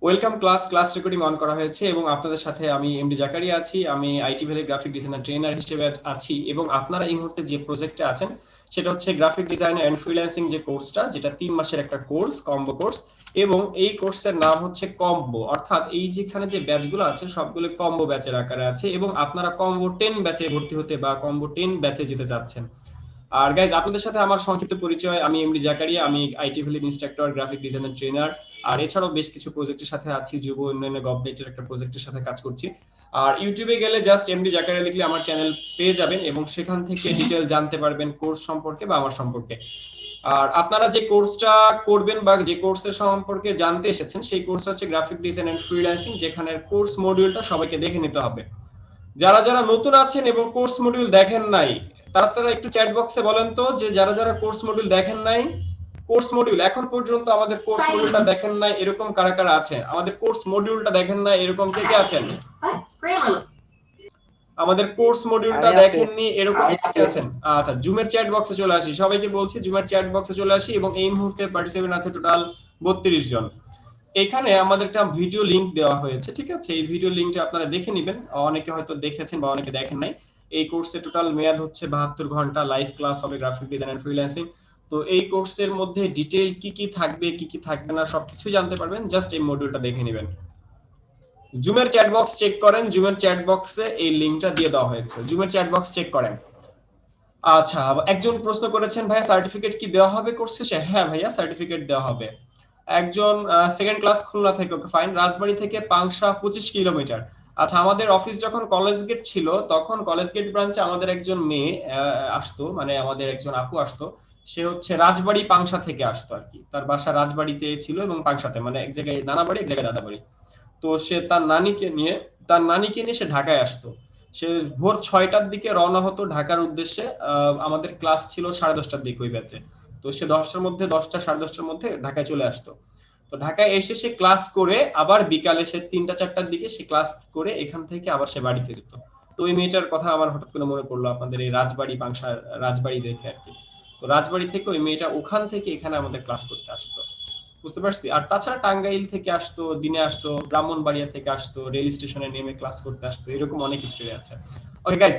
Welcome class recording on করা হয়েছে এবং আপনাদের সাথে আমি এমডি জাকারিয়া আছি। আমি IT valley graphic designer trainer হিসেবে আছি এবং আপনারা এই মুহূর্তে যে প্রজেক্টে আছেন সেটা হচ্ছে গ্রাফিক ডিজাইন এন্ড ফ্রিল্যান্সিং যে কোর্সটা, যেটা 3 মাসের একটা কোর্স, কম্বো কোর্স। এবং এই কোর্সের নাম হচ্ছে কম্বো, অর্থাৎ এই যেখানে যে ব্যাচগুলো আছে সবগুলো কম্বো ব্যাচের আকারে আছে এবং আপনারা কম্বো 10 ব্যাচে ভর্তি হতে বা কম্বো 10 ব্যাচে যেতে যাচ্ছেন। আর গাইজ, আপনাদের সাথে আমার সংক্ষিপ্ত পরিচয়, আমি এমডি জাকারিয়া, আমি আইটি ভ্যালির ইনস্ট্রাক্টর, গ্রাফিক ডিজাইনার ট্রেনার। আর এছাড়াও বেশ কিছু প্রজেক্টের সাথে আছি, যুব উন্নয়ন গভর্নমেন্টের একটা প্রজেক্টের সাথে কাজ করছি। আর ইউটিউবে গেলে জাস্ট এমডি জাকারিয়া লিখলে আমার চ্যানেল পেয়ে যাবেন এবং সেখান থেকে ডিটেল জানতে পারবেন কোর্স সম্পর্কে বা আমার সম্পর্কে। আর আপনারা যে কোর্সটা করবেন বা যে কোর্সের সম্পর্কে জানতে এসেছেন সেই কোর্স হচ্ছে গ্রাফিক ডিজাইন এন্ড ফ্রিল্যান্সিং, যেখানে কোর্স মডিউলটা সবাইকে দেখে নিতে হবে। যারা যারা নতুন আছেন এবং কোর্স মডিউল দেখেন নাই, তারা তারা একটু চ্যাট বক্সে বলেন তো যে যারা যারা কোর্স মডিউল দেখেন নাই, কোর্স মডিউল এখন পর্যন্ত আমাদের কোর্স মডিউলটা দেখেন নাই এরকম কারা কারা আছে? আমাদের কোর্স মডিউলটা দেখেন নাই এরকম কে কে আছেন? আমাদের কোর্স মডিউলটা দেখেননি এরকম কে আছেন? আচ্ছা, জুমের চ্যাট বক্সে চলে আসি, সবাইকে বলছি জুমের চ্যাট বক্সে চলে আসি এবং এই মুহূর্তে পার্টিসিপেন্ট আছে টোটাল 32 জন। এখানে আমাদের একটা ভিডিও লিংক দেওয়া হয়েছে, ঠিক আছে? এই ভিডিও লিংকটা আপনারা দেখে নেবেন, অনেকে হয়তো দেখেছেন বা অনেকে দেখেন নাই। এই কোর্সে টোটাল মেয়াদ হচ্ছে 72 ঘন্টা, লাইভ ক্লাস হবে গ্রাফিক ডিজাইন এন্ড ফ্রিল্যান্সিং। তো এই কোর্সের মধ্যে ডিটেইল কি কি থাকবে কি কি থাকবে না সবকিছু জানতে পারবেন, জাস্ট এই মডিউলটা দেখে নেবেন। জুমের চ্যাট বক্স চেক করেন, জুমের চ্যাট বক্সে এই লিংকটা দিয়ে দেওয়া হয়েছে, জুমের চ্যাট বক্স চেক করেন। আচ্ছা, একজন প্রশ্ন করেছেন ভাইয়া সার্টিফিকেট কি দেওয়া হবে কোর্স শেষে? হ্যাঁ ভাইয়া, সার্টিফিকেট দেওয়া হবে। একজন সেকেন্ড ক্লাস খুলনা থেকে, ওকে ফাইন। রাজবাড়ী থেকে পাংশা 25 কিলোমিটার। আচ্ছা, আমাদের অফিস যখন কলেজ গেট ছিল তখন কলেজ গেট ব্রাঞ্চে আমাদের একজন মেয়ে আসতো, মানে আমাদের একজন আপু আসতো। সে হচ্ছে রাজবাড়ী পাংশা থেকে আসতো আর কি, তার বাসা রাজবাড়ীতে ছিল এবং পাংশাতে, মানে এক জায়গায় নানা বাড়ি এক জায়গায় দাদা বাড়ি। তো সে তার নানিকে নিয়ে সে ঢাকায় আসতো। সে ভোর 6টার দিকে রওনা হতো ঢাকার উদ্দেশ্যে। আমাদের ক্লাস ছিল 10:30টার দিকে ওই ব্যাচে। তো সে 10টার মধ্যে 10টা 10:30টার মধ্যে ঢাকায় চলে আসতো। তো ঢাকায় এসে সে ক্লাস করে আবার বিকালে সে 3টা 4টার দিকে সে ক্লাস করে এখান থেকে আবার সে বাড়িতে যেত। তো ওই মেয়েটার কথা আমার হঠাৎ করে মনে পড়লো আপনাদের এই রাজবাড়ী পাংশার রাজবাড়ি দেখে আর কি। তো রাজবাড়ি থেকে ওই মেয়েটা ওখান থেকে এখানে আমাদের ক্লাস করতে আসতো, বুঝতে পারছি। আর তাছাড়া টাঙ্গাইল থেকে আসতো, দিনে আসতো, ব্রাহ্মণবাড়িয়া থেকে আসতো, রেল স্টেশনে নেমে ক্লাস করতে আসতো, এরকম অনেক স্টোরি আছে। ওকে গাইস,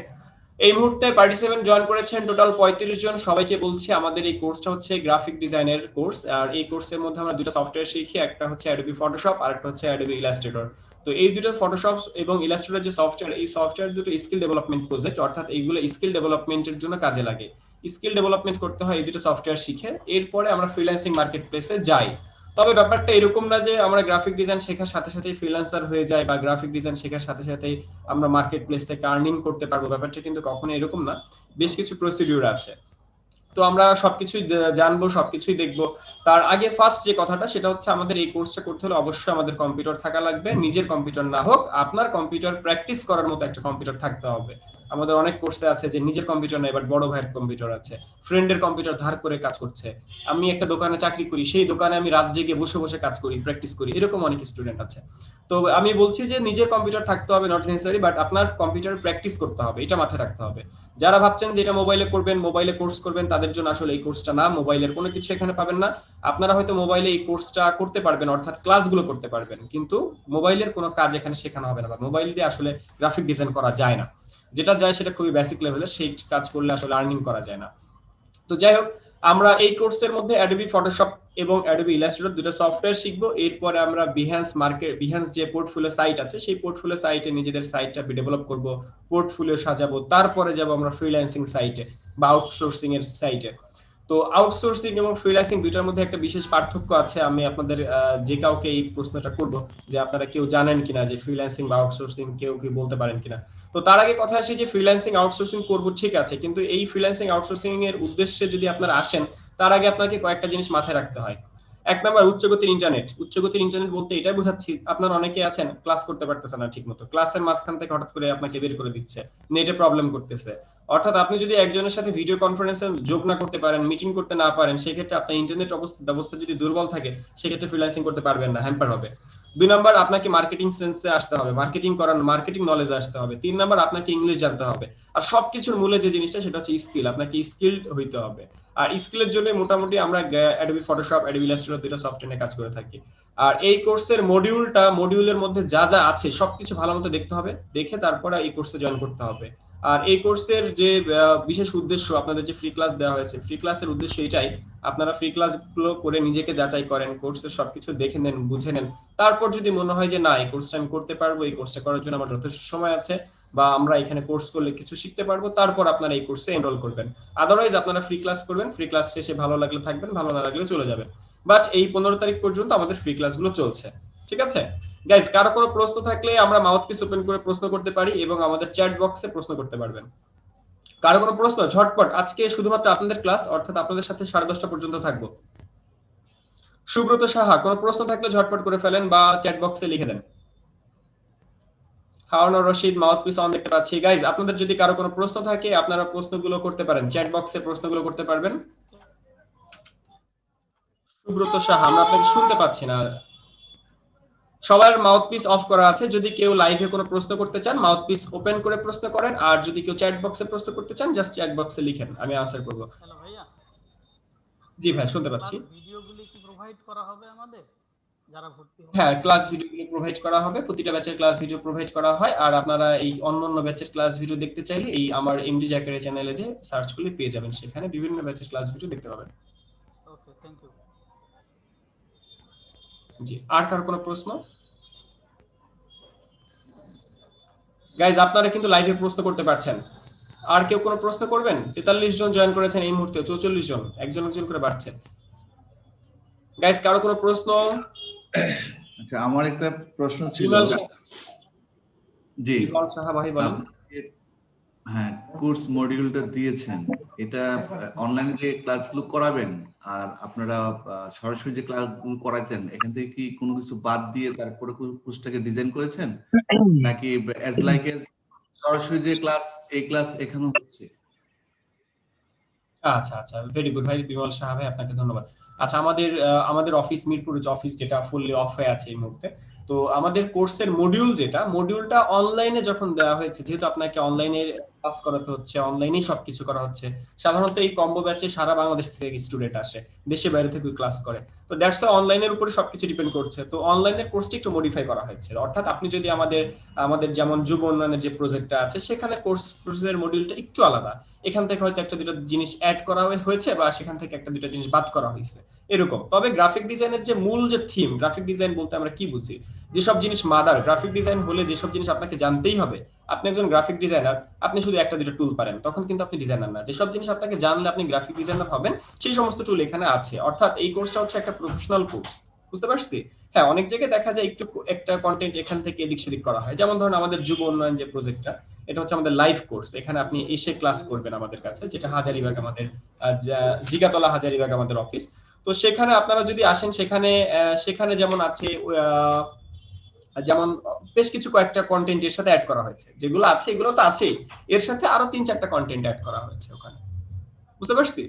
এই মুহূর্তে পার্টিসিপেন্ট জয়েন করেছেন টোটাল 35 জন। সবাইকে বলছি আমাদের এই কোর্সটা হচ্ছে গ্রাফিক ডিজাইনের কোর্স। আর এই কোর্সের মধ্যে আমরা দুটো সফটওয়্যার শিখি, একটা হচ্ছে অ্যাডোবি ফটোশপ আর একটা হচ্ছে অ্যাডোবি ইলাস্ট্রেটর। তো এই দুটো ফটোশপ এবং ইলাস্ট্রেটর যে সফটওয়্যার, এই সফটওয়্যার দুটো স্কিল ডেভেলপমেন্ট প্রজেক্ট, অর্থাৎ এইগুলো স্কিল ডেভেলপমেন্টের জন্য কাজে লাগে। স্কিল ডেভেলপমেন্ট করতে হয় এই দুটো সফটওয়্যার শিখে, এরপরে আমরা ফ্রিল্যান্সিং মার্কেট প্লেসে যাই। তবে ব্যাপারটা এরকম না যে আমরা গ্রাফিক ডিজাইন শেখার সাথে সাথে ফ্রিল্যান্সার হয়ে যাই বা গ্রাফিক ডিজাইন শেখার সাথে সাথে আমরা মার্কেট প্লেস থেকে আর্নিং করতে পারবো, ব্যাপারটা কিন্তু কখনো এরকম না। বেশ কিছু প্রসিডিউর আছে। তো আমরা সবকিছুই জানবো, সবকিছুই দেখবো। তার আগে ফার্স্ট যে কথাটা সেটা হচ্ছে আমাদের এই কোর্সটা করতে হলে অবশ্যই আমাদের কম্পিউটার থাকা লাগবে। নিজের কম্পিউটার না হোক, আপনার কম্পিউটার প্র্যাকটিস করার মতো একটা কম্পিউটার থাকতে হবে। আমাদের অনেক কোর্সে আছে যে নিজের কম্পিউটার নেই, বাট বড় ভাইয়ের কম্পিউটার আছে, ফ্রেন্ডের কম্পিউটার ধার করে কাজ করছে। আমি একটা দোকানে চাকরি করি, সেই দোকানে আমি রাত জেগে বসে বসে কাজ করি, প্র্যাকটিস করি, এরকম অনেক স্টুডেন্ট আছে। তো আমি বলছি যে নিজের কম্পিউটার থাকতে হবে নট নেসেসারি, বাট আপনার কম্পিউটার প্র্যাকটিস করতে হবে, এটা মাথায় রাখতে হবে। যারা ভাবছেন যে এটা মোবাইলে করবেন, মোবাইলে কোর্স করবেন, তাদের জন্য আসলে এই কোর্সটা না, মোবাইলের কোনো কিছু এখানে পাবেন না। আপনারা হয়তো মোবাইলে এই কোর্সটা করতে পারবেন, অর্থাৎ ক্লাসগুলো করতে পারবেন, কিন্তু মোবাইলের কোনো কাজ এখানে শেখানো হবে না, বা মোবাইল দিয়ে আসলে গ্রাফিক ডিজাইন করা যায় না। যেটা যায় সেটা খুবই বেসিক লেভেলের, সেই কাজ করলে আসলে আর্নিং করা যায় না। তো যাই হোক, আমরা এই কোর্সের মধ্যে অ্যাডোবি ফটোশপ এবং অ্যাডোবি ইলাস্ট্রেটর দুটো সফটওয়্যার শিখবো। এরপরে আমরা বিহ্যান্স যে পোর্টফোলিও সাইট আছে সেই পোর্টফোলিও সাইটে নিজেদের সাইটটা ডেভেলপ করব, পোর্টফোলিও সাজাবো, তারপরে যাব আমরা ফ্রিল্যান্সিং সাইটে বা আউটসোর্সিং এর সাইটে। তো আউটসোর্সিং এবং ফ্রিল্যান্সিং দুইটার মধ্যে একটা বিশেষ পার্থক্য আছে। আমি আপনাদের যে কাউকে এই প্রশ্নটা করব যে আপনারা কেউ জানেন কিনা যে ফ্রিল্যান্সিং বা আউটসোর্সিং, কেউ কি বলতে পারেন কিনা। তো তার আগে কথা আসি যে ফ্রিল্যান্সিং আউটসোর্সিং করব, ঠিক আছে, কিন্তু এই ফ্রিল্যান্সিং আউটসোর্সিং এর উদ্দেশ্যে যদি আপনারা আসেন, তার আগে আপনাকে কয়েকটা জিনিস মাথায় রাখতে হয়। এক নাম্বার, উচ্চগতির ইন্টারনেট। উচ্চগতির ইন্টারনেট বলতে এটাই বোঝাচ্ছি আপনারা অনেকে আছেন ক্লাস করতে পারতেছেন না ঠিক মতো, ক্লাসের মাঝখান থেকে হঠাৎ করে আপনাকে বের করে দিচ্ছে, নেটে প্রবলেম করতেছে। অর্থাৎ আপনি যদি একজনের সাথে ভিডিও কনফারেন্সে যোগ না করতে পারেন, মিটিং করতে না পারেন, সেক্ষেত্রে আপনার ইন্টারনেট ব্যবস্থা যদি দুর্বল থাকে, সেক্ষেত্রে ফ্রিল্যান্সিং করতে পারবেন না, হ্যাম্পার হবে। 2 নাম্বার আপনাকে মার্কেটিং সেন্সে আসতে হবে, মার্কেটিং নলেজে আসতে হবে। 3 নাম্বার আপনাকে ইংলিশ জানতে হবে। আর সবকিছুর মূলে যে জিনিসটা সেটা হচ্ছে স্কিল, আপনাকে স্কিলড হইতে হবে। আর স্কিলের জন্য মোটামুটি আমরা অ্যাডোবি ফটোশপ, অ্যাডোবি ইলাস্ট্রেটর দুটো সফটওয়্যার নিয়ে কাজ করে থাকি। আর এই কোর্সের মডিউলের মধ্যে যা যা আছে সবকিছু ভালো মতো দেখতে হবে, দেখে তারপরে এই কোর্সে জয়েন করতে হবে। আর এই কোর্সের যে বিশেষ উদ্দেশ্য, আপনাদের যে ফ্রি ক্লাস দেওয়া হয়েছে, ফ্রি ক্লাসের উদ্দেশ্য এটাই, আপনারা ফ্রি ক্লাসগুলো করে নিজেকে যাচাই করেন, কোর্সের সবকিছু দেখে নেন, বুঝে নেন। তারপর যদি মনে হয় যে না, এই কোর্সটা আমি করতে পারবো, এই কোর্সটা করার জন্য আমার যথেষ্ট সময় আছে, বা আমরা এখানে কোর্স করলে কিছু শিখতে পারবো, তারপর আপনারা এই কোর্সে এনরোল করবেন। আদারওয়াইজ আপনারা ফ্রি ক্লাস করবেন, ফ্রি ক্লাস শেষে ভালো লাগলে থাকবেন, ভালো না লাগলে চলে যাবেন। বাট এই 15 তারিখ পর্যন্ত আমাদের ফ্রি ক্লাসগুলো চলছে, ঠিক আছে গাইস? কারো কোনো প্রশ্ন থাকলে আমরা মাউথপিস ওপেন করে প্রশ্ন করতে পারি এবং আমাদের চ্যাট বক্সে প্রশ্ন করতে পারবেন। কারো কোনো প্রশ্ন? ঝটপট, আজকে শুধুমাত্র আপনাদের ক্লাস, অর্থাৎ আপনাদের সাথে 10:30 পর্যন্ত থাকবো। সুব্রত সাহা, কোনো প্রশ্ন থাকলে ঝটপট করে ফেলেন বা চ্যাট বক্সে লিখে দেন। হারুন রশিদ, মাউথপিস অন দেখতে পাচ্ছি। গাইস, আপনাদের যদি কারো কোনো প্রশ্ন থাকে আপনারা প্রশ্নগুলো করতে পারেন, চ্যাট বক্সে প্রশ্নগুলো করতে পারবেন। সুব্রত সাহা, আমরা আপনাকে শুনতে পাচ্ছি না। সবার মাউথপিস অফ করা আছে। যদি কেউ লাইভে কোনো প্রশ্ন করতে চান মাউথপিস ওপেন করে প্রশ্ন করেন, আর যদি কেউ চ্যাট বক্সে প্রশ্ন করতে চান জাস্ট চ্যাট বক্সে লিখেন, আমি আনসার করব। হ্যালো ভাইয়া। জি ভাই, শুনতে পাচ্ছি। ভিডিওগুলি কি প্রোভাইড করা হবে আমাদের যারা ভর্তি হবে? হ্যাঁ, ক্লাস ভিডিওগুলো প্রোভাইড করা হবে, প্রতিটা ব্যাচের ক্লাস ভিডিও প্রোভাইড করা হয়। আর আপনারা এই অন্যান্য ব্যাচের ক্লাস ভিডিও দেখতে চাইলে এই আমার এমডি জাকের চ্যানেলে যে সার্চ করলে পেয়ে যাবেন, সেখানে বিভিন্ন ব্যাচের ক্লাস ভিডিও দেখতে পাবেন। ওকে, থ্যাংক ইউ। জি, আর কার কোনো প্রশ্ন? গাইজ, আপনারা কিন্তু লাইভে প্রশ্ন করতে পারছেন। আর কেউ কোনো প্রশ্ন করবেন? 43 জন জয়েন করেছেন এই মুহূর্তে, 44 জন, একজন একজন করে বাড়ছে। গাইজ, কারো কোনো প্রশ্ন? আচ্ছা, আমার একটা প্রশ্ন ছিল। জি, হ্যাঁ, কোর্স মডিউলটা দিয়েছেন, এটা অনলাইনে যে ক্লাসগুলো করাবেন আর আপনারা সরাসরি যে ক্লাসগুলো করাইতেন, এখান থেকে কি কোনো কিছু বাদ দিয়ে তারপরে কোর্সটাকে ডিজাইন করেছেন, নাকি অ্যাজ লাইক এজ সরাসরি যে ক্লাস, এই ক্লাস এখানে হচ্ছে? আচ্ছা আচ্ছা, ভেরি গুড ভাই, বিমল সাহা ভাই, আপনাকে ধন্যবাদ। আচ্ছা, আমাদের অফিস মিরপুর অফিস যেটা ফুললি অফ হয়ে আছে এই মুহূর্তে, তো আমাদের কোর্সের মডিউলটা অনলাইনে যখন দেওয়া হয়েছে, যেহেতু আপনাকে অনলাইনে ক্লাস করাতে হচ্ছে, অনলাইনেই সবকিছু করা হচ্ছে, সাধারণত এই কম্বো ব্যাচে সারা বাংলাদেশ থেকে স্টুডেন্ট আসে, দেশে বাইরে থেকে ক্লাস করে, তো দ্যাটস অনলাইনের উপরে সবকিছু ডিপেন্ড করছে। তো অনলাইনের কোর্সটি একটু মডিফাই করা হয়েছে, অর্থাৎ আপনি যদি আমাদের যেমন যুব উন্নয়নের যে প্রজেক্টটা আছে, সেখানে কোর্সের মডিউলটা একটু আলাদা, এখান থেকে হয়তো একটা দুটো জিনিস অ্যাড করা হয়েছে বা সেখান থেকে একটা দুটো জিনিস বাদ করা হয়েছে, এরকম। তবে গ্রাফিক ডিজাইনের যে মূল যে থিম, গ্রাফিক ডিজাইন বলতে আমরা কি বুঝি, যেসব জিনিস মাদার, গ্রাফিক ডিজাইন হলে যেসব জিনিস আপনাকে জানতেই হবে, আপনি একজন গ্রাফিক ডিজাইনার, আপনি শুধু একটা দুটো টুল পারেন তখন কিন্তু আপনি ডিজাইনার না। যেসব জিনিস আপনাকে জানলে আপনি গ্রাফিক ডিজাইনার হবেন, সেই সমস্ত টুল এখানে আছে। অর্থাৎ এই কোর্সটা হচ্ছে একটা প্রফেশনাল কোর্স, বুঝতে পারছি? হ্যাঁ, অনেক জায়গায় দেখা যায় একটু একটা কন্টেন্ট এখান থেকে এদিক সেদিক করা হয়, যেমন ধরুন আমাদের যুব উন্নয়ন যে প্রজেক্টটা, এটা হচ্ছে আমাদের লাইভ কোর্স, এখানে আপনি এসে ক্লাস করবেন আমাদের কাছে, যেটা হাজারীবাগ আমাদের জিগাতলা হাজারীবাগ আমাদের অফিস। তো সেখানে আপনারা যদি আসেন, সেখানে যেমন আছে, যেমন বেশ কিছু কয়েকটা কন্টেন্ট এর সাথে অ্যাড করা হয়েছে, যেগুলো আছে এগুলো তো আছেই, এর সাথে আরো 3-4টা কন্টেন্ট অ্যাড করা হয়েছে ওখানে, বুঝতে পারছি?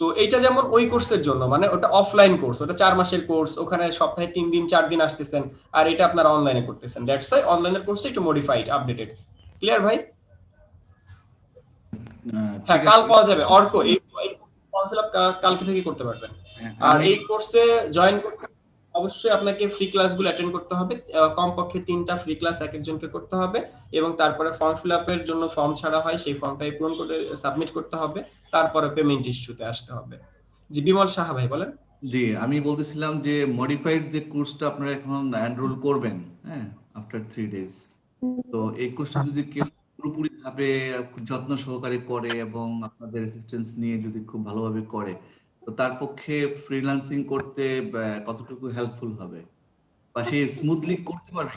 তো এইটা যেমন ওই কোর্সের জন্য, মানে ওটা অফলাইন কোর্স, ওটা 4 মাসের কোর্স, ওখানে সপ্তাহে 3 দিন 4 দিন আসতেছেন, আর এটা আপনারা অনলাইনে করতেছেন, দ্যাটস ওয়াই অনলাইনের কোর্সটা একটু মডিফাইড, আপডেটেড। ক্লিয়ার ভাই? হ্যাঁ, কাল পাওয়া যাবে অর্ক, এই ফর্ম ফিলআপ কালকে থেকে করতে পারবেন। আর এই কোর্সে জয়েন করতে অবশ্যই আপনাকে ফ্রি ক্লাসগুলো অ্যাটেন্ড করতে হবে, কমপক্ষে 3টা ফ্রি ক্লাস এক একজনকে করতে হবে, এবং তারপরে ফর্ম ফিলআপের জন্য ফর্ম ছাড়া হয়, সেই ফর্মটাই পূরণ করে সাবমিট করতে হবে, তারপরে পেমেন্ট ইস্যুতে আসতে হবে। জি, বিমল সাহা ভাই বলেন। জি, আমি বলতেছিলাম যে মডিফাইড যে কোর্সটা আপনারা এখন এনরোল করবেন, হ্যাঁ, আফটার 3 ডেজ, তো এই কোর্সটা যদি কেউ পুরোপুরি ভাবে যত্ন সহকারে করে এবং আপনাদের অ্যাসিস্ট্যান্স নিয়ে যদি খুব ভালোভাবে করে, তো তার পক্ষে ফ্রিল্যান্সিং করতে কতটুকু হেল্পফুল হবে বা সে স্মুথলি করতে পারবে?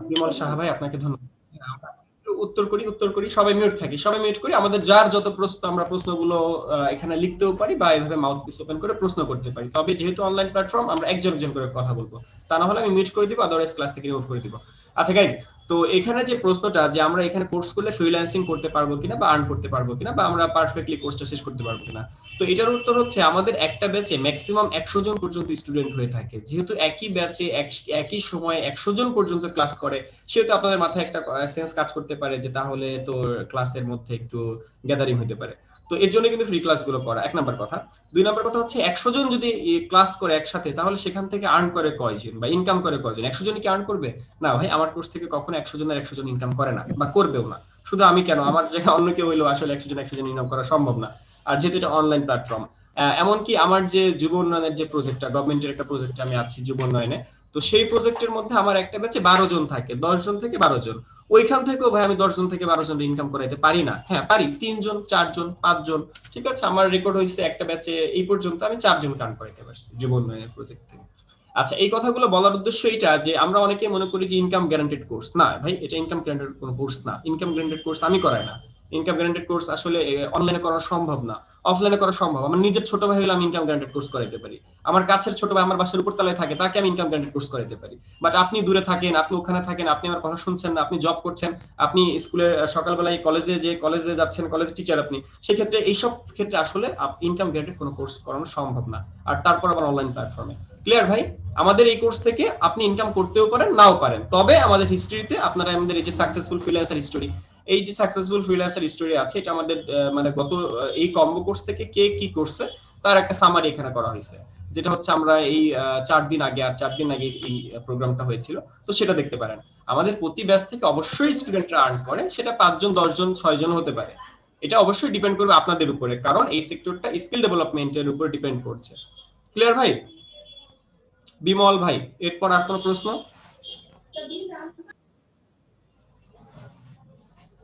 বিমল সাহা ভাই, আপনাকে ধন্যবাদ। উত্তর করি, সবাই মিউট করি, আমাদের যার যত প্রশ্ন, আমরা প্রশ্নগুলো এখানে লিখতেও পারি বা এইভাবে মাউথপিস ওপেন করে প্রশ্ন করতে পারি। তবে যেহেতু অনলাইন প্ল্যাটফর্ম, আমরা একজন একজন করে কথা বলবো, তা না হলে আমি মিউট করে দিব, আদারওয়াইজ ক্লাস থেকে রিমুভ করে দিব। আচ্ছা গাইজ, তো এখানে যে প্রশ্নটা যে আমরা এখানে কোর্স করলে ফ্রিল্যান্সিং করতে পারবো কিনা বা আর্ন করতে পারবো কিনা বা আমরা পারফেক্টলি কোর্সটা শেষ করতে পারবো কিনা, তো এটার উত্তর হচ্ছে আমাদের একটা ব্যাচে ম্যাক্সিমাম 100 জন পর্যন্ত স্টুডেন্ট হয়ে থাকে। যেহেতু একই ব্যাচে একই সময়ে 100 জন পর্যন্ত ক্লাস করে, সেহেতু আপনাদের মাথায় একটা সেন্স কাজ করতে পারে যে তাহলে তো ক্লাসের মধ্যে একটু গ্যাদারিং হতে পারে। তো এর জন্য কিন্তু ফ্রি ক্লাসগুলো করা এক নাম্বার কথা। দুই নাম্বার কথা হচ্ছে 100 জন যদি ক্লাস করে একসাথে, তাহলে সেখান থেকে আর্ন করে কয়জন বা ইনকাম করে কয়জন? 100 জনই কি আর্ন করবে? না ভাই, আমার কোর্স থেকে কখনো 100 জনের 100 জন ইনকাম করে না বা করবেও না। শুধু আমি কেন, আমার জায়গায় অন্য কেউ হইলেও আসলে 100 জন ইনকাম করা সম্ভব না। আর যেহেতু এটা অনলাইন প্ল্যাটফর্ম, এমনকি আমার যে যুব উন্নয়নের যে প্রজেক্টটা, গভর্নমেন্টের একটা প্রজেক্টে আমি আছি যুব উন্নয়নে, তো সেই প্রজেক্টের মধ্যে আমার একটা ব্যাচে 12 জন থাকে, 10 জন থেকে 12 জন। ওইখান থেকেও ভাই আমি 10 জন থেকে 12 জন ইনকাম করাইতে পারি না। হ্যাঁ পারি, 3 জন, 4 জন, 5 জন, ঠিক আছে। আমার রেকর্ড হয়েছে একটা ব্যাচে এই পর্যন্ত আমি 4 জন কার্ন করাইতে পারছি যুব উন্নয়নের প্রজেক্ট থেকে। আচ্ছা, এই কথাগুলো বলার উদ্দেশ্য এটা যে আমরা অনেকে মনে করি যে ইনকাম গ্যারান্টেড কোর্স। না ভাই, এটা ইনকাম গ্যারান্টেড কোনো কোর্স না। ইনকাম গ্যারান্টেড কোর্স আমি করাই না। ইনকাম গ্যারান্টেড কোর্স আসলে অনলাইনে করা সম্ভব না, অফলাইনে করা সম্ভব। আমার নিজের ছোট ভাই হলে আমি ইনকাম গ্যারান্টেড কোর্স করাইতে পারি। আমার কাছের ছোট ভাই আমার বাসার উপরতলায় থাকে, তাকে আমি ইনকাম গ্যারান্টেড কোর্স করাইতে পারি। বাট আপনি দূরে থাকেন, আপনি ওখানে থাকেন, আপনি আমার কথা শুনছেন না, আপনি জব করছেন, আপনি স্কুলের সকালবেলায় কলেজে যাচ্ছেন, কলেজের টিচার আপনি, সেক্ষেত্রে এইসব ক্ষেত্রে আসলে ইনকাম গ্যারান্টেড কোনো কোর্স করানো সম্ভব না। আর তারপর আবার অনলাইন প্ল্যাটফর্মে। ক্লিয়ার ভাই? আমাদের এই কোর্স থেকে আপনি ইনকাম করতেও পারেন, নাও পারেন। তবে আমাদের হিস্ট্রিতে আপনারা আমাদের এই যে সাকসেসফুল ফ্রিল্যান্সার স্টোরি, এই যে সাকসেসফুল ফ্রিল্যান্সার স্টোরি আছে, এটা আমাদের মানে গত এই কম্বো কোর্স থেকে কে কি করছে তার একটা সামারি এখানে করা হয়েছে, যেটা হচ্ছে আমরা এই 4 দিন আগে এই প্রোগ্রামটা হয়েছিল, তো সেটা দেখতে পারেন। আমাদের প্রতি ব্যাচ থেকে অবশ্যই স্টুডেন্টরা আর্ন করে, সেটা 5 জন, 10 জন, 6 জন হতে পারে। এটা অবশ্যই ডিপেন্ড করবে আপনাদের উপরে, কারণ এই সেক্টরটা স্কিল ডেভেলপমেন্টের উপর ডিপেন্ড করছে। ক্লিয়ার ভাই? বিমল ভাই, এরপর আর কোনো প্রশ্ন?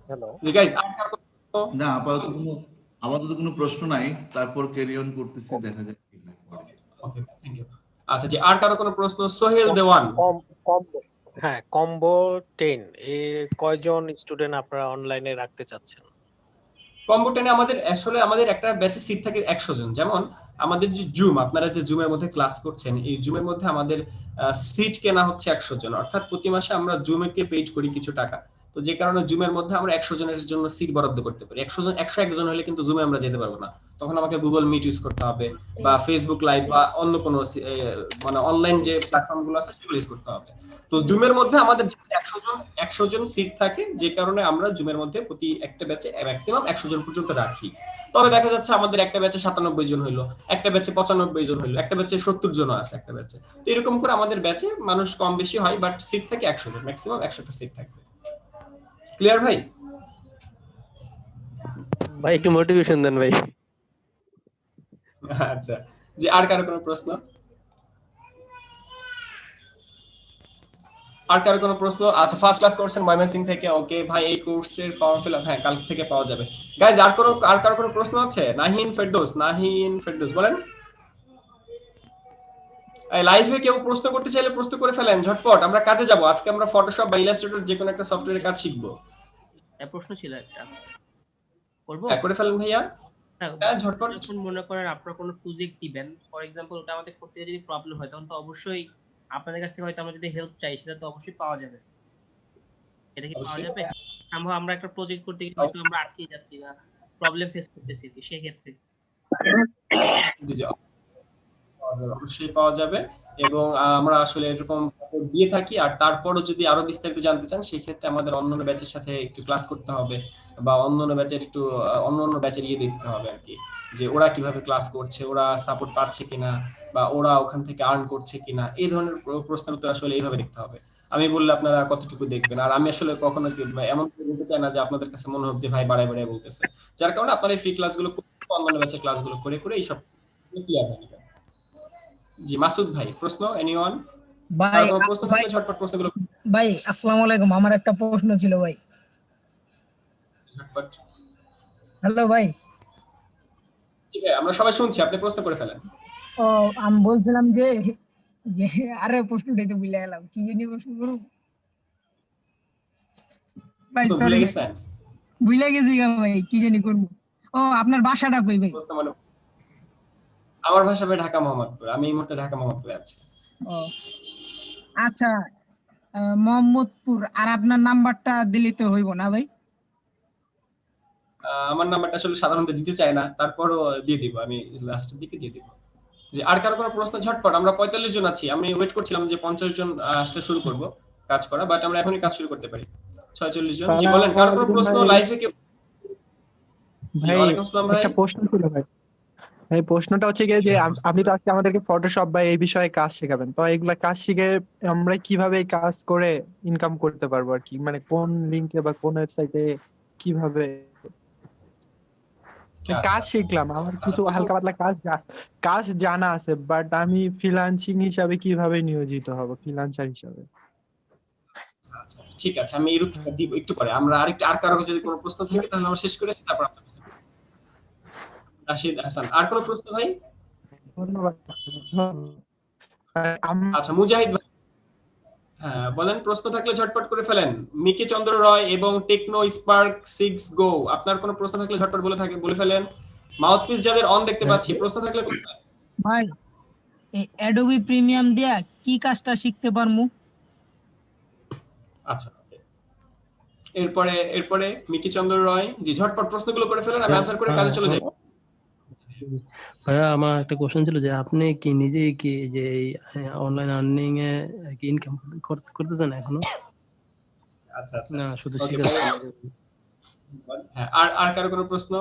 হ্যালো। জি গাইস, আর কার কোনো প্রশ্ন? না, আপাতত কোনো প্রশ্ন নাই, তারপর ক্যারি অন করতেছি, দেখা যাক কি হয় পরে। ওকে, থ্যাংক ইউ। আচ্ছা জি, আর কারো কোনো প্রশ্ন? সোহেল দেওয়ান। কম্বো, হ্যাঁ, কম্বো 10 এ কয়জন স্টুডেন্ট আপনারা অনলাইনে রাখতে চাচ্ছেন? কম্বো টেনে আমাদের একটা ব্যাচে সিট থাকে 100 জন। যেমন আমাদের যে জুম, আপনারা যে জুমের মধ্যে ক্লাস করছেন, এই জুমের মধ্যে আমাদের সিট কেনা হচ্ছে 100 জন, অর্থাৎ প্রতি মাসে আমরা জুমকে পেইড করি কিছু টাকা। তো যে কারণে জুমের মধ্যে আমরা 100 জনের জন্য সিট বরাদ্দ করতে পারি। 101 জন হলে কিন্তু জুমে আমরা যেতে পারবো না, তখন আমাকে গুগল মিট ইউজ করতে হবে বা ফেসবুক লাইভ বা অন্য কোনো মানে অনলাইন যে প্ল্যাটফর্ম গুলো আছে সেগুলো ইউজ করতে হবে। তো জুমের মধ্যে আমাদের 100 জন সিট থাকে, যে কারণে আমরা জুমের মধ্যে প্রতি একটা ব্যাচে ম্যাক্সিমাম 100 জন পর্যন্ত রাখি। তবে দেখা যাচ্ছে আমাদের একটা ব্যাচে 97 জন হইলো, একটা ব্যাচে 95 জন হইলো, একটা ব্যাচে 70 জন আছে একটা ব্যাচে। তো এরকম করে আমাদের ব্যাচে মানুষ কম বেশি হয়, বাট সিট থাকে 100 জন, ম্যাক্সিমাম 100টা সিট থাকবে। ক্লিয়ার ভাই? ভাই একটু মোটিভেশন দেন ভাই। আচ্ছা জি, আর কারো কোনো প্রশ্ন? আর কারো কোনো প্রশ্ন? আচ্ছা, ফার্স্ট ক্লাস করছেন ময়মনসিং থেকে, ওকে ভাই, এই কোর্সের ফর্ম ফিল আপ হ্যাঁ কাল থেকে পাওয়া যাবে। গাইজ, আর কারো কোনো প্রশ্ন আছে? নাহিন ফেরদৌস বলেন। লাইভে কেউ প্রশ্ন করতে চাইলে প্রশ্ন করে ফেলেন ঝটপট, আমরা কাজে যাব। আজকে আমরা ফটোশপ বা ইলাস্ট্রেটর যে কোনো একটা সফটওয়্যারের কাজ শিখবো। প্রশ্ন ছিল একটা, করবো? হ্যাঁ, করে ফেলেন ভাইয়া। হ্যাঁ, ঝটপট। যখন মনে করেন আপনারা কোনো প্রজেক্ট দিবেন, ফর এক্সাম্পল ওটা আমাদের করতে যদি প্রবলেম হয়, তখন তো অবশ্যই আপনাদের কাছ থেকে হয়তো আমরা যদি হেল্প চাই, সেটা তো অবশ্যই পাওয়া যাবে। এটা কি পাওয়া যাবে? আমরা একটা প্রজেক্ট করতে গিয়ে হয়তো আমরা আটকে যাচ্ছি বা প্রবলেম ফেস করতেছি, সেই ক্ষেত্রে জি জি, অবশ্যই পাওয়া যাবে। এবং আমরা আসলে এরকম দিয়ে থাকি। আর তারপরও যদি আরো বিস্তারিত জানতে চান, সেই ক্ষেত্রে আমাদের অন্যান্য ব্যাচের সাথে একটু ক্লাস করতে হবে বা অন্যান্য ব্যাচের দেখতে হবে আর কি, যে ওরা কিভাবে ক্লাস করছে, ওরা সাপোর্ট পাচ্ছে কিনা বা ওরা ওখান থেকে আর্ন করছে কিনা, এই ধরনের প্রশ্নের উত্তর আসলে এইভাবে দেখতে হবে। আমি বললে আপনারা কতটুকু দেখবেন। আর আমি আসলে কখনো এমন বলতে চাই না যে আপনাদের কাছে মনে হোক যে ভাই বাড়ায় বাড়ায় বলতেছে, যার কারণে আপনারা এই ফ্রি ক্লাসগুলো অন্যান্য ব্যাচের ক্লাসগুলো করে করে এইসব ক্লিয়ার হয়ে যাবে। জি মাসুদ ভাই, প্রশ্ন এনিওয়ান? ভাই কোনো প্রশ্ন থাকলে ঝটপট প্রশ্নগুলো ভাই আসসালামু আলাইকুম, আমার একটা প্রশ্ন ছিল ভাই। ঝটপট। হ্যালো ভাই। ঠিক আছে, আমরা সবাই শুনছি, আপনি প্রশ্ন করে ফেলেন। ও, আমি বলছিলাম যে যে আরে প্রশ্নটাই তো ভুলে গেলাম, কি জানি প্রশ্ন করব ভাই, তো ভুলে গেছেন? ভুলে গেছি ভাই, কি জানি করব। ও, আপনার বাসাটা কই ভাই? প্রশ্ন মানে আমার ভাষা ভাই ঢাকা মোহাম্মদপুর, আমি এই মুহূর্তে ঢাকা মোহাম্মদপুরে আছি। ও আচ্ছা, মোহাম্মদপুর। আর আপনার নাম্বারটা দিলে তো হইব না ভাই? আমার নাম্বারটা আসলে সাধারণত দিতে চাই না, তারপরও দিয়ে দিব, আমি লাস্টের দিকে দিয়ে দিব। যে আর কারো কোনো প্রশ্ন ঝটপট? আমরা 45 জন আছি, আমি ওয়েট করছিলাম যে 50 জন আসলে শুরু করব কাজ করা, বাট আমরা এখনই কাজ শুরু করতে পারি। 46 জন। জি বলেন, কারো কোনো প্রশ্ন লাইভে কেউ? জি ভাই ওয়ালাইকুম আসসালাম ভাই। একটা প্রশ্ন ছিল ভাই। এই প্রশ্নটা হচ্ছে গিয়ে যে আপনি তো আজকে আমাদেরকে ফটোশপ বা এই বিষয়ে কাজ শেখাবেন, তো এইগুলা কাজ শিখে আমরা কিভাবে এই কাজ করে ইনকাম করতে পারবো আর কি, মানে কোন লিংকে বা কোন ওয়েবসাইটে কিভাবে কাজ আচ্ছা শিখলাম, আমার আচ্ছা কিছু প্রথম হালকা পাতলা কাজ জানা আছে, বাট আমি ফ্রিল্যান্সিং হিসাবে কিভাবে নিয়োজিত হব, ফ্রিল্যান্সার হিসাবে। আচ্ছা, ঠিক আছে, আমি এর উত্তরটা দিব একটু পরে। আমরা আর কারো যদি কোনো প্রশ্ন থাকে তাহলে আমরা শেষ করে আসি, তারপর আপনার প্রশ্ন। রাশিদ হাসান, আর কোনো প্রশ্ন ভাই? ধন্যবাদ। আচ্ছা মুজাহিদ ভাই, হ্যাঁ বলেন, প্রশ্ন থাকলে ঝটপট করে ফেলেন। মিকি চন্দ্র রয় এবং টেকনো স্পার্ক 6 গো, আপনার কোনো প্রশ্ন থাকলে ঝটপট বলে ফেলেন। মাউথপিস যাদের অন দেখতে পাচ্ছি, প্রশ্ন থাকলে বলে ফেলেন। ভাই এই অ্যাডোবি প্রিমিয়াম দিয়া কি কাজটা শিখতে পারমু? আচ্ছা okay। এরপরে মিকি চন্দ্র রয়, জি ঝটপট প্রশ্নগুলো করে ফেলেন, আমি আনসার করে কাজে চলে যাই। ভাইয়া আমার একটা কোশ্চেন ছিল যে আপনি কি নিজেই কি যে অনলাইন আর্নিং এ কি ইনকাম করতেছেন এখনো, আচ্ছা আচ্ছা না শুধু ওকে ভাই। শিখাচ্ছেন? হ্যাঁ, আর কারো কোনো প্রশ্ন?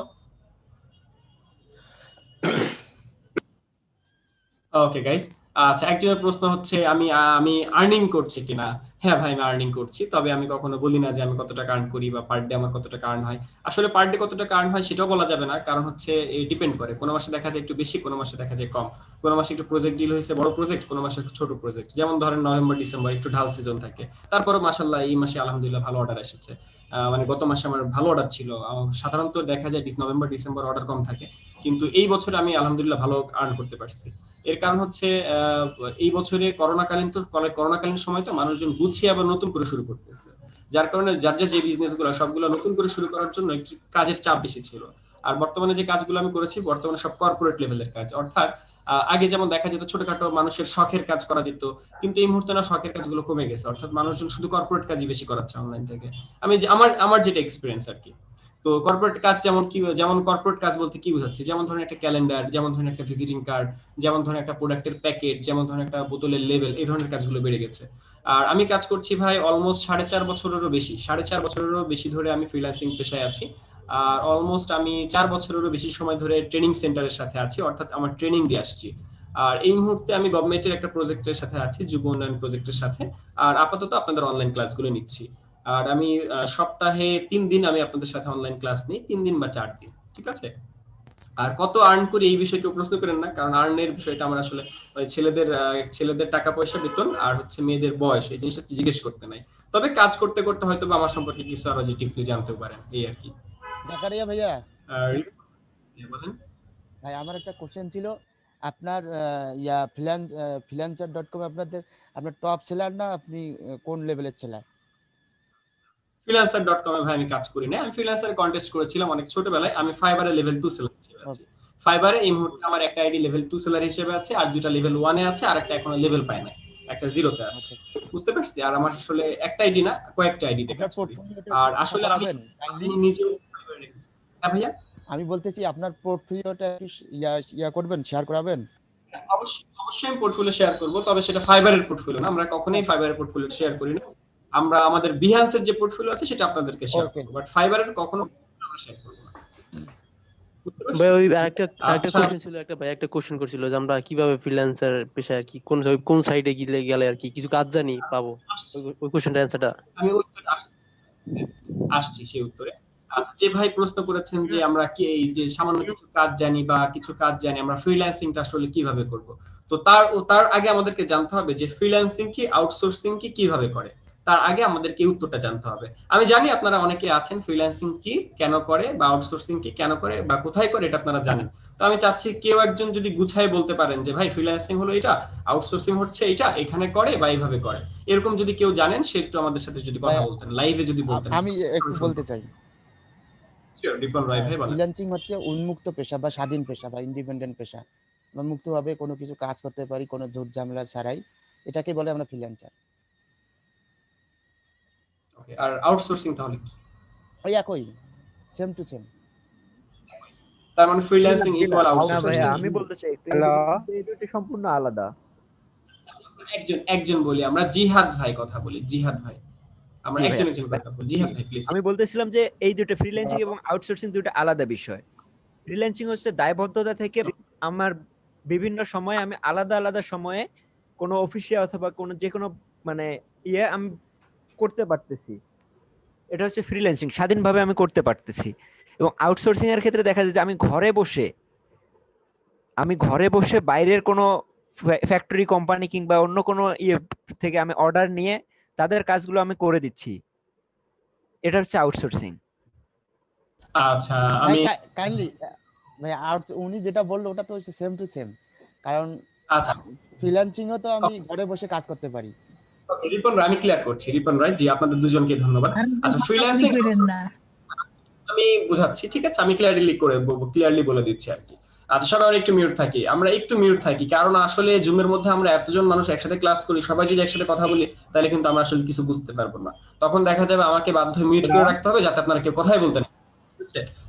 ওকে গাইস, আচ্ছা একজনের প্রশ্ন হচ্ছে আমি আমি আর্নিং করছি কিনা। হ্যাঁ ভাই, আমি আর্নিং করছি, তবে আমি কখনো বলি না যে আমি কত টাকা আর্ন করি বা পার ডে আমার কত টাকা আর্ন হয়। আসলে পার ডে কত টাকা আর্ন হয় সেটাও বলা যাবে না, কারণ হচ্ছে ডিপেন্ড করে, কোনো মাসে দেখা যায় একটু বেশি, কোনো মাসে দেখা যায় কম। কোনো মাসে একটু প্রজেক্ট ডিল হয়েছে, বড় প্রজেক্ট, কোনো মাসে ছোট প্রজেক্ট, যেমন ধরেন নভেম্বর ডিসেম্বর একটু ঢাল সিজন থাকে। তারপরে মাশাআল্লাহ এই মাসে আলহামদুলিল্লাহ ভালো অর্ডার এসেছে। মানে গত মাসে আমার ভালো অর্ডার ছিল। সাধারণত দেখা যায় নভেম্বর ডিসেম্বর অর্ডার কম থাকে, কিন্তু এই বছর আমি আলহামদুলিল্লাহ ভালো আর্ন করতে পারছি। এর কারণ হচ্ছে এই বছরে করোনাকালীন সময় তো মানুষজন গুছিয়ে আবার নতুন করে শুরু করতেছে, যার কারণে যার যে বিজনেস গুলো সবগুলো নতুন করে শুরু করার জন্য একটু কাজের চাপ বেশি ছিল। আর বর্তমানে যে কাজগুলো আমি করেছি বর্তমানে সব কর্পোরেট লেভেলের কাজ, অর্থাৎ আগে যেমন দেখা যেত ছোটখাটো মানুষের শখের কাজ করা যেত, কিন্তু এই মুহূর্তে না শখের কাজগুলো কমে গেছে, অর্থাৎ মানুষজন শুধু কর্পোরেট কাজই বেশি করাচ্ছে অনলাইন থেকে। আমার যেটা এক্সপিরিয়েন্স আর কি। তো কর্পোরেট কাজ যেমন কর্পোরেট কাজ বলতে কি বোঝাচ্ছে, যেমন ধরেন একটা ক্যালেন্ডার, যেমন ধরেন একটা ভিজিটিং কার্ড, যেমন ধরেন একটা প্রোডাক্টের প্যাকেট, যেমন ধরেন একটা বোতলের লেবেল, এই ধরনের কাজগুলো বেড়ে গেছে। আর আমি কাজ করছি ভাই অলমোস্ট 4.5 বছরেরও বেশি ধরে আমি ফ্রিল্যান্সিং পেশায় আছি। আর অলমোস্ট আমি 4 বছরেরও বেশি সময় ধরে ট্রেনিং সেন্টারের সাথে আছি, অর্থাৎ আমার ট্রেনিং দিয়ে আসছি। আর এই মুহূর্তে আমি গভর্নমেন্টের একটা প্রজেক্টের সাথে আছি, যুব উন্নয়ন প্রজেক্টের সাথে। আর আপাতত আপনাদের অনলাইন ক্লাসগুলো নিচ্ছি। আর আমি সপ্তাহে 3 দিন আমি আপনাদের সাথে অনলাইন ক্লাস নিই, 3 দিন বা 4 দিন, ঠিক আছে? আর কত আর্ন করি এই বিষয়ে কেউ প্রশ্ন করেন না, কারণ আর্নের বিষয়টা আমার আসলে ওই ছেলেদের টাকা পয়সা বেতন আর হচ্ছে মেয়েদের বয়স, এই জিনিসটা জিজ্ঞেস করতে নাই। তবে কাজ করতে করতে হয়তো বা আমার সম্পর্কে কিছু আরো যে টিপগুলো জানতে পারেন, এই আর কি। জাকারিয়া ভাইয়া, আর বলেন। ভাই আমার একটা কোশ্চেন ছিল। আপনার ফ্রিল্যান্সার.কম আপনার টপ সেলার না, আপনি কোন লেভেলের সেলার? ফ্রিল্যান্সার.কম এ ভাই আমি কাজ করি না, আমি ফ্রিল্যান্সারে কন্টেস্ট করেছিলাম অনেক ছোটবেলায়। আমি ফাইবারে লেভেল 2 সেলার হিসেবে আছি। ফাইবারে এই মুহূর্তে আমার একটা আইডি লেভেল 2 সেলার হিসেবে আছে, আর দুইটা লেভেল 1 এ আছে, আর একটা এখনো লেভেল পায় নাই, একটা জিরোতে আছে। আচ্ছা, বুঝতে পারছি? আর আমার আসলে একটা আইডি না, কয়েকটা আইডিতে আপনার কাজ করি। পোর্টফোলিওটা আর একটু আসলে আমি করাবেন কাইন্ডলি। নিজেও ফাইবারে রেখেছি। হ্যাঁ ভাইয়া, আমি বলতেছি আপনার পোর্টফোলিওটা একটু করবেন, শেয়ার করাবেন। অবশ্যই আমি পোর্টফোলিও শেয়ার করব, তবে সেটা ফাইবারের পোর্টফোলিও না, আমরা কখনোই ফাইবারের পোর্টফোলিও শেয়ার করি না। আমরা আমাদের বিহান্সের যে পোর্টফোলিও আছে সেটা আপনাদেরকে শেয়ার ওকে, করব, বাট ফাইবারের কখনো আমরা শেয়ার করব না। বুঝতে পারছেন? ভাই ওই আরেকটা আচ্ছা কোশ্চেন ছিল, একটা ভাই একটা কোশ্চেন করছিল যে আমরা কিভাবে ফ্রিল্যান্সার পেশায় আর কি কোন সাইডে গেলে আর কি কিছু কাজ জানি পাবো, ওই কোশ্চেনটার অ্যান্সারটা। আমি আসছি সেই উত্তরে। আচ্ছা, যে ভাই প্রশ্ন করেছেন যে আমরা কি এই যে সামান্য কিছু কাজ জানি বা কিছু কাজ জানি, আমরা ফ্রিল্যান্সিংটা আসলে কিভাবে করব। তো তার আগে আমাদেরকে জানতে হবে যে ফ্রিল্যান্সিং কি, আউটসোর্সিং কি, কিভাবে করে। তার আগে আমাদেরকে এই উত্তরটা জানতে হবে। আমি জানি আপনারা অনেকে আছেন ফ্রিল্যান্সিং কি, কেন করে, বা আউটসোর্সিং কি, কেন করে বা কোথায় করে, এটা আপনারা জানেন। তো আমি চাচ্ছি কেউ একজন যদি গুছায় বলতে পারেন যে ভাই ফ্রিল্যান্সিং হলো এটা, আউটসোর্সিং হচ্ছে এটা, এখানে করে বা এইভাবে করে, এরকম যদি কেউ জানেন সে একটু আমাদের সাথে যদি কথা ভাইয়া বলতেন, লাইভে যদি বলতেন। আমি একটু বলতে চাই। রিপন রায় ভাই বলেন। ফ্রিল্যান্সিং হচ্ছে উন্মুক্ত পেশা বা স্বাধীন পেশা বা ইন্ডিপেন্ডেন্ট পেশা। আমরা মুক্তভাবে কোনো কিছু কাজ করতে পারি, কোনো ঝুট ঝামেলা ছাড়াই। এটাকে বলে আমরা ফ্রিল্যান্সার। আর আউটসোর্সিং তাহলে কি? ওই একই, সেম টু সেম। তার মানে ফ্রিল্যান্সিং ইকুয়াল না আউটসোর্সিং। ভাইয়া, আমি বলতে চাই এই দুটি সম্পূর্ণ আলাদা। একজন বলি, আমরা জিহাদ ভাই কথা বলি, জিহাদ ভাই আমরা জি একজন ভাইয়া, একজন কথা বলি। জিহাদ ভাই প্লিজ। আমি বলতেছিলাম যে এই দুটো ফ্রিল্যান্সিং এবং আউটসোর্সিং দুটো আলাদা বিষয়। ফ্রিল্যান্সিং হচ্ছে দায়বদ্ধতা থেকে আমার বিভিন্ন সময়ে আমি আলাদা আলাদা সময়ে কোনো অফিসে অথবা কোনো যে কোনো মানে আমি করতে পারতেছি, এটা হচ্ছে ফ্রিল্যান্সিং, স্বাধীনভাবে আমি করতে পারতেছি। এবং আউটসোর্সিং এর ক্ষেত্রে দেখা যায় যে আমি ঘরে বসে বাইরের কোনো ফ্যাক্টরি কোম্পানি কিংবা অন্য কোনো থেকে আমি অর্ডার নিয়ে তাদের কাজগুলো আমি করে দিচ্ছি, এটা হচ্ছে আউটসোর্সিং। আচ্ছা আমি কাইন্ডলি ভাই উনি যেটা বললো ওটা তো হচ্ছে সেম টু সেম, কারণ আচ্ছা ফ্রিল্যান্সিংও তো আমি ঘরে বসে কাজ করতে পারি। রিপন রায় আমি ক্লিয়ার করছি। রিপন রায় জি, আপনাদের দুজনকে ধন্যবাদ। আচ্ছা ফ্রিল্যান্সিং আমি বুঝাচ্ছি, ঠিক আছে, আমি ক্লিয়ারলি বলে দিচ্ছি আর কি। আচ্ছা সবাই একটু মিউট থাকি, আমরা একটু মিউট থাকি, কারণ আসলে জুমের মধ্যে আমরা এতজন মানুষ একসাথে ক্লাস করি, সবাই যদি একসাথে কথা বলি তাহলে কিন্তু আমরা আসলে কিছু বুঝতে পারবো না। তখন দেখা যাবে আমাকে বাধ্য মিউট করে রাখতে হবে যাতে আপনারা কেউ কথাই বলতে না।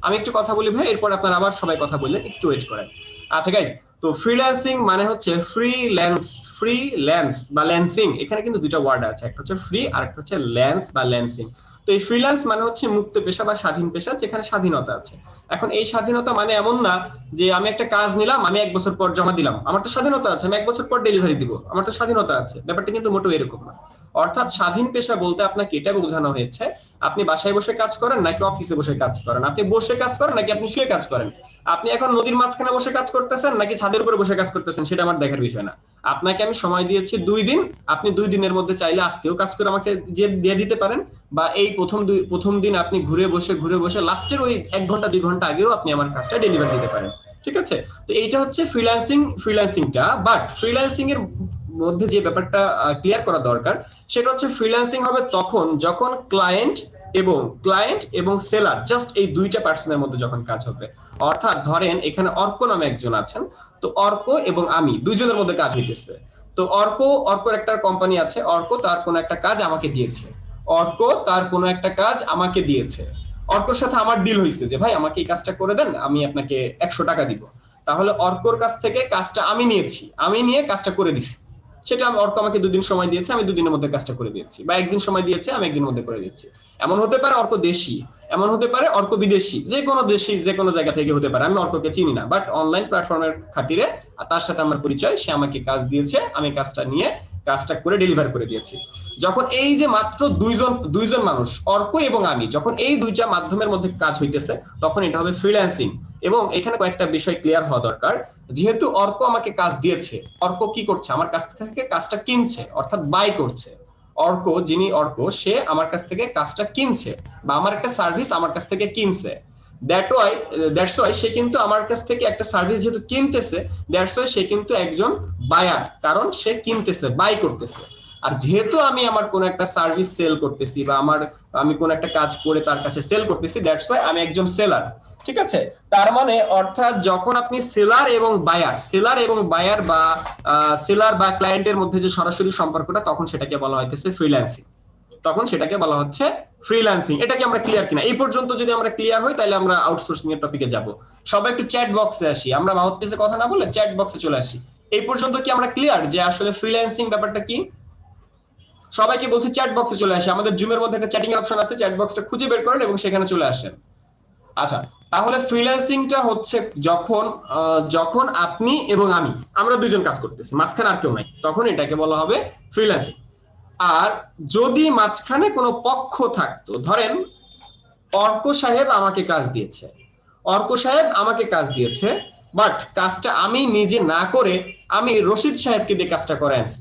আমি একটু কথা বলি ভাই, এরপর আপনারা আবার সবাই কথা বললেন, একটু ওয়েট করেন। আচ্ছা গাইজ, তো ফ্রিল্যান্সিং মানে হচ্ছে ফ্রিল্যান্স বা ল্যান্সিং, এখানে কিন্তু দুটো ওয়ার্ড আছে, একটা হচ্ছে ফ্রি আর একটা হচ্ছে ল্যান্স বা ল্যান্সিং। তো এই ফ্রিল্যান্স মানে হচ্ছে মুক্ত পেশা বা স্বাধীন পেশা, যেখানে স্বাধীনতা আছে। এখন এই স্বাধীনতা মানে এমন না যে আমি একটা কাজ নিলাম, আমি 1 বছর পর জমা দিলাম, আমার তো স্বাধীনতা আছে, আমি 1 বছর পর ডেলিভারি দিব, আমার তো স্বাধীনতা আছে। ব্যাপারটা কিন্তু মোটেও এরকম না। অর্থাৎ স্বাধীন পেশা বলতে আপনাকে এটা বোঝানো হয়েছে আপনি বাসায় বসে কাজ করেন নাকি অফিসে বসে কাজ করেন, আপনি বসে কাজ করেন নাকি আপনি শুয়ে কাজ করেন, আপনি এখন নদীর মাঝখানে বসে কাজ করতেছেন নাকি ছাদের উপরে বসে কাজ করতেছেন, সেটা আমার দেখার বিষয় না। আপনাকে আমি সময় দিয়েছি 2 দিন, আপনি 2 দিনের মধ্যে চাইলে আজকেও কাজ করে আমাকে দিয়ে দিতে পারেন, বা এই প্রথম দিন আপনি ঘুরে বসে লাস্টের ওই 1 ঘন্টা 2 ঘন্টা আগেও আপনি আমার কাজটা ডেলিভারি দিতে পারেন। ঠিক আছে, তো এইটা হচ্ছে ফ্রিল্যান্সিংটা। বাট ফ্রিল্যান্সিং এর মধ্যে যে ব্যাপারটা ক্লিয়ার করা দরকার সেটা হচ্ছে ফ্রিল্যান্সিং হবে তখন যখন ক্লায়েন্ট এবং সেলার জাস্ট এই দুইটা পার্সনের মধ্যে যখন কাজ হবে। অর্থাৎ ধরেন এখানে অর্ক নামে একজন আছেন, তো অর্ক এবং আমি দুইজনের মধ্যে কাজ হইতেছে। তো অর্কর একটা কোম্পানি আছে, অর্ক তার কোনো একটা কাজ আমাকে দিয়েছে, অর্কর সাথে আমার ডিল হয়েছে যে ভাই আমাকে এই কাজটা করে দেন, আমি আপনাকে 100 টাকা দিব। তাহলে অর্কর কাছ থেকে কাজটা আমি নিয়ে কাজটা করে দিছি। সেটা অর্ক আমাকে 2 দিন সময় দিয়েছে, আমি 2 দিনের মধ্যে কাজটা করে দিয়েছি, বা 1 দিন সময় দিয়েছে, আমি 1 দিনের মধ্যে করে দিচ্ছি। এমন হতে পারে অর্ক দেশি, এমন হতে পারে অর্ক বিদেশি, যে কোনো জায়গা থেকে হতে পারে, আমি অর্ককে চিনি না, বাট অনলাইন প্ল্যাটফর্মের খাতিরে তার সাথে আমার পরিচয়, সে আমাকে কাজ দিয়েছে, আমি কাজটা নিয়ে কাজটা করে ডেলিভার করে দিয়েছি। যখন এই যে মাত্র দুইজন মানুষ অর্ক এবং আমি, যখন এই দুইটা মাধ্যমের মধ্যে কাজ হইতেছে তখন এটা হবে ফ্রিল্যান্সিং। এবং এখানে কয়েকটা বিষয় ক্লিয়ার হওয়া দরকার। যেহেতু অর্ক আমাকে কাজ দিয়েছে, অর্ক কি করছে, আমার কাছ থেকে কাজটা কিনছে, অর্থাৎ বাই করছে। অর্ক সে আমার কাছ থেকে কাজটা কিনছে, বা আমার একটা সার্ভিস আমার কাছ থেকে কিনছে। দ্যাটস ওয়াই সে কিন্তু আমার কাছ থেকে একটা সার্ভিস যেহেতু কিনতেছে, দ্যাটস ওয়াই সে কিন্তু একজন বায়ার, কারণ সে কিনতেছে, বাই করতেছে। আর যেহেতু আমি আমার কোন একটা সার্ভিস সেল করতেছি, বা আমি কোন একটা কাজ করে তার কাছে সেল করতেছি, দ্যাটস ওয়াই আমি একজন সেলার। ঠিক আছে, তার মানে অর্থাৎ যখন আপনি সেলার এবং বায়ার বা সেলার বা ক্লায়েন্টের মধ্যে যে সরাসরি সম্পর্কটা, তখন সেটাকে বলা হইতেছে ফ্রিল্যান্সিং। এটা কি আমরা ক্লিয়ার কিনা? এই পর্যন্ত যদি আমরা ক্লিয়ার হই তাহলে আমরা আউটসোর্সিং এর টপিকে যাব। সবাই একটু চ্যাট বক্সে আসি, আমরা মাউথপিসে কথা না বলে চ্যাট বক্সে চলে আসি। এই পর্যন্ত কি আমরা ক্লিয়ার যে আসলে ফ্রিল্যান্সিং ব্যাপারটা কি? সবাইকে বলছি চ্যাট বক্সে চলে আসি, আমাদের জুমের মধ্যে একটা চ্যাটিং অপশন আছে, চ্যাট বক্সটা খুঁজে বের করেন এবং সেখানে চলে আসেন। আচ্ছা, তাহলে ফ্রিল্যান্সিংটা হচ্ছে যখন আপনি এবং আমরা দুইজন কাজ করতেছি, মাঝখানে আর কেউ নাই, তখন এটাকে বলা হবে ফ্রিল্যান্সিং। আর যদি মাঝখানে কোনো পক্ষ থাকতো, ধরেন অর্ক সাহেব আমাকে কাজ দিয়েছে, বাট কাজটা আমি নিজে না করে আমি রশিদ সাহেবকে দিয়ে কাজটা করে আনছি।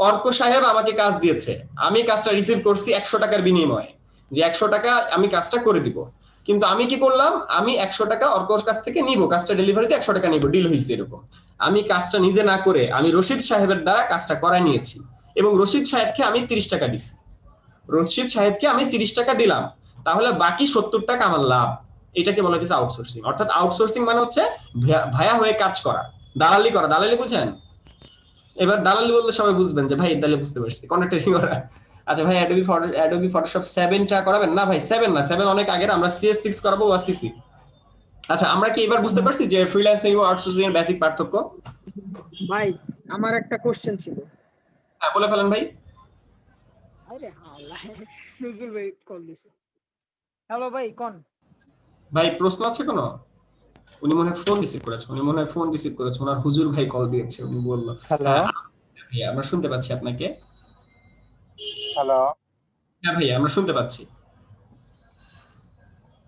অর্ক সাহেব আমাকে কাজ দিয়েছে, আমি কাজটা রিসিভ করছি 100 টাকার বিনিময়ে, যে 100 টাকা আমি কাজটা করে দিব। কিন্তু আমি কি করলাম, আমি 100 টাকা অর্কর কাছ থেকে নিব, কাজটা ডেলিভারিতে 100 টাকা নিব, ডিল হয়েছে এরকম। আমি কাজটা নিজে না করে আমি রশিদ সাহেবের দ্বারা কাজটা করায় নিয়েছি, এবং রশিদ সাহেবকে আমি 30 টাকা দিছি, দিলাম, তাহলে বাকি 70 টাকা আমার লাভ। এটাকে বলা হচ্ছে আউটসোর্সিং। অর্থাৎ আউটসোর্সিং মানে হচ্ছে ভায়া হয়ে কাজ করা, দালালি করা। দালালি বুঝেন? এবার দালালি বললে সবাই বুঝবেন যে ভাই তাহলে বুঝতে পারছি, কন্ট্রাক্টরিং করা। আচ্ছা ভাই অ্যাডোবি ফটোশপ 7টা করাবেন না ভাই? 7 না, 7 অনেক আগের, আমরা CS6 করাবো বা সিসি। আচ্ছা আমরা কি এবার বুঝতে পারছি যে ফ্রিল্যান্সিং ও আউটসোর্সিং এর বেসিক পার্থক্য? ভাই আমার একটা কোশ্চেন ছিল। হ্যাঁ বলে ফেলেন ভাই। আরে আল্লাহ, নজরুল ভাই কল দিছে। হ্যালো ভাই কোন? ভাই প্রশ্ন আছে কোনো? উনি মনে হয় ফোন রিসিভ করেছে, ওনার হুজুর ভাই কল দিয়েছে, উনি বলল। হ্যালো ভাইয়া আমরা শুনতে পাচ্ছি আপনাকে। হ্যালো হ্যাঁ ভাইয়া আমরা শুনতে পাচ্ছি।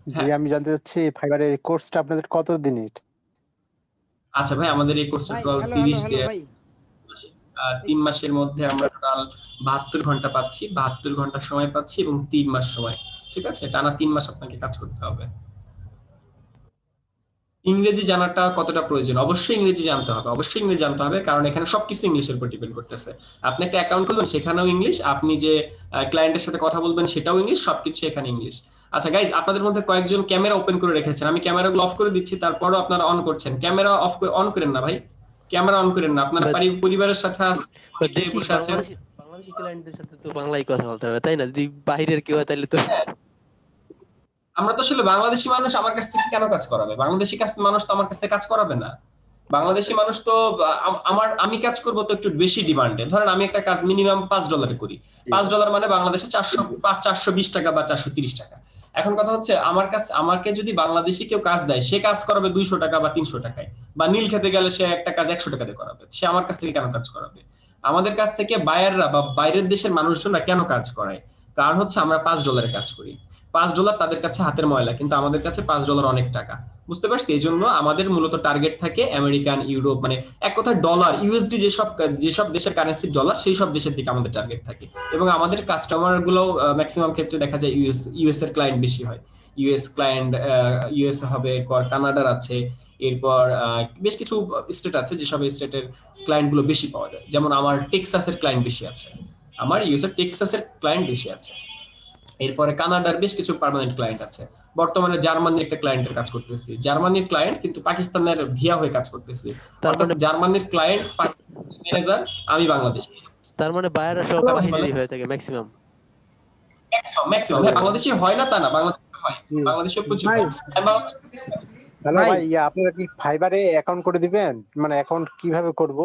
জি, আমি জানতে চাচ্ছি ফাইবারের কোর্সটা আপনাদের কত দিনের? আচ্ছা ভাই আমাদের এই কোর্সটা টোটাল 30 দিয়ে ভাই 3 মাসের মধ্যে আমরা টোটাল 72 ঘন্টা পাচ্ছি, 72 ঘন্টা সময় পাচ্ছি এবং 3 মাস সময়। ঠিক আছে, টানা 3 মাস আপনাকে কাজ করতে হবে। ইংরেজি জানাটা কতটা প্রয়োজন? অবশ্যই ইংরেজি জানতে হবে, কারণ এখানে সবকিছু ইংলিশের উপর ডিপেন্ড করতেছে। আপনি একটা অ্যাকাউন্ট খুলবেন সেখানেও ইংলিশ, আপনি যে ক্লায়েন্টের সাথে কথা বলবেন সেটাও ইংলিশ, সবকিছু এখানে ইংলিশ। আচ্ছা গাইজ, আপনাদের মধ্যে কয়েকজন ক্যামেরা ওপেন করে রেখেছেন, আমি ক্যামেরাগুলো অফ করে দিচ্ছি, তারপরও আপনারা অন করছেন। ক্যামেরা অন করেন না ভাই, ক্যামেরা অন করেন না। আপনার পরিবারের সাথে বসে আছেন, বাংলাদেশি ক্লায়েন্টদের সাথে তো বাংলায় কথা বলতে হবে, তাই না? যদি বাইরের কেউ হয় তাহলে তো আমরা তো আসলে বাংলাদেশি মানুষ, আমার কাছ থেকে কেন কাজ করাবে? বাংলাদেশি মানুষ তো আমার কাছ থেকে কাজ করাবে না। বাংলাদেশি মানুষ তো আমি কাজ করব তো একটু বেশি ডিমান্ডে। ধরেন আমি একটা কাজ মিনিমাম $5 করি, $5 মানে বাংলাদেশে 420 টাকা বা 430 টাকা। এখন কথা হচ্ছে আমাকে যদি বাংলাদেশি কেউ কাজ দেয়, সে কাজ করাবে 200 টাকা বা 300 টাকায়, বা নীল খেতে গেলে সে একটা কাজ 100 টাকা দিয়ে করাবে। সে আমার কাছ থেকে কেন কাজ করাবে? আমাদের কাছ থেকে বায়াররা বা বাইরের দেশের মানুষজনরা কেন কাজ করায়? কারণ হচ্ছে আমরা $5 কাজ করি। $5 তাদের কাছে হাতের ময়লা, কিন্তু আমাদের কাছে $5 অনেক টাকা। বুঝতে পারছি? এই জন্য আমাদের মূলত টার্গেট থাকে আমেরিকান, ইউরোপ, মানে এক কথায় ডলার, ইউএসডি, যেসব দেশের কারেন্সি ডলার, সেই সব দেশের দিকে আমাদের টার্গেট থাকে। এবং আমাদের কাস্টমার গুলো ম্যাক্সিমাম ক্ষেত্রে দেখা যায় ইউএস এর ক্লায়েন্ট বেশি হয়। ইউএস ক্লায়েন্ট, ইউএস হবে, এরপর কানাডার আছে, এরপর বেশ কিছু স্টেট আছে যেসব স্টেটের ক্লায়েন্ট গুলো বেশি পাওয়া যায়। যেমন আমার টেক্সাসের ক্লায়েন্ট বেশি আছে, আমার ইউএস এর টেক্সাসের ক্লায়েন্ট বেশি আছে। এরপরে কানাডার বেশ কিছু পার্মানেন্ট ক্লায়েন্ট আছে। বর্তমানে জার্মানির একটা ক্লায়েন্টের কাজ করতেছি, জার্মানির ক্লায়েন্ট কিন্তু পাকিস্তানের ভিয়া হয়ে কাজ করতেছি। অর্থাৎ জার্মানির ক্লায়েন্ট ম্যানেজার, আমি বাংলাদেশি। তার মানে বায়াররা সব বাহিরেরই হয়ে থাকে ম্যাক্সিমাম। হ্যাঁ, বাংলাদেশি হয় না তা না, বাংলাদেশি হয়, বাংলাদেশি প্রচুর। হ্যালো ভাই, আপনারা কি ফাইবারে অ্যাকাউন্ট করে দিবেন? মানে অ্যাকাউন্ট কিভাবে করব?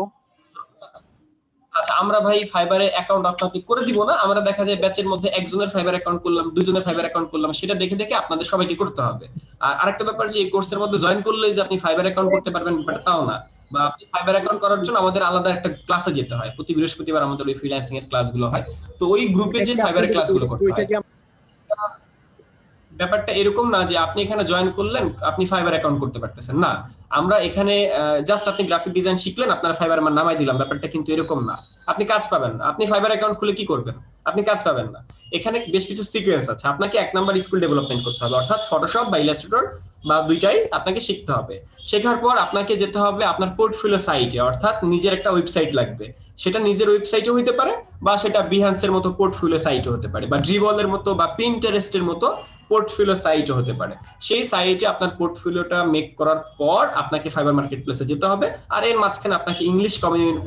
আচ্ছা আমরা ভাই ফাইবারে অ্যাকাউন্ট আপনাকে করে দিব না, আমরা দেখা যায় ব্যাচের মধ্যে একজনের ফাইবার অ্যাকাউন্ট করলাম, দুজনের ফাইবার অ্যাকাউন্ট করলাম, সেটা দেখে দেখে আপনাদের সবাইকে করতে হবে। আর আরেকটা ব্যাপার যে এই কোর্সের মধ্যে জয়েন করলেই যে আপনি ফাইবার অ্যাকাউন্ট করতে পারবেন ব্যাপারটা তাও না। বা আপনি ফাইবার অ্যাকাউন্ট করার জন্য আমাদের আলাদা একটা ক্লাসে যেতে হয়, প্রতি বৃহস্পতিবার আমাদের ওই ফ্রিল্যান্সিং এর ক্লাসগুলো হয়, তো ওই গ্রুপে যে ফাইবারের ক্লাসগুলো করতে হয়। ব্যাপারটা এরকম না যে আপনি এখানে জয়েন করলেন আপনি ফাইবার অ্যাকাউন্ট করতে পারতেছেন না। আমরা এখানে জাস্ট আপনি গ্রাফিক ডিজাইন শিখলেন, আপনার ফাইবার আমার নামাই দিলাম, ব্যাপারটা কিন্তু এরকম না। আপনি কাজ পাবেন না। আপনি ফাইবার অ্যাকাউন্ট খুলে কি করবেন? আপনি কাজ পাবেন না। এখানে বেশ কিছু সিকোয়েন্স আছে। আপনাকে 1 নাম্বার স্কিল ডেভেলপমেন্ট করতে হবে, অর্থাৎ ফটোশপ বা ইলাস্ট্রেটর বা দুইটাই আপনাকে শিখতে হবে। শেখার পর আপনাকে যেতে হবে আপনার পোর্টফোলিও সাইটে, অর্থাৎ নিজের একটা ওয়েবসাইট লাগবে। সেটা নিজের ওয়েবসাইটও হতে পারে, বা সেটা বিহান্সের মতো পোর্টফোলিও সাইটও হতে পারে, বা ড্রিবলের মতো বা পিন্টারেস্টের মতো পোর্টফোলিও সাইটও হতে পারে। সেই সাইটে আপনার পোর্টফোলিওটা মেক করার পর আপনাকে ফাইবার মার্কেট প্লেসে যেতে হবে। আর এর মাঝখানে আপনাকে ইংলিশ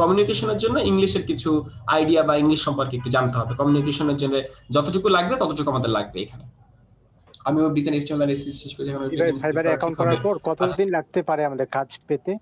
কমিউনিকেশনের জন্য ইংলিশের কিছু আইডিয়া বা ইংলিশ সম্পর্কে একটু জানতে হবে। কমিউনিকেশনের জন্য যতটুকু লাগবে ততটুকু আমাদের লাগবে এখানে। আমি ওই ডিজাইন এসটিএমএল আর এসএসএস শেষ করে যখন ফাইবারে অ্যাকাউন্ট করার পর কতদিন লাগতে পারে আমাদের কাজ পেতে?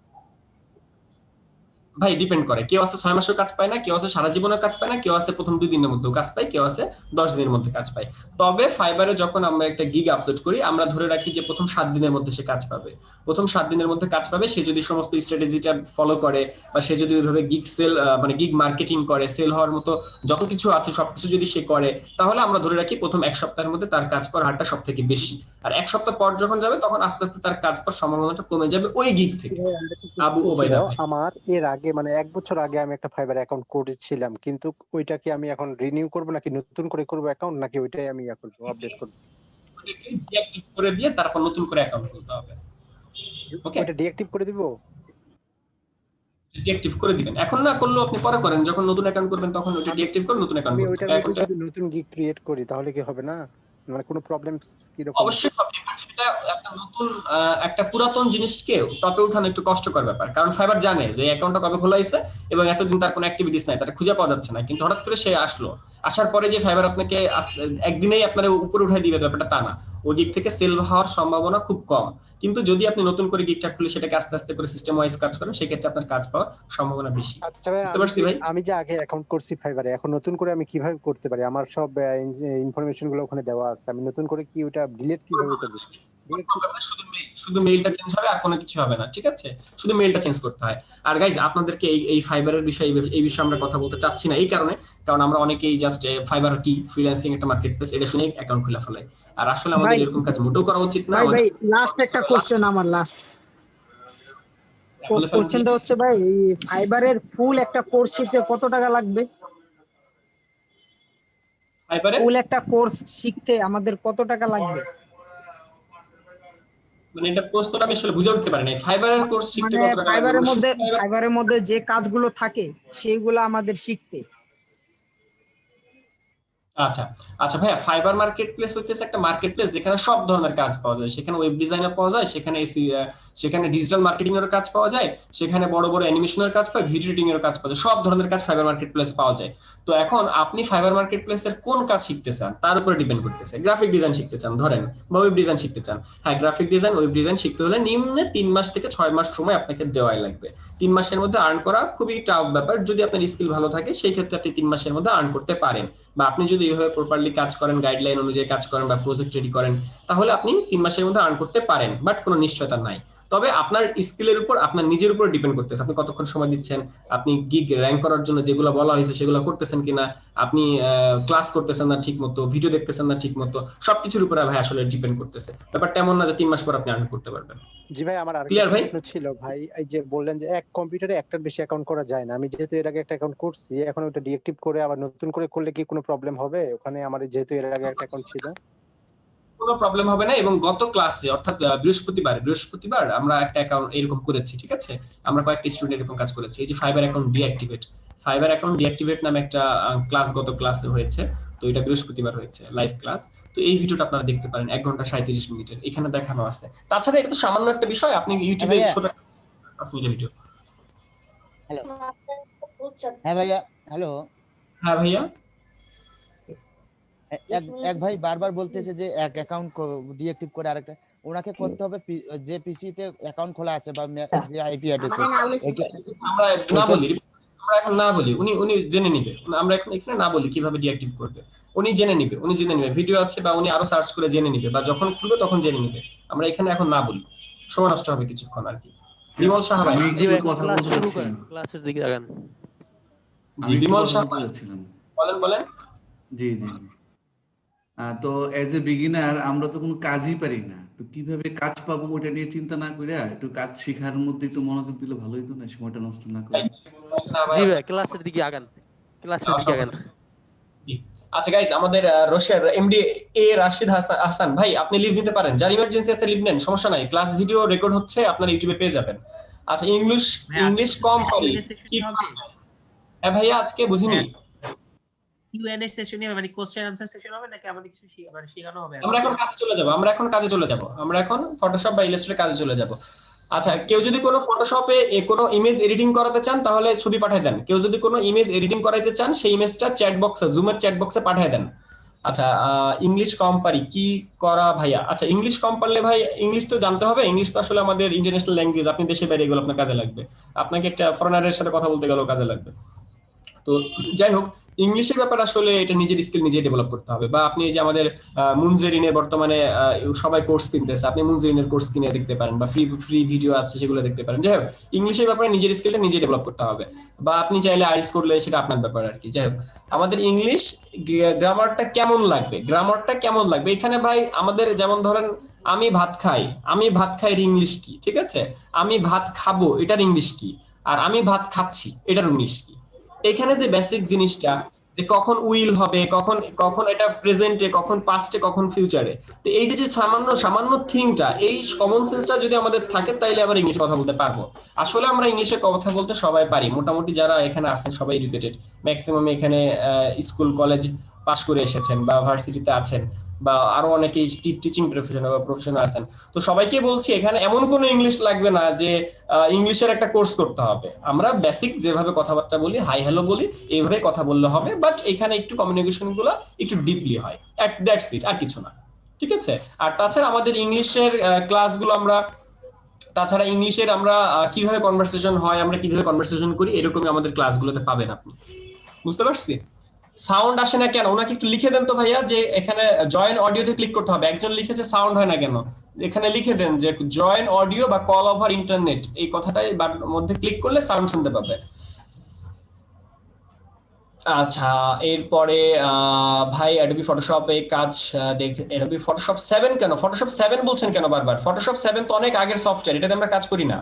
ভাই ডিপেন্ড করে, কেউ আছে 6 মাসের কাজ পায় না, কেউ আছে সারা জীবনের কাজ পায় না, কেউ আছে প্রথম 2 দিনের মধ্যে কাজ পায়, কেউ আছে 10 দিনের মধ্যে কাজ পায়। তবে ফাইবারে যখন আমরা একটা গিগ আপলোড করি, আমরা ধরে রাখি যে প্রথম 7 দিনের মধ্যে সে কাজ পাবে। প্রথম 7 দিনের মধ্যে কাজ পাবে, সে যদি সমস্ত স্ট্র্যাটেজিটা ফলো করে, বা সে যদি ওইভাবে গিগ সেল মানে গিগ মার্কেটিং করে, সেল হওয়ার মতো যত কিছু আছে সবকিছু যদি সে করে, তাহলে আমরা ধরে রাখি প্রথম 1 সপ্তাহের মধ্যে তার কাজ পাওয়ার হারটা সবথেকে বেশি। আর 1 সপ্তাহ পর যখন যাবে তখন আস্তে আস্তে তার কাজ পাওয়ার সম্ভাবনাটা কমে যাবে ওই গিগ থেকে। আবু ওবাইদা ভাই, আমার এর আগে মানে 1 বছর আগে আমি একটা ফাইবার অ্যাকাউন্ট করেছিলাম, কিন্তু ওইটা কি আমি এখন রিনিউ করব নাকি নতুন করে করব অ্যাকাউন্ট, নাকি ওইটাই আমি এখন আপডেট করব? ওটাকে ডিঅ্যাক্টিভ করে দিয়ে তারপর নতুন করে অ্যাকাউন্ট খুলতে হবে। ওকে, ওটা ডিঅ্যাক্টিভ করে দিব? ডিঅ্যাক্টিভ করে দিবেন, এখন না করলেও আপনি পরে করেন, যখন নতুন অ্যাকাউন্ট করবেন তখন ওটা ডিঅ্যাক্টিভ করে নতুন অ্যাকাউন্ট আমি করতে ওইটার হবে। মধ্যে যদি নতুন গিগ ক্রিয়েট করি তাহলে কি হবে না? মানে কোনো প্রবলেম কি রকম? অবশ্যই হবে, but সেটা একটা নতুন একটা পুরাতন জিনিসকে টপে উঠানো একটু কষ্টকর ব্যাপার, কারণ ফাইবার জানে যে অ্যাকাউন্টটা কবে খোলা হয়েছে এবং এতদিন তার কোনো অ্যাক্টিভিটিস নাই, তার খুঁজে পাওয়া যাচ্ছে না, কিন্তু হঠাৎ করে সে আসলো, আসার পরে যে ফাইবার আপনাকে একদিনেই আপনার উপরে উঠাই দিবে ব্যাপারটা তা না, ওই দিক থেকে সেল হওয়ার সম্ভাবনা খুব কম। কিন্তু যদি আপনি নতুন করে গিগটা খুলে সেটাকে আস্তে আস্তে করে সিস্টেম ওয়াইজ কাজ করেন, সেক্ষেত্রে আপনার কাজ পাওয়ার সম্ভাবনা বেশি। আচ্ছা ভাই, বুঝতে পারছি ভাই? আমি যে আগে অ্যাকাউন্ট করছি ফাইবারে, এখন নতুন করে আমি কিভাবে করতে পারি? আমার সব ইনফরমেশন গুলো ওখানে দেওয়া আছে, আমি নতুন করে কি ওটা ডিলিট কিভাবে করব? শুধু মেইলটা চেঞ্জ হবে, আর কোনো কিছু হবে না, ঠিক আছে? শুধু মেইলটা চেঞ্জ করতে হয়। আর গাইজ, আপনাদেরকে এই ফাইবারের বিষয়ে এই বিষয়ে আমরা কথা বলতে চাচ্ছি না এই কারণে, কারণ আমরা অনেকেই জাস্ট ফাইবার কি ফ্রিল্যান্সিং একটা মার্কেট প্লেস এটা শুনে অ্যাকাউন্ট খুলে ফেলাই, আর আসলে আমাদের এরকম কাজ মোটেও করা উচিত না। ভাই লাস্ট একটা কোশ্চেন, আমার লাস্ট কোশ্চেনটা হচ্ছে ভাই, এই ফাইবারের ফুল একটা কোর্স শিখতে কত টাকা লাগবে? ফাইবারের ফুল একটা কোর্স শিখতে আমাদের কত টাকা লাগবে? মানে এটা প্রশ্নটা আমি আসলে বুঝে উঠতে পারি না, ফাইবারের কোর্স শিখতে মানে কত টাকা লাগবে? ফাইবারের মধ্যে যে কাজগুলো থাকে সেইগুলো আমাদের শিখতে। আচ্ছা আচ্ছা ভাইয়া, ফাইবার মার্কেট প্লেস হচ্ছে একটা মার্কেট প্লেস যেখানে সব ধরনের কাজ পাওয়া যায়, সেখানে ওয়েব ডিজাইনার পাওয়া যায়, সেখানে ডিজিটাল মার্কেটিং এর কাজ পাওয়া যায়, সেখানে বড় বড় অ্যানিমেশনের কাজ পাওয়া যায়, ভিডিও এডিটিং এর কাজ পাওয়া যায়, সব ধরনের কাজ ফাইবার মার্কেট প্লেস পাওয়া যায়। তো এখন আপনি ফাইবার মার্কেট প্লেসের কোন কাজ শিখতে চান তার উপরে ডিপেন্ড করতেছে। গ্রাফিক ডিজাইন শিখতে চান ধরেন, বা ওয়েব ডিজাইন শিখতে চান, হ্যাঁ গ্রাফিক ডিজাইন ওয়েব ডিজাইন শিখতে হলে নিম্নে 3 মাস থেকে 6 মাস সময় আপনাকে দেওয়াই লাগবে। 3 মাসের মধ্যে আর্ন করা খুবই টাফ ব্যাপার, যদি আপনার স্কিল ভালো থাকে সেই ক্ষেত্রে আপনি 3 মাসের মধ্যে আর্ন করতে পারেন, বা আপনি যদি এইভাবে প্রপারলি কাজ করেন, গাইডলাইন অনুযায়ী কাজ করেন বা প্রজেক্ট রেডি করেন, তাহলে আপনি 3 মাসের মধ্যে আর্ন করতে পারেন, বাট কোনো নিশ্চয়তা নাই। তবে আপনার স্কিলের উপর, আপনার নিজের উপর ডিপেন্ড করতেছে, আপনি কতক্ষণ সময় দিচ্ছেন, আপনি গিগ র্যাঙ্ক করার জন্য যেগুলো বলা হয়েছে সেগুলো করতেছেন কিনা, আপনি ক্লাস করতেছেন না ঠিক মতো, ভিডিও দেখতেছেন না ঠিক মতো, সবকিছুর উপরে ভাই আসলে ডিপেন্ড করতেছে। ব্যাপারটা এমন না যে 3 মাস পর আপনি আর্ন করতে পারবেন। জি ভাই, আমার আরেকটা প্রশ্ন ছিল ভাই, এই যে বললেন যে এক কম্পিউটারে একটার বেশি অ্যাকাউন্ট করা যায় না, আমি যেহেতু এর আগে একটা অ্যাকাউন্ট করছি, এখন ওটা ডিঅ্যাক্টিভ করে আবার নতুন করে করলে কি কোনো প্রবলেম হবে? ওখানে আমার যেহেতু এর আগে একটা অ্যাকাউন্ট ছিল। কোনো প্রবলেম হবে না, এবং গত ক্লাসে অর্থাৎ বৃহস্পতিবার আমরা একটা অ্যাকাউন্ট এরকম করেছি, ঠিক আছে? আমরা কয়েকটা স্টুডেন্ট এরকম কাজ করেছি, এই যে ফাইবার অ্যাকাউন্ট ডিঅ্যাক্টিভেট নামে একটা ক্লাস গত ক্লাসে হয়েছে, তো এটা বৃহস্পতিবার হয়েছে লাইভ ক্লাস। তো এই ভিডিওটা আপনারা দেখতে পারেন, 1 ঘন্টা 37 মিনিটের, এখানে দেখানো আছে। তাছাড়া এটা তো সামান্য একটা বিষয়, আপনি ইউটিউবে ছোট 5 মিনিটের ভিডিও। হ্যালো হ্যাঁ ভাইয়া, হ্যালো হ্যাঁ ভাইয়া, এক ভাই বারবার বলতেছে যে এক অ্যাকাউন্ট ডিঅ্যাক্টিভ করে আরেকটা ওনাকে করতে হবে, যে পিসিতে অ্যাকাউন্ট খোলা আছে বা যে আইপি অ্যাড্রেসে আমরা না বলি, আমরা এখন না বলি, উনি জেনে নিবে, আমরা এখন এখানে না বলি কিভাবে ডিঅ্যাক্টিভ করবে, উনি জেনে নিবে ভিডিও আছে বা উনি আরো সার্চ করে জেনে নিবে, বা যখন খুলবে তখন জেনে নিবে, আমরা এখানে এখন না বলি, সময় নষ্ট হবে কিছুক্ষণ আর কি। বিমল সাহা ভাই, আমি একটু কথা বলতে যাচ্ছিলাম, ক্লাসের দিকে আগান। জি বিমল সাহা বলেন। জি তো এজ এ বিগিনার আমরা তো কোনো কাজই পারি না, তো কিভাবে কাজ পাবো ওটা নিয়ে চিন্তা না করে একটু কাজ শেখার মধ্যে একটু মনোযোগ দিলে ভালো হতো না, সময়টা নষ্ট না করে। জি ভাই, ক্লাসের দিকে আগান। জি আচ্ছা গাইস, আমাদের রোশের এমডি এ রাশিদ হাসান ভাই, আপনি লিভ নিতে পারেন, যার ইমার্জেন্সি আছে লিভ নেন, সমস্যা নাই, ক্লাস ভিডিও রেকর্ড হচ্ছে, আপনারা ইউটিউবে পেয়ে যাবেন। আচ্ছা ইংলিশ কম পারি কি? হ্যাঁ ভাইয়া, আজকে বুঝিনি কিউএনএ সেশন হবে, মানে কোশ্চেন আনসার সেশন হবে নাকি আমাদের কিছু শেখানো হবে? আমরা এখন কাজে চলে যাব, আমরা এখন ফটোশপ বা ইলাস্ট্রেটর কাজে চলে যাব। আচ্ছা, কেউ যদি কোনো ফটোশপে কোনো ইমেজ এডিটিং করাতে চান তাহলে ছবি পাঠিয়ে দেন, কেউ যদি কোনো ইমেজ এডিটিং করাইতে চান সেই ইমেজটা চ্যাট বক্সে, জুমের চ্যাট বক্সে পাঠিয়ে দেন। আচ্ছা, ইংলিশ কম পারি কি করা ভাইয়া? আচ্ছা, ইংলিশ কম পারলে ভাই ইংলিশ তো জানতে হবে, ইংলিশ তো আসলে আমাদের ইন্টারন্যাশনাল ল্যাঙ্গুয়েজ, আপনি দেশে বাইরে গেলে আপনার কাজে লাগবে, আপনাকে একটা ফরেনারের সাথে কথা বলতে গেলেও কাজে লাগবে। তো যাই হোক, ইংলিশের ব্যাপার আসলে এটা নিজের স্কিল নিজে ডেভেলপ করতে হবে, বা আপনি যে আমাদের মুনজেরিনের বর্তমানে সবাই কোর্স কিনতেছে, আপনি মুনজেরিনের কোর্স কিনে দেখতে পারেন, বা ফ্রি ভিডিও আছে সেগুলো দেখতে পারেন। যাই হোক, ইংলিশের ব্যাপারে নিজের স্কিলটা নিজে ডেভেলপ করতে হবে, বা আপনি চাইলে আইএলটিএস করলে সেটা আপনার ব্যাপার আর কি। যাই হোক, আমাদের ইংলিশ গ্রামারটা কেমন লাগবে এখানে ভাই, আমাদের যেমন ধরেন আমি ভাত খাই এর ইংলিশ কি, ঠিক আছে? আমি ভাত খাবো এটার ইংলিশ কি, আর আমি ভাত খাচ্ছি এটার ইংলিশ কি? এখানে যে বেসিক জিনিসটা, যে কখন উইল হবে, কখন এটা প্রেজেন্টে, কখন পাস্টে, কখন ফিউচারে, তো এই যে সামান্য থিংটা, এই কমন সেন্সটা যদি আমাদের থাকে তাইলে আবার ইংলিশে কথা বলতে পারবো। আসলে আমরা ইংলিশে কথা বলতে সবাই পারি, মোটামুটি যারা এখানে আছেন সবাই এডুকেটেড, ম্যাক্সিমাম এখানে স্কুল কলেজ পাশ করে এসেছেন বা ভার্সিটিতে আছেন বা আরো অনেকেই টিচিং প্রফেশনাল বা প্রফেশনাল আছেন, তো সবাইকে বলছি এখানে এমন কোনো ইংলিশ লাগবে না যে ইংলিশের একটা কোর্স করতে হবে। আমরা বেসিক যেভাবে কথাবার্তা বলি, হাই হ্যালো বলি, এইভাবে কথা বললে হবে, বাট এখানে একটু কমিউনিকেশন গুলো একটু ডিপলি হয়, দ্যাটস ইট, আর কিছু না, ঠিক আছে? আর তাছাড়া আমাদের ইংলিশের ক্লাসগুলো আমরা, তাছাড়া ইংলিশের আমরা কিভাবে কনভারসেশন হয়, আমরা কিভাবে কনভারসেশন করি, এরকমই আমাদের ক্লাসগুলোতে পাবেন আপনি, বুঝতে পারছি? সাউন্ড আসে না কেন, ওনাকে একটু লিখে দেন তো ভাইয়া, যে এখানে জয়েন অডিওতে ক্লিক করতে হবে। একজন লিখেছে সাউন্ড হয় না কেন, এখানে লিখে দেন যে জয়েন অডিও বা কল ওভার ইন্টারনেট, এই কথাটাই মধ্যে ক্লিক করলে সাউন্ড শুনতে পাবে। আচ্ছা, এরপরে ভাই অ্যাডোবি ফটোশপে কাজ অ্যাডোবি ফটোশপ 7 কেন, ফটোশপ 7 বলছেন কেন বারবার? ফটোশপ 7 তো অনেক আগের সফটওয়্যার, এটাতে আমরা কাজ করি না।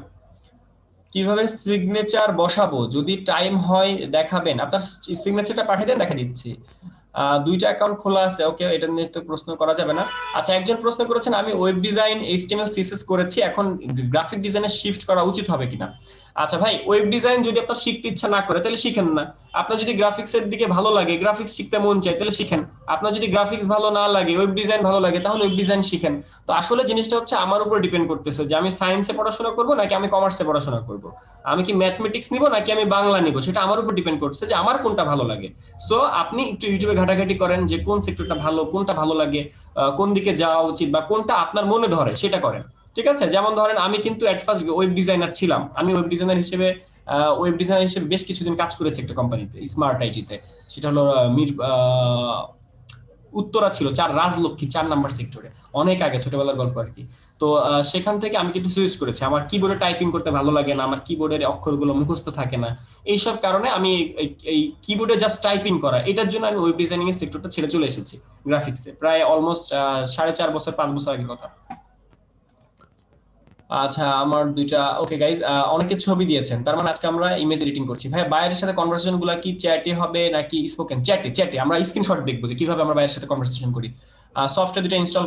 কিভাবে সিগনেচার বসাবো, যদি টাইম হয় দেখাবেন, আপনার সিগনেচারটা পাঠিয়ে দেন, দেখা দিচ্ছি। দুইটা অ্যাকাউন্ট খোলা আছে, ওকে, এটা নিয়ে তো প্রশ্ন করা যাবে না। আচ্ছা, একজন প্রশ্ন করেছেন আমি ওয়েব ডিজাইন HTML CSS করেছি, এখন গ্রাফিক ডিজাইনে শিফট করা উচিত হবে কিনা। আচ্ছা ভাই, ওয়েব ডিজাইন যদি আপনার শিখতে ইচ্ছা না করে তাহলে শিখেন না। আপনার যদি গ্রাফিক্সের দিকে ভালো লাগে, গ্রাফিক্স শিখতে মন চায়, তাহলে শিখেন। আপনার যদি গ্রাফিক্স ভালো না লাগে, ওয়েব ডিজাইন ভালো লাগে, তাহলে ওয়েব ডিজাইন শিখেন। তো আসলে জিনিসটা হচ্ছে আমার উপর ডিপেন্ড করতেছে যে আমি সায়েন্সে পড়াশোনা করব নাকি আমি কমার্সে পড়াশোনা করব, আমি কি ম্যাথমেটিক্স নিব নাকি আমি বাংলা নিব, সেটা আমার উপর ডিপেন্ড করছে যে আমার কোনটা ভালো লাগে। সো আপনি একটু ইউটিউবে ঘাটাঘাটি করেন যে কোন সেক্টরটা ভালো, কোনটা ভালো লাগে, কোন দিকে যাওয়া উচিত বা কোনটা আপনার মনে ধরে সেটা করেন, ঠিক আছে? যেমন ধরেন আমি কিন্তু এট ফার্স্ট ওয়েব ডিজাইনার ছিলাম, আমি ওয়েব ডিজাইনার হিসেবে বেশ কিছুদিন কাজ করেছি একটা কোম্পানিতে, স্মার্ট আইটিতে, সেটা হলো উত্তরা ছিল, রাজলক্ষ্মী 4 নাম্বার সেক্টরে, অনেক আগে, ছোটবেলার গল্প আর কি। তো সেখান থেকে আমি কিন্তু সুইচ করেছি, আমার কিবোর্ডে টাইপিং করতে ভালো লাগে না, আমার কিবোর্ডের অক্ষরগুলো মুখস্থ থাকে না, এইসব কারণে আমি এই কিবোর্ডে জাস্ট টাইপিং করা, এটার জন্য আমি ওয়েব ডিজাইনিং এর সেক্টরটা ছেড়ে চলে এসেছি গ্রাফিক্সে, প্রায় অলমোস্ট 4.5 বছর 5 বছর আগের কথা। আচ্ছা, আমার দুইটা, ওকে গাইজ, অনেকে ছবি দিয়েছেন, তার মানে আজকে আমরা ইমেজ এডিটিং করছি। ভাই বাইরের সাথে কনভারসেশন গুলো কি চ্যাটে হবে নাকি স্পোকেন? চ্যাটে আমরা স্ক্রিনশট দেখবো যে কিভাবে আমরা বাইরের সাথে কনভারসেশন করি। সফটওয়্যার দুটো ইনস্টল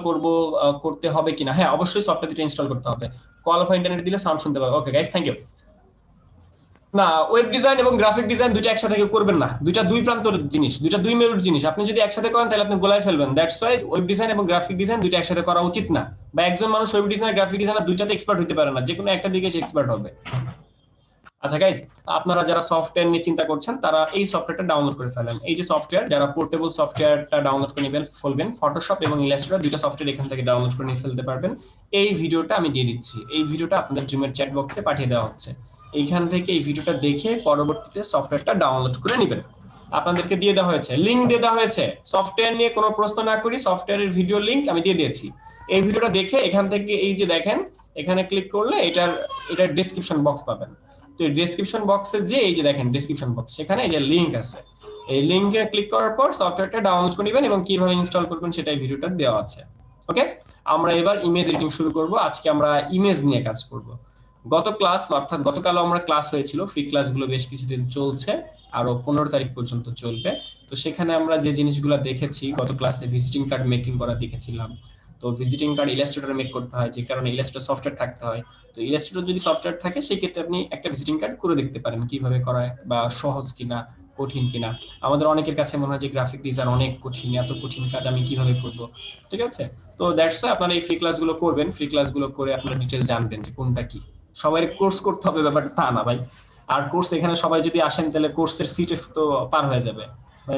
করতে হবে কিনা? হ্যাঁ, অবশ্যই সফটওয়্যার দুটো ইনস্টল করতে হবে। কল অফ ইন্টারনেট দিলে সাউন্ড শুনতে পাবে। Okay guys, thank you. না, ওয়েব ডিজাইন এবং গ্রাফিক ডিজাইন দুটো একসাথে কেউ করবেন না, দুইটা দুই প্রান্তের জিনিস, দুইটা দুই মেরুর জিনিস। আপনি যদি একসাথে করেন তাহলে আপনি গোলায় ফেলবেন। দ্যাটস ওয়াই ওয়েব ডিজাইন এবং গ্রাফিক ডিজাইন দুটো একসাথে করা উচিত না, বা একজন মানুষ ওয়েব ডিজাইনার গ্রাফিক ডিজাইনার দুইটাতে এক্সপার্ট হতে পারে না, যে কোনো একটা দিকে সে এক্সপার্ট হবে। আচ্ছা গাইজ, আপনারা যারা সফটওয়্যার নিয়ে চিন্তা করছেন তারা এই সফটওয়্যারটা ডাউনলোড করে ফেলেন। এই যে সফটওয়্যার, যারা পোর্টেবল সফটওয়্যারটা ডাউনলোড করে নেবেন ফেলবেন, ফটোশপ এবং ইলাস্ট্রেটর দুইটা সফটওয়্যার এখান থেকে ডাউনলোড করে নিয়ে ফেলতে পারবেন। এই ভিডিওটা আমি দিয়ে দিচ্ছি, এই ভিডিওটা আপনাদের জুমের চ্যাট বক্সে পাঠিয়ে দেওয়া হচ্ছে, এইখান থেকে এই ভিডিওটা দেখে পরবর্তীতে সফটওয়্যারটা ডাউনলোড করে নেবেন। আপনাদেরকে দিয়ে দেওয়া হয়েছে, লিংক দিয়ে দেওয়া হয়েছে, সফটওয়্যার নিয়ে কোনো প্রশ্ন না করি সফটওয়্যারের ভিডিও লিংক আমি দিয়ে দিয়েছি। এই ভিডিওটা দেখে এখান থেকে এই যে দেখেন, এখানে ক্লিক করলে এটার ডেসক্রিপশন বক্স পাবেন। তো এই ডেসক্রিপশন বক্সে যে এই যে দেখেন ডেসক্রিপশন বক্স, সেখানে এই যে লিংক আছে, এই লিংকে ক্লিক করার পর সফটওয়্যারটা ডাউনলোড করে নেবেন এবং কিভাবে ইনস্টল করবেন সেটাই ভিডিওটা দেওয়া আছে। ওকে, আমরা এবার ইমেজ এডিটিং শুরু করব। আজকে আমরা ইমেজ নিয়ে কাজ করব। গত ক্লাস অর্থাৎ গতকালও আমরা ক্লাস হয়েছিল, ফ্রি ক্লাসগুলো বেশ কিছুদিন চলছে, আরো 15 তারিখ পর্যন্ত চলবে। তো সেখানে আমরা যে জিনিসগুলো দেখেছি, গত ক্লাসে ভিজিটিং কার্ড মেকিং করা দেখেছিলাম। তো ভিজিটিং কার্ড ইলাস্ট্রেটরে মেক করতে হয়, যে কারণে ইলাস্ট্রেটর সফটওয়্যার থাকতে হয়। তো ইলাস্ট্রেটর যদি সফটওয়্যার থাকে সেই ক্ষেত্রে আপনি একটা ভিজিটিং কার্ড করে দেখতে পারেন কিভাবে করা হয়, বা সহজ কিনা কঠিন কিনা। আমাদের অনেকের কাছে মনে হয় যে গ্রাফিক ডিজাইন অনেক কঠিন, এত কঠিন কাজ আমি কিভাবে করব, ঠিক আছে? তো দ্যাটস ওয়াই আপনারা এই ফ্রি ক্লাসগুলো করবেন, ফ্রি ক্লাসগুলো করে আপনারা ডিটেইল জানবেন যে কোনটা কি। সবাই কোর্স করতে হবে ব্যাপারটা তা না ভাই, আর কোর্স এখানে সবাই যদি আসেন তাহলে কোর্সের সিটে তো পার হয়ে যাবে।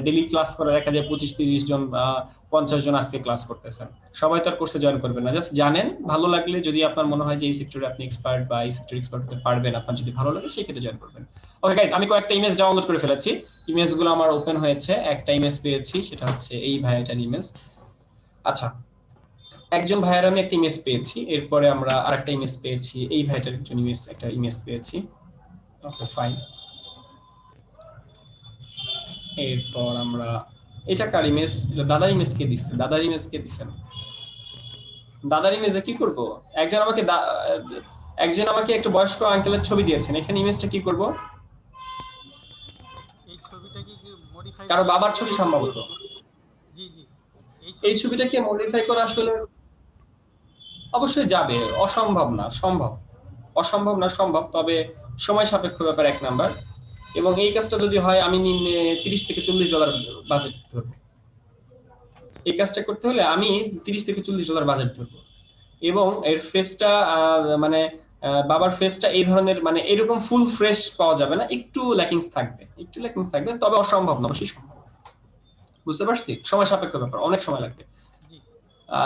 ডেইলি ক্লাস করে দেখা যায় 25-30 জন 50 জন আজকে ক্লাস করতেছেন, সবাই তো আর কোর্সে জয়েন করবে না। জাস্ট জানেন, ভালো লাগলে যদি আপনার মনে হয় যে এই সেক্টরে আপনি এক্সপার্ট বা এই সেক্টরে এক্সপার্ট হতে পারবেন, আপনার যদি ভালো লাগে সেই ক্ষেত্রে জয়েন করবেন। ওকে গাইস, আমি কয়েকটা ইমেজ ডাউনলোড করে ফেলেছি, ইমেজগুলো আমার ওপেন হয়েছে। একটা ইমেজ পেয়েছি, সেটা হচ্ছে এই ভাইয়াটার ইমেজ। আচ্ছা, একজন ভাইয়ার আমি একটা ইমেজ পেয়েছি, এরপরে আমরা আরেকটা ইমেজ পেয়েছি, এই ভাইয়াটার একজন একটা ইমেজ পেয়েছি। ওকে ফাইন, এরপর আমরা এটা কার ইমেজ? এটা দাদার ইমেজ কে দিচ্ছে? দাদার ইমেজ কে দিচ্ছেন? দাদার ইমেজে কি করব? একজন আমাকে একটু বয়স্ক আঙ্কেলের ছবি দিয়েছেন, এখানে ইমেজটা কি করব? এই ছবিটা কি মডিফাই, কারো বাবার ছবি সম্ভবত। জি জি, এই ছবিটাকে মডিফাই করা আসলে অবশ্যই যাবে, অসম্ভব না, সম্ভব, তবে সময় সাপেক্ষ ব্যাপার এক নাম্বার। এবং এই কাজটা যদি হয় আমি নিম্নে $30 থেকে $40 বাজেট ধরবো। এই কাজটা করতে হলে আমি 30 থেকে 40,000 বাজেট ধরবো, এবং এর ফেসটা মানে বাবার ফেসটা এই ধরনের মানে এরকম ফুল ফ্রেশ পাওয়া যাবে না, একটু ল্যাকিংস থাকবে, তবে অসম্ভব না, অবশ্যই সম্ভব। বুঝতে পারছি? সময় সাপেক্ষ ব্যাপার, অনেক সময় লাগবে।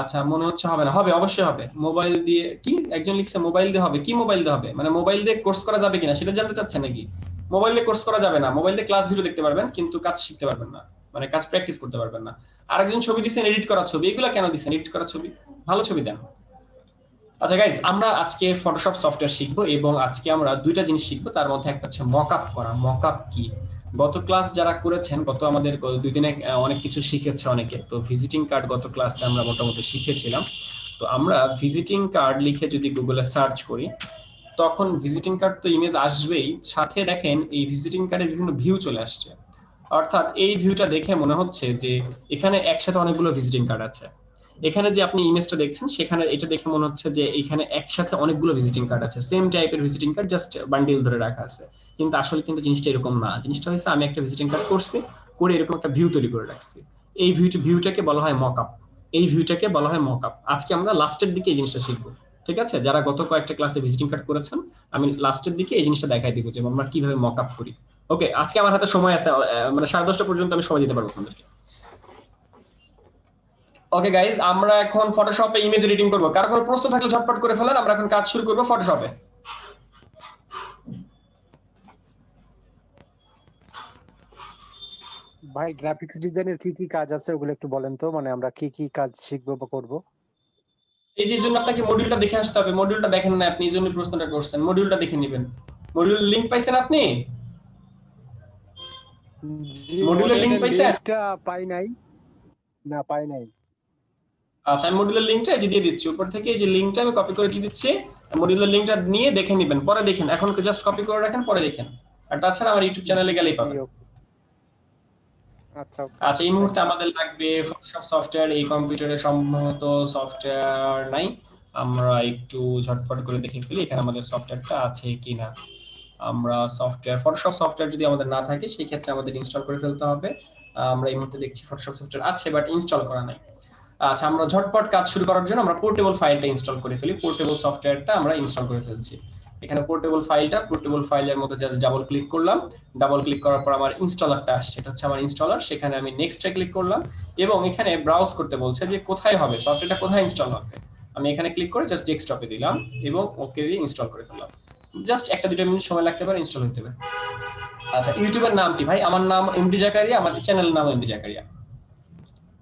আচ্ছা, মনে হচ্ছে হবে না, হবে, অবশ্যই হবে। মোবাইল দিয়ে কি একজন লিখছে, মোবাইল দিয়ে হবে? কি মোবাইল দিয়ে হবে মানে মোবাইল দিয়ে কোর্স করা যাবে কিনা সেটা জানতে চাচ্ছেন নাকি? মোবাইল দিয়ে কোর্স করা যাবে না, মোবাইল দিয়ে ক্লাস ভিডিও দেখতে পারবেন কিন্তু কাজ শিখতে পারবেন না, মানে কাজ প্র্যাকটিস করতে পারবেন না। আরেকজন ছবি দিচ্ছেন এডিট করা ছবি, এগুলা কেন দিচ্ছেন? এডিট করা ছবি, ভালো ছবি দেন। আচ্ছা গাইজ, আমরা আজকে ফটোশপ সফটওয়্যার শিখবো এবং আজকে আমরা দুইটা জিনিস শিখবো, তার মধ্যে একটা হচ্ছে মকআপ করা। মকআপ কি? গত ক্লাস যারা করেছেন, গত আমাদের 2 দিনে অনেক কিছু শিখেছে অনেকে। তো ভিজিটিং কার্ড গত ক্লাসে আমরা মোটামুটি শিখেছিলাম। তো আমরা ভিজিটিং কার্ড লিখে যদি গুগলে সার্চ করি, তখন ভিজিটিং কার্ড তো ইমেজ আসবেই, সাথে দেখেন এই ভিজিটিং কার্ডের বিভিন্ন ভিউ চলে আসছে। অর্থাৎ এই ভিউটা দেখে মনে হচ্ছে যে এখানে একসাথে অনেকগুলো ভিজিটিং কার্ড আছে। এখানে যে আপনি ইমেজটা দেখছেন, সেখানে এটা দেখে মনে হচ্ছে যে এখানে একসাথে অনেকগুলো ভিজিটিং কার্ড আছে, সেম টাইপের ভিজিটিং কার্ড, জাস্ট বান্ডিল ধরে রাখা আছে। কিন্তু আসলে কিন্তু জিনিসটা এরকম না। জিনিসটা হচ্ছে আমি একটা ভিজিটিং কার্ড করছি, করে এরকম একটা ভিউ তৈরি করে রাখছি। এই ভিউটাকে বলা হয় মকআপ। আজকে আমরা লাস্টের দিকে এই জিনিসটা শিখবো, ঠিক আছে? যারা গত কয়েকটা ক্লাসে ভিজিটিং কার্ড করেছেন, আমি লাস্টের দিকে এই জিনিসটা দেখাই দিব যে আমরা কিভাবে মকআপ করি। ওকে, আজকে আমার হাতে সময় আছে, মানে 10:30 পর্যন্ত আমি সময় দিতে পারবো আপনাদেরকে। ওকে গাইজ, আমরা এখন ফটোশপে ইমেজ এডিটিং করব। কারো কোনো প্রশ্ন থাকলে ঝটপট করে ফেলেন, আমরা এখন কাজ শুরু করব ফটোশপে। ভাই গ্রাফিক্স ডিজাইনের কি কি কাজ আছে ওগুলো একটু বলেন তো, মানে আমরা কি কি কাজ শিখবো বা করব? এই যে জন্য আপনাকে মডিউলটা দেখে আসতে হবে। মডিউলটা দেখেন না আপনি, এই জন্য প্রশ্নটা করছেন। মডিউলটা দেখে নেবেন। মডিউল লিংক পাইছেন আপনি? মডিউলের লিংক পাইছেন? লিংকটা পাই নাই। না, পাই নাই। আচ্ছা, আমি মডিউলের লিংকটা এই যে দিয়ে দিচ্ছি উপর থেকে। এই যে লিংকটা আমি কপি করে দিয়ে দিচ্ছি, মডিউলের লিংকটা নিয়ে দেখে নেবেন, পরে দেখেন। এখন জাস্ট কপি করে রাখেন, পরে দেখেন। আর তাছাড়া আমার ইউটিউব চ্যানেলে গেলেই পাবেন। আচ্ছা, এই মুহূর্তে আমাদের লাগবে ফটোশপ সফটওয়্যার। এই কম্পিউটারে সম্ভবত সফটওয়্যার নাই, আমরা একটু ঝটপট করে দেখে ফেলি এখানে আমাদের সফটওয়্যারটা আছে কিনা। আমরা ফটোশপ সফটওয়্যার যদি আমাদের না থাকে, সেই ক্ষেত্রে আমাদের ইনস্টল করে ফেলতে হবে। আমরা এই মুহূর্তে দেখছি ফটোশপ সফটওয়্যার আছে, বাট ইনস্টল করা নাই। আচ্ছা, আমরা ঝটপট কাজ শুরু করার জন্য আমরা পোর্টেবল ফাইলটা ইনস্টল করে ফেলি। পোর্টেবল সফটওয়্যারটা আমরা ইনস্টল করে ফেলছি। এখানে পোর্টেবল ফাইলের মধ্যে জাস্ট ডাবল ক্লিক করলাম। ডাবল ক্লিক করার পর আমার ইনস্টলারটা আসছে, এটা হচ্ছে আমার ইনস্টলার। সেখানে আমি নেক্সটে ক্লিক করলাম এবং এখানে ব্রাউজ করতে বলছে যে কোথায় হবে সফটওয়্যারটা, কোথায় ইনস্টল হবে। আমি এখানে ক্লিক করে জাস্ট ডেস্কটপে দিলাম এবং ওকে দিয়ে ইনস্টল করে ফেললাম। জাস্ট 1-2 মিনিট সময় লাগতে পারে ইনস্টল হতে হবে। আচ্ছা, ইউটিউবের নামটি ভাই, আমার নাম এমডি জাকারিয়া, আমার চ্যানেলের নাম এমডি জাকারিয়া।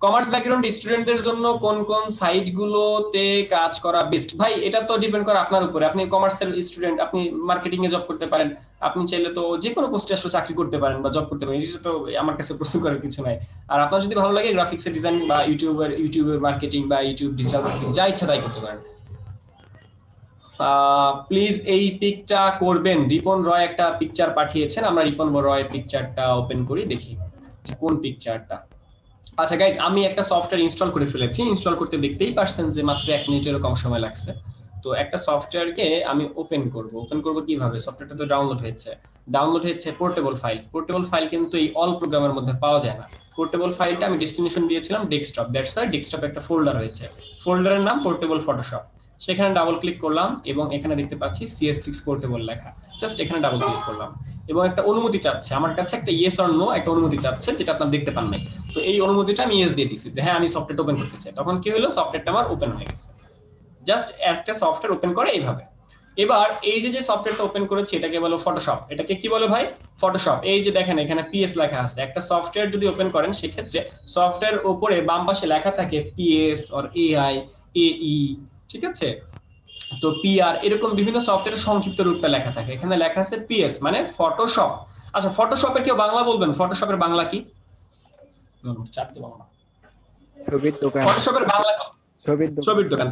কমার্স ব্যাকগ্রাউন্ড স্টুডেন্টদের জন্য কোন কোন সাইটগুলোতে কাজ করা বেস্ট? ভাই এটা তো ডিপেন্ড করে আপনার উপরে। আপনি কমার্সের স্টুডেন্ট, আপনি মার্কেটিং এ জব করতে পারেন, আপনি চাইলে তো যে কোনো পোস্টে আসলে চাকরি করতে পারেন বা জব করতে পারেন, এটা তো আমার কাছে প্রশ্ন করার কিছু নাই। আর আপনার যদি ভালো লাগে গ্রাফিক্সের ডিজাইন বা ইউটিউবের মার্কেটিং বা ইউটিউব ডিজিটাল মার্কেটিং, যা ইচ্ছা তাই করতে পারেন। প্লিজ এই পিকটা করবেন। রিপন রয় একটা পিকচার পাঠিয়েছেন, আমরা রিপন রয় পিকচারটা ওপেন করি, দেখি কোন পিকচারটা। আচ্ছা গাইজ, আমি একটা সফটওয়্যার ইনস্টল করে ফেলেছি। ইনস্টল করতে দেখতেই পারছেন যে মাত্র 1 মিনিটেরও কম সময় লাগছে। তো একটা সফটওয়্যারকে আমি ওপেন করব কিভাবে? সফটওয়্যারটা তো ডাউনলোড হয়েছে পোর্টেবল ফাইল কিন্তু এই অল প্রোগ্রামের মধ্যে পাওয়া যায় না। পোর্টেবল ফাইলটা আমি ডেস্টিনেশন দিয়েছিলাম ডেস্কটপ, দ্যাটস ওয়াই ডেস্কটপে একটা ফোল্ডার হয়েছে, ফোল্ডারের নাম পোর্টেবল ফটোশপ। সেখানে ডাবল ক্লিক করলাম এবং এখানে দেখতে পাচ্ছি CS6 পোর্টেবল লেখা। জাস্ট এখানে ডাবল ক্লিক করলাম এবং একটা অনুমতি চাচ্ছে আমার কাছে, একটা ইয়েস অর নো একটা অনুমতি চাচ্ছে, যেটা আপনারা দেখতে পান নাই। তো এই অনুমতিটা আমি ইয়েস দিয়ে দিয়েছি যে হ্যাঁ আমি সফটওয়্যারটা ওপেন করতে চাই। তখন কি হলো, সফটওয়্যারটা আমার ওপেন হয়ে গেছে। জাস্ট একটা সফটওয়্যার ওপেন করে এইভাবে। এবার এই যে সফটওয়্যারটা ওপেন করেছি এটাকে বলো ফটোশপ। এটাকে কি বলে ভাই? ফটোশপ। এই যে দেখেন এখানে PS লেখা আছে। একটা সফটওয়্যার যদি ওপেন করেন, সেক্ষেত্রে সফটওয়্যার উপরে বাম পাশে লেখা থাকে PS অর AI, AE, ঠিক আছে? তো PR এরকম বিভিন্ন সফটওয়্যারের সংক্ষিপ্ত রূপটা লেখা থাকে। এখানে লেখা আছে PS মানে ফটোশপ। আচ্ছা, ফটোশপের কেউ বাংলা বলবেন? ফটোশপের বাংলা কি? ছবির দোকান। ফটোশপের বাংলা ছবির দোকান।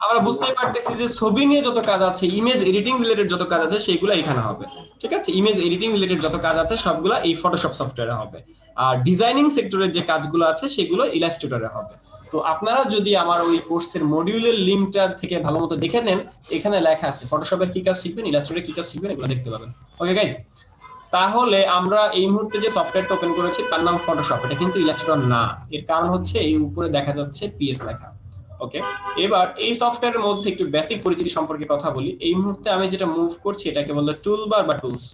আমরা বুঝতেই পারতেছি যে ছবি নিয়ে যত কাজ আছে, ইমেজ এডিটিং রিলেটেড যত কাজ আছে সেগুলো এখানে হবে, ঠিক আছে? ইমেজ এডিটিং রিলেটেড যত কাজ আছে সবগুলো এই ফটোশপ সফটওয়্যারে হবে। আর ডিজাইনিং সেক্টরের যে কাজগুলো আছে সেগুলো ইলাস্ট্রেটরে হবে। তো আপনারা যদি আমার ওই কোর্সের মডিউলের লিংকটা থেকে ভালো মতো দেখে নেন, এখানে লেখা আছে ফটোশপের কি কাজ শিখবেন, ইলাস্ট্রেটরে কি কাজ শিখবেন, এগুলো দেখতে পাবেন। ওকে গাইস, তাহলে আমরা এই মুহূর্তে যে সফটওয়্যারটা ওপেন করেছি তার নাম ফটোশপ, এটা কিন্তু ইলাস্ট্রেটর না। এর কারণ হচ্ছে এই উপরে দেখা যাচ্ছে পিএস লেখা। ওকে, এবার এই সফটওয়্যারের মধ্যে একটু বেসিক পরিচিতি সম্পর্কে কথা বলি। এই মুহূর্তে আমি যেটা মুভ করছি এটাকে বলে টুলবার বা টুলস।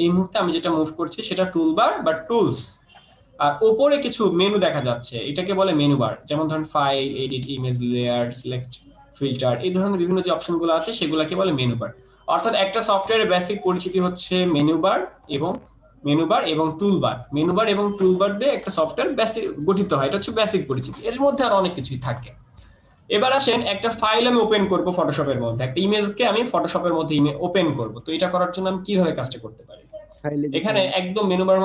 এই মুহূর্তে আমি যেটা মুভ করছি সেটা টুলবার বা টুলস। আর উপরে কিছু মেনু দেখা যাচ্ছে, এটাকে বলে মেনু বার। যেমন ধরুন file, edit, image, layer, select, filter, এই ধরনের বিভিন্ন যে অপশনগুলো আছে সেগুলোকে বলে মেনু বার। অর্থাৎ একটা সফটওয়্যারের বেসিক পরিচিতি হচ্ছে মেনু বার এবং টুলবার। মেনু বার এবং টুলবার দিয়ে একটা সফটওয়্যার বেসিক গঠিত হয়, এটা হচ্ছে বেসিক পরিচিতি। এর মধ্যে আরো অনেক কিছুই থাকে। এবার আসেন, একটা ফাইল আমি ওপেন করব ফটোশপের মধ্যে, একটা ইমেজকে আমি ফটোশপের মধ্যে ওপেন করব। তো এটা করার জন্য আমি কিভাবে কাজটা করতে পারি? এখানে একদম মেনুবারের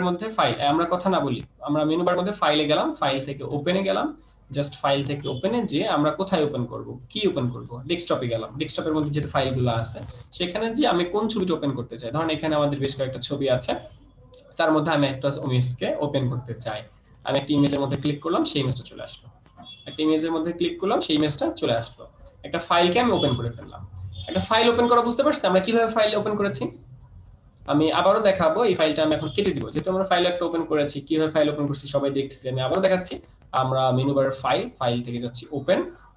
মধ্যে ফাইল, আমরা কথা না বলি, আমরা মেনুবার মধ্যে ফাইলে গেলাম, ফাইল থেকে ওপেনে গেলাম, জাস্ট ফাইল থেকে ওপেনে যে আমরা কোথায় ওপেন করব, কি ওপেন করব, ডেস্কটপে গেলাম। ডেস্কটপের মধ্যে যে ফাইলগুলো আছে সেখানে যে আমি কোন ছবিটা ওপেন করতে চাই, ধরেন এখানে আমাদের বেশ কয়েকটা ছবি আছে, তার মধ্যে আমি একটা ইমেজকে ওপেন করতে চাই। আমি একটা ইমেজের মধ্যে ক্লিক করলাম, সেই ইমেজটা চলে আসলো। একটা ইমেজের মধ্যে ক্লিক করলাম, সেই ইমেজটা চলে আসলো। একটা ফাইলকে আমি ওপেন করে ফেললাম। একটা ফাইল ওপেন করা বুঝতে পারছেন আমরা কিভাবে ফাইল ওপেন করেছি? আমি আবারও দেখাবো। এই ফাইলটা আমি এখন কেটে দিব, যেহেতু আমরা ফাইল একটা ওপেন করেছি। কিভাবে ফাইল ওপেন করছি সবাই দেখছি, আমি আবারও দেখাচ্ছি। আমরা মেনু বারের ফাইল থেকে যাচ্ছি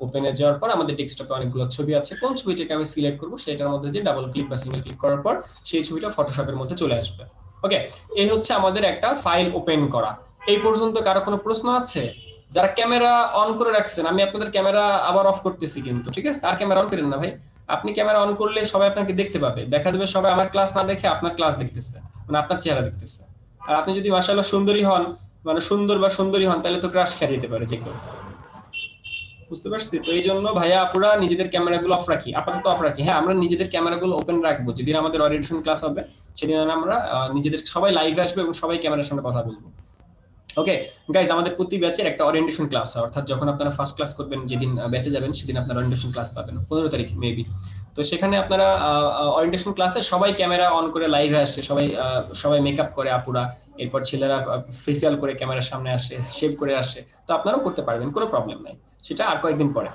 ওপেনে যাওয়ার পর আমাদের ডেস্কটপে অনেকগুলো ছবি আছে। কোন ছবিটাকে আমি সিলেক্ট করব সেটার মধ্যে যে ডাবল ক্লিক বা সিঙ্গেল ক্লিক করার পর সেই ছবিটা ফটোশপের মধ্যে চলে আসবে। ওকে, এই হচ্ছে আমাদের একটা ফাইল ওপেন করা। এই পর্যন্ত কারো কোনো প্রশ্ন আছে? যারা ক্যামেরা অন করে রাখছেন, আমি আপনাদের ক্যামেরা আবার অফ করতেছি কিন্তু, ঠিক আছে? আর ক্যামেরা অন করেন না ভাই। আপনি ক্যামেরা অন করলে সবাই আপনাকে দেখতে পাবে, দেখা যাবে সবাই আমার ক্লাস না দেখে আপনার ক্লাস দেখতেছে, মানে আপনার চেহারা দেখতেছে। আর আপনি যদি মাশাআল্লাহ সুন্দরী হন, মানে সুন্দর বা সুন্দরী হন, তাহলে তো ক্রাশ খেয়ে যেতে পারে যে কেউ। বুঝতে পারছি? তো এই জন্য ভাইয়া আপুরা নিজেদের ক্যামেরাগুলো অফ রাখি, আপাতত অফ রাখি। হ্যাঁ, আমরা নিজেদের ক্যামেরাগুলো ওপেন রাখবো। যেদিন আমাদের ওরিয়েন্টেশন ক্লাস হবে সেদিন আমরা নিজেদের সবাই লাইভে আসবে এবং সবাই ক্যামেরার সামনে কথা বলবো। ওকে গাইজ, আমাদের প্রতি ব্যাচের একটা ওরিয়েন্টেশন ক্লাস হয়, অর্থাৎ যখন আপনারা ফার্স্ট ক্লাস করবেন, যেদিন ব্যাচে যাবেন সেদিন আপনারা ওরিয়েন্টেশন ক্লাস পাবেন 15 তারিখ মেবি। তো সেখানে আপনারা ওরিয়েন্টেশন ক্লাসে সবাই ক্যামেরা অন করে লাইভে আসে, সবাই মেকআপ করে আপুরা, এরপর ছেলেরা ফেসিয়াল করে ক্যামেরার সামনে আসে, শেভ করে আসে। তো আপনারাও করতে পারবেন, কোনো প্রবলেম নাই, সেটা আর কয়েকদিন পরে।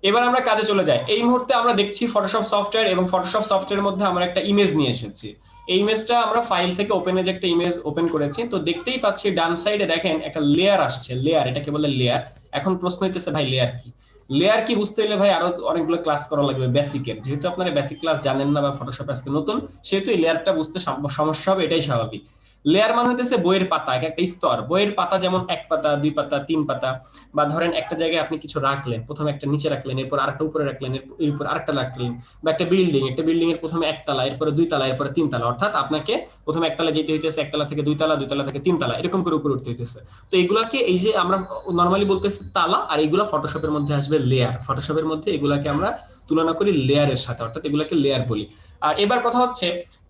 এবার আমরা কাজে চলে যাই। এই মুহূর্তে আমরা দেখছি ফটোশপ সফটওয়্যার, এবং ফটোশপ সফটওয়্যারের মধ্যে আমরা একটা ইমেজ নিয়ে এসেছি। এই ইমেজটা আমরা ফাইল থেকে ওপেনে যে একটা ইমেজ ওপেন করেছি, তো দেখতেই পাচ্ছি ডান সাইডে দেখেন একটা লেয়ার আসছে। লেয়ার, এটাকে বলে লেয়ার। এখন প্রশ্ন হইতেছে ভাই লেয়ার কি? লেয়ার কি বুঝতে হলে ভাই আরো অনেকগুলো ক্লাস করা লাগবে বেসিকের। যেহেতু আপনারা বেসিক ক্লাস জানেন না বা ফটোশপ আজকে নতুন, সেহেতু এই লেয়ারটা বুঝতে সমস্যা হবে, এটাই স্বাভাবিক। লেয়ার মানে হইতেছে বইয়ের পাতা, একটা স্তর। বইয়ের পাতা যেমন 1 পাতা, 2 পাতা, 3 পাতা, বা ধরেন একটা জায়গায় আপনি কিছু রাখলেন, প্রথমে একটা নিচে রাখলেন, এরপর আরেকটা উপরে রাখলেন, এরপর আরেকটা রাখলেন। বা একটা বিল্ডিং এর প্রথমে 1 তলা, এরপরে 2 তলা, এরপরে 3 তলা। অর্থাৎ আপনাকে প্রথমে 1 তলা যেতে হইতেছে, 1 তলা থেকে 2 তলা, 2 তলা থেকে 3 তলা, এরকম করে উপরে উঠতে হইতেছে। তো এগুলাকে এই যে আমরা নরমালি বলতেছি তালা, আর এগুলা ফটোশপের মধ্যে আসবে লেয়ার। ফটোশপের মধ্যে এগুলাকে আমরা তুলনা করি লেয়ারের সাথে, অর্থাৎ এগুলাকে লেয়ার বলি। আর এবার কথা হচ্ছে,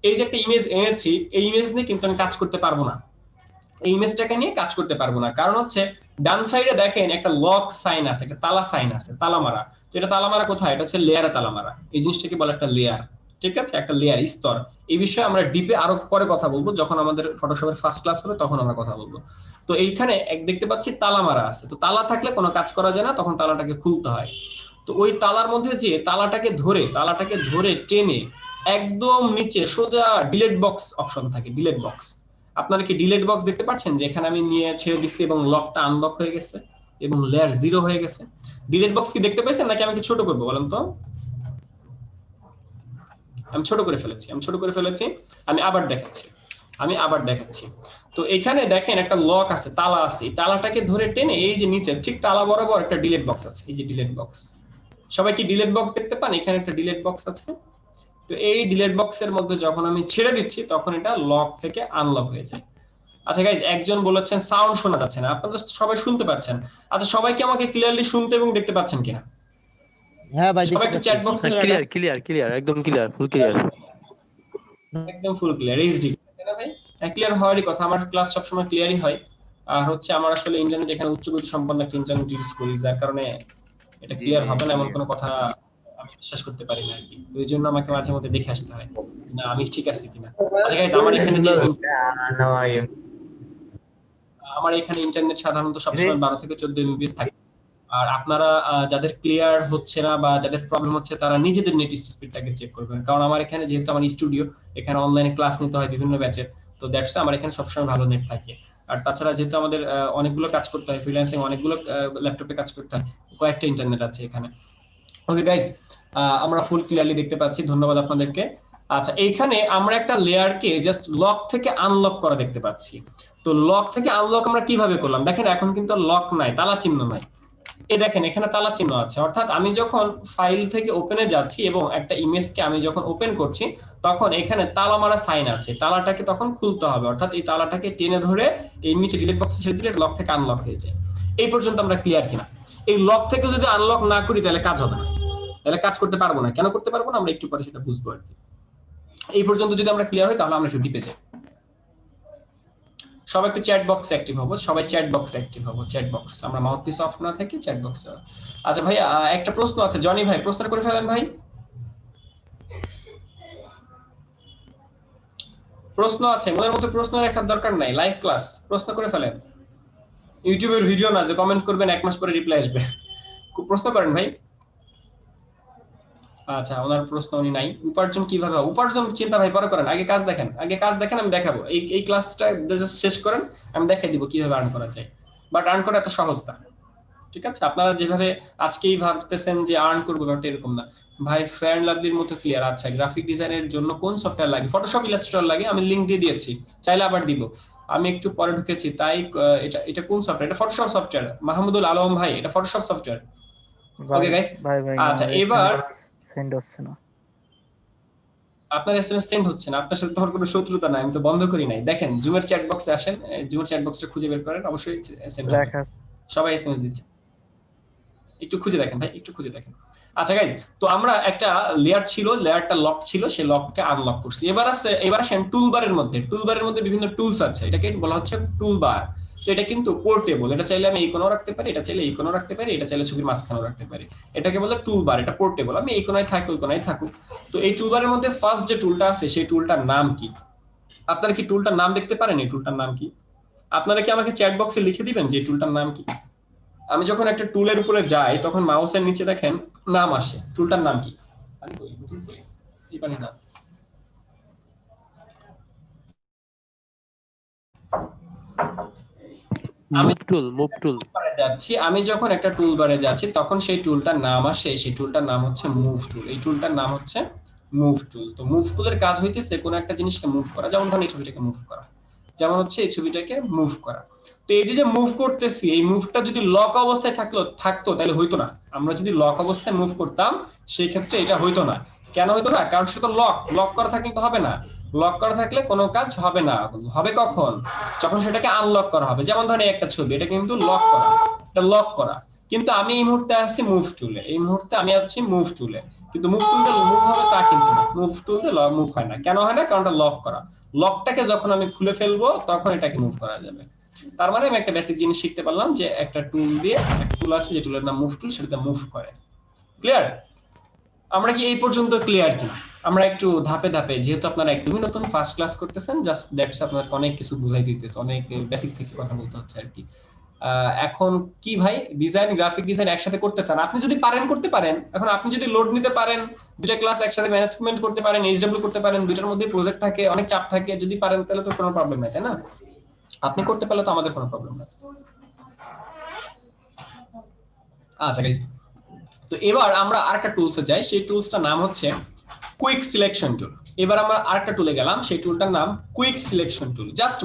এই যে একটা ইমেজ এনেছি, এই ইমেজ নিয়ে কিন্তু আমি কাজ করতে পারবো না। এই ইমেজটাকে নিয়ে কাজ করতে পারবো না, কারণ হচ্ছে ডান সাইডে দেখেন একটা লক সাইন আছে, একটা তালা সাইন আছে, তালা মারা। তো এটা তালা মারা কোথায়? এটা হচ্ছে লেয়ারে তালা মারা। এই জিনিসটাকে বলে একটা লেয়ার, ঠিক আছে? একটা লেয়ার, স্তর। এই বিষয়ে আমরা ডিপে আরো পরে কথা বলবো, যখন আমাদের ফটোশপের ফার্স্ট ক্লাস হবে তখন আমরা কথা বলবো। তো এইখানে দেখতে পাচ্ছি তালা মারা আছে। তো তালা থাকলে কোনো কাজ করা যায় না, তখন তালাটাকে খুলতে হয়। তো ওই তালার মধ্যে যে তালাটাকে ধরে টেনে একদম নিচে সোজা ডিলেট বক্স অপশন থাকে, ডিলেট বক্স। আপনারা কি ডিলেট বক্স দেখতে পাচ্ছেন, যে এখানে আমি নিয়ে ছেড়ে দিচ্ছি এবং লকটা আনলক হয়ে গেছে এবং লেয়ার 0 হয়ে গেছে? ডিলেট বক্স কি দেখতে পাইছেন, নাকি আমি কি ছোট করবো বলেন তো? আমি ছোট করে ফেলেছি। আমি আবার দেখাচ্ছি। তো এখানে দেখেন একটা লক আছে, তালা আছে। এই তালাটাকে ধরে টেনে এই যে নিচে ঠিক তালা বরাবর একটা ডিলেট বক্স আছে, এই যে ডিলেট বক্স। সবাই কি ডিলেট বক্স দেখতে পান? এখানে একটা ডিলেট বক্স আছে। তো এই ডিলেট বক্সের মধ্যে যখন আমি ছেড়ে দিচ্ছি তখন এটা লক থেকে আনলক হয়ে যায়। আচ্ছা গাইজ, একজন বলেছেন সাউন্ড শোনা যাচ্ছে না, আপনারা সবাই শুনতে পাচ্ছেন? আচ্ছা, সবাই কি আমাকে ক্লিয়ারলি শুনতে এবং দেখতে পাচ্ছেন কিনা? হ্যাঁ ভাই, সবাই একটু চ্যাট বক্সে ক্লিয়ার, একদম ক্লিয়ার, ফুল ক্লিয়ার। একদম ফুল ক্লিয়ার, এইচডি, তাই না ভাই? ক্লিয়ার হওয়ারই কথা, আমার ক্লাস সবসময় ক্লিয়ারই হয়। আর হচ্ছে আমার আসলে ইন্টারনেট এখানে উচ্চগতি সম্পন্ন একটা ইন্টারনেট ইউজ করি, যার কারণে এটা ক্লিয়ার হবে না এমন কোনো কথা আমি বিশ্বাস করতে পারি না আর কি। ওই জন্য আমাকে মাঝে মধ্যে দেখে আসতে হয় না আমি ঠিক আছি কিনা। আচ্ছা গাইজ, আমার এখানে ইন্টারনেট সাধারণত সবসময় 12 থেকে 14 এমবিপিএস থাকে। আর আপনারা যাদের ক্লিয়ার হচ্ছে না বা যাদের প্রবলেম হচ্ছে তারা নিজেদের নেট স্পিডটাকে চেক করবেন, কারণ আমার এখানে যেহেতু আমার স্টুডিও, এখানে অনলাইনে ক্লাস নিতে হয় বিভিন্ন ব্যাচের, তো দ্যাটস আমার এখানে সবসময় ভালো নেট থাকে। আর তাছাড়া যেহেতু আমাদের অনেকগুলো কাজ করতে হয়, ফ্রিল্যান্সিং অনেকগুলো ল্যাপটপে কাজ করতে হয়, কয়েকটা ইন্টারনেট আছে এখানে। ওকে গাইস, আমরা ফুল ক্লিয়ারলি দেখতে পাচ্ছি, ধন্যবাদ আপনাদেরকে। আচ্ছা, এইখানে আমরা একটা লেয়ারকে জাস্ট লক থেকে আনলক করা দেখতে পাচ্ছি। তো লক থেকে আনলক আমরা কিভাবে করলাম? দেখেন এখন কিন্তু লক নাই, তালা চিহ্ন নাই। এই দেখেন এখানে তালা চিহ্ন আছে, অর্থাৎ আমি যখন ফাইল থেকে ওপেনে যাচ্ছি এবং একটা ইমেজকে আমি যখন ওপেন করছি তখন এখানে তালা মারা সাইন আছে, তালাটাকে তখন খুলতে হবে, অর্থাৎ এই তালাটাকে টেনে ধরে এই নিচে ডিলিট বক্সে ছেড়ে দিলে লক থেকে আনলক হয়ে যায়। এই পর্যন্ত আমরা ক্লিয়ার কিনা? এই লক থেকে যদি আনলক না করি তাহলে কাজ হবে না, তাহলে কাজ করতে পারবো না। কেন করতে পারবো না আমরা একটু পরে সেটা বুঝবো আর কি। এই পর্যন্ত যদি আমরা ক্লিয়ার হই তাহলে আমরা একটু ডিপে যাই। সবাই একটু চ্যাট বক্স অ্যাক্টিভ হবো, সবাই চ্যাট বক্স অ্যাক্টিভ হবো, চ্যাট বক্স, আমরা মাউথপিস অফ না থেকে চ্যাট বক্স। আচ্ছা ভাই, একটা প্রশ্ন আছে, জনি ভাই প্রশ্ন করে ফেলেন ভাই। প্রশ্ন আছে, মনের মতো প্রশ্ন রাখার দরকার নাই, লাইভ ক্লাস, প্রশ্ন করে ফেলেন। ইউটিউবের ভিডিও না যে কমেন্ট করবেন 1 মাস পরে রিপ্লাই আসবে। প্রশ্ন করেন ভাই। আচ্ছা, ওনার প্রশ্ন উনি নাই। উপার্জন কিভাবে হবে? উপার্জন চিন্তা ভাই পরে করেন, আগে কাজ দেখেন, আগে কাজ দেখেন, আমি দেখাবো। এই ক্লাসটা শেষ করেন, আমি দেখাই দিব কিভাবে আর্ন করা যায়। বাট আর্ন করা এত সহজ না, ঠিক আছে? আপনারা যেভাবে আজকেই ভাবতেছেন যে আর্ন করবো, ব্যাপারটা এরকম না ভাই। ফেয়ার এন্ড লাভলির মতো ক্লিয়ার। আচ্ছা, গ্রাফিক ডিজাইনের জন্য কোন সফটওয়্যার লাগে? ফটোশপ, ইলাস্ট্রেটর লাগে, আমি লিংক দিয়ে দিয়েছি, চাইলে আবার দিব। আমি একটু পরে ঢুকেছি তাই এটা কোন সফটওয়্যার? এটা ফটোশপ সফটওয়্যার। মাহমুদুল আলম ভাই, এটা ফটোশপ সফটওয়্যার। ওকে গাইস, আচ্ছা এবার সেন্ড হচ্ছে না, আপনার এসএমএস সেন্ড হচ্ছে না। আপনার সাথে তোমার কোনো শত্রুতা নাই, আমি তো বন্ধ করি নাই। দেখেন জুমের চ্যাট বক্সে আসেন, জুমের চ্যাট বক্সটা খুঁজে বের করেন, অবশ্যই সেন্ড হবে। সবাই এসএমএস দিচ্ছে, একটু খুঁজে দেখেন ভাই, একটু খুঁজে দেখেন। আচ্ছা গাইস, তো আমরা একটা লেয়ার ছিল, লেয়ারটা লক ছিল, সেই লককে আনলক করছি। এবার আসেন টুলবারের মধ্যে। টুলবারের মধ্যে বিভিন্ন টুলস আছে, এটাকে বলা হচ্ছে টুলবার। তো এটা কিন্তু পোর্টেবল, এটা চাইলে আমি এই কোণাও রাখতে পারি, এটা চাইলে এই কোণাও রাখতে পারি, এটা চাইলে ছবির মাঝখানেও রাখতে পারি। এটাকে বলে টুলবার, এটা পোর্টেবল, আমি এই কোণায় থাকি ওই কোণায় থাকুক। তো এই টুলবারের মধ্যে ফার্স্ট যে টুলটা আছে সেই টুলটার নাম কি? আপনারা কি টুলটার নাম দেখতে পারেন? এই টুলটার নাম কি? আপনারা কি আমাকে চ্যাট বক্সে লিখে দিবেন যে টুলটার নাম কি? আমি যখন একটা টুলের উপরে যাই তখন মাউসের নিচে দেখেন নাম আসে, টুলটার নাম কি? আমি যখন একটা টুলবারে যাচ্ছি তখন সেই টুলটার নাম আসে, সেই টুলটার নাম হচ্ছে মুভ টুল। এই টুলটার নাম হচ্ছে মুভ টুল। তো মুভ টুলের কাজ হইতেছে কোন একটা জিনিসকে মুভ করা, যেমন ধরুন এই ছবিটাকে মুভ করা, যেমন হচ্ছে এই ছবিটাকে মুভ করা। তো এই যে মুভ করতেছি, এই মুভটা যদি লক অবস্থায় থাকতো তাহলে হইতো না। আমরা যদি লক অবস্থায় মুভ করতাম সেই ক্ষেত্রে এটা হইতো না। কেন হইতো না? কারণ সেটা লক করা থাকলে তো হবে না। লক করা থাকলে কোনো কাজ হবে না। হবে কখন? যখন সেটাকে আনলক করা হবে। যেমন ধরেন একটা ছবি, এটা কিন্তু লক করা, এটা লক করা, কিন্তু আমি এই মুহূর্তে আছি মুভ টুলে, এই মুহূর্তে আমি আছি মুভ টুলে, কিন্তু মুভ টুলটা মুভ হবে তা কিন্তু না। মুভ টুলতে মুভ হয় না। কেন হয় না? কারণ এটা লক করা। লকটাকে যখন আমি খুলে ফেলবো তখন এটাকে মুভ করা যাবে। তার মানে আমি একটা বেসিক জিনিস শিখতে পারলাম যে একটা টুল দিয়ে, একটা টুল আছে যে টুলের নাম মুভ টুল, সেটাতে মুভ করে। ক্লিয়ার? আমরা কি এই পর্যন্ত ক্লিয়ার কিনা? আমরা একটু ধাপে ধাপে, যেহেতু আপনারা একদমই নতুন ফার্স্ট ক্লাস করতেছেন, জাস্ট দ্যাটস আপনাদের অনেক কিছু বুঝাই দিতেছে, অনেক বেসিক থেকে কথা বলতে হচ্ছে আর কি। এখন কি ভাই, ডিজাইন, গ্রাফিক ডিজাইন একসাথে করতে চান? আপনি যদি পারেন করতে পারেন। এখন আপনি যদি লোড নিতে পারেন, দুইটা ক্লাস একসাথে ম্যানেজমেন্ট করতে পারেন, এইচডব্লিউ করতে পারেন, দুইটার মধ্যে প্রজেক্ট থাকে, অনেক চাপ থাকে, যদি পারেন তাহলে তো কোনো প্রবলেম নাই, তাই না? আপনি করতে পারলে তো আমাদের কোনো প্রবলেম নাই। আচ্ছা গাইস, তো এবার আমরা আরেকটা টুলসে যাই, সেই টুলসটার নাম হচ্ছে কুইক সিলেকশন টুল। এবার আমরা আরেকটা টুলে গেলাম, সেই টুলটার নাম quick selection tool. Just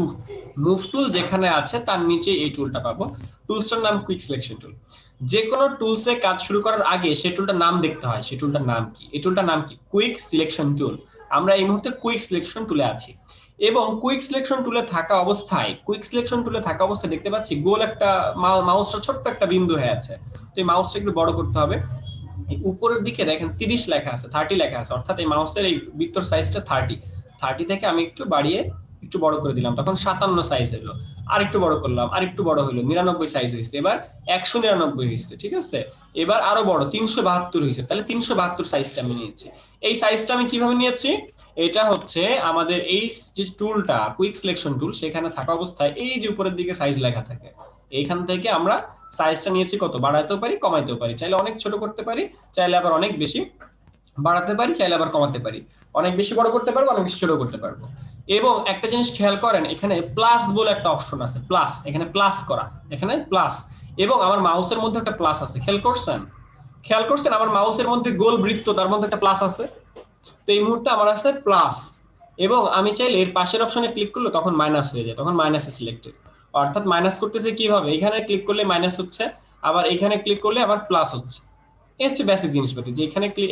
move tool যেখানে আছে তার নিচে এই টুলটা পাবো, টুলসটার নাম কুইক সিলেকশন টুল। যে কোনো টুলসে কাজ শুরু করার আগে সেই টুলটার নাম দেখতে হয়, সেই টুলটার নাম কি? এই টুলটার নাম কি? Quick selection tool. আমরা এই মুহূর্তে কুইক সিলেকশন টুলে আছি এবং কুইক সিলেকশন টুলে থাকা অবস্থায় দেখতে পাচ্ছি গোল একটা মাউসটা ছোট্ট একটা বিন্দু হয়ে আছে। তো এই মাউসটা একটু বড় করতে হবে। এই উপরের দিকে দেখেন 30 লেখা আছে, 30 লেখা আছে, অর্থাৎ এই মাউসের এই বৃত্তর সাইজটা 30 থেকে আমি একটু বাড়িয়ে একটু বড় করে দিলাম, তখন 57 সাইজ হলো। আর একটু বড় করলাম, আর একটু বড় হলো, 99 সাইজ হয়েছে। এবার 199 হয়েছে, ঠিক আছে? এবার আরো বড় 372 হয়েছে, তাহলে 372 সাইজটা আমি নিয়েছি। এই সাইজটা আমি কিভাবে নিয়েছি? এটা হচ্ছে আমাদের এই যে টুলটা কুইক সিলেকশন টুল, সেখানে থাকা অবস্থায় এই যে উপরের দিকে সাইজ লেখা থাকে, এইখান থেকে আমরা সাইজটা নিয়েছি কত, বাড়াতেও পারি কমাইতেও পারি, চাইলে অনেক ছোট করতে পারি, চাইলে আবার অনেক বেশি বাড়াতে পারি, চাইলে আবার কমাতে পারি, অনেক বেশি বড় করতে পারবো, অনেক বেশি ছোট করতে পারবো। এবং একটা জিনিস খেয়াল করেন, এখানে প্লাস বলে একটা অপশন আছে, প্লাস, এখানে প্লাস করা, এখানে প্লাস, এবং আমার মাউসের মধ্যে একটা প্লাস আছে, খেয়াল করছেন আমার মাউসের মধ্যে গোল বৃত্ত, তার মধ্যে একটা প্লাস আছে। তো এই মুহূর্তে আমার আছে প্লাস, এবং আমি চাইলে এর পাশের অপশনে ক্লিক করলে তখন মাইনাস হয়ে যায়, তখন মাইনাসে সিলেক্টেড। অর্থাৎ মাইনাস করতেছে কিভাবে, এখানে ক্লিক করলে মাইনাস হচ্ছে, আবার এখানে ক্লিক করলে আবার প্লাস হচ্ছে। এই হচ্ছে বেসিক জিনিসপাতি, যে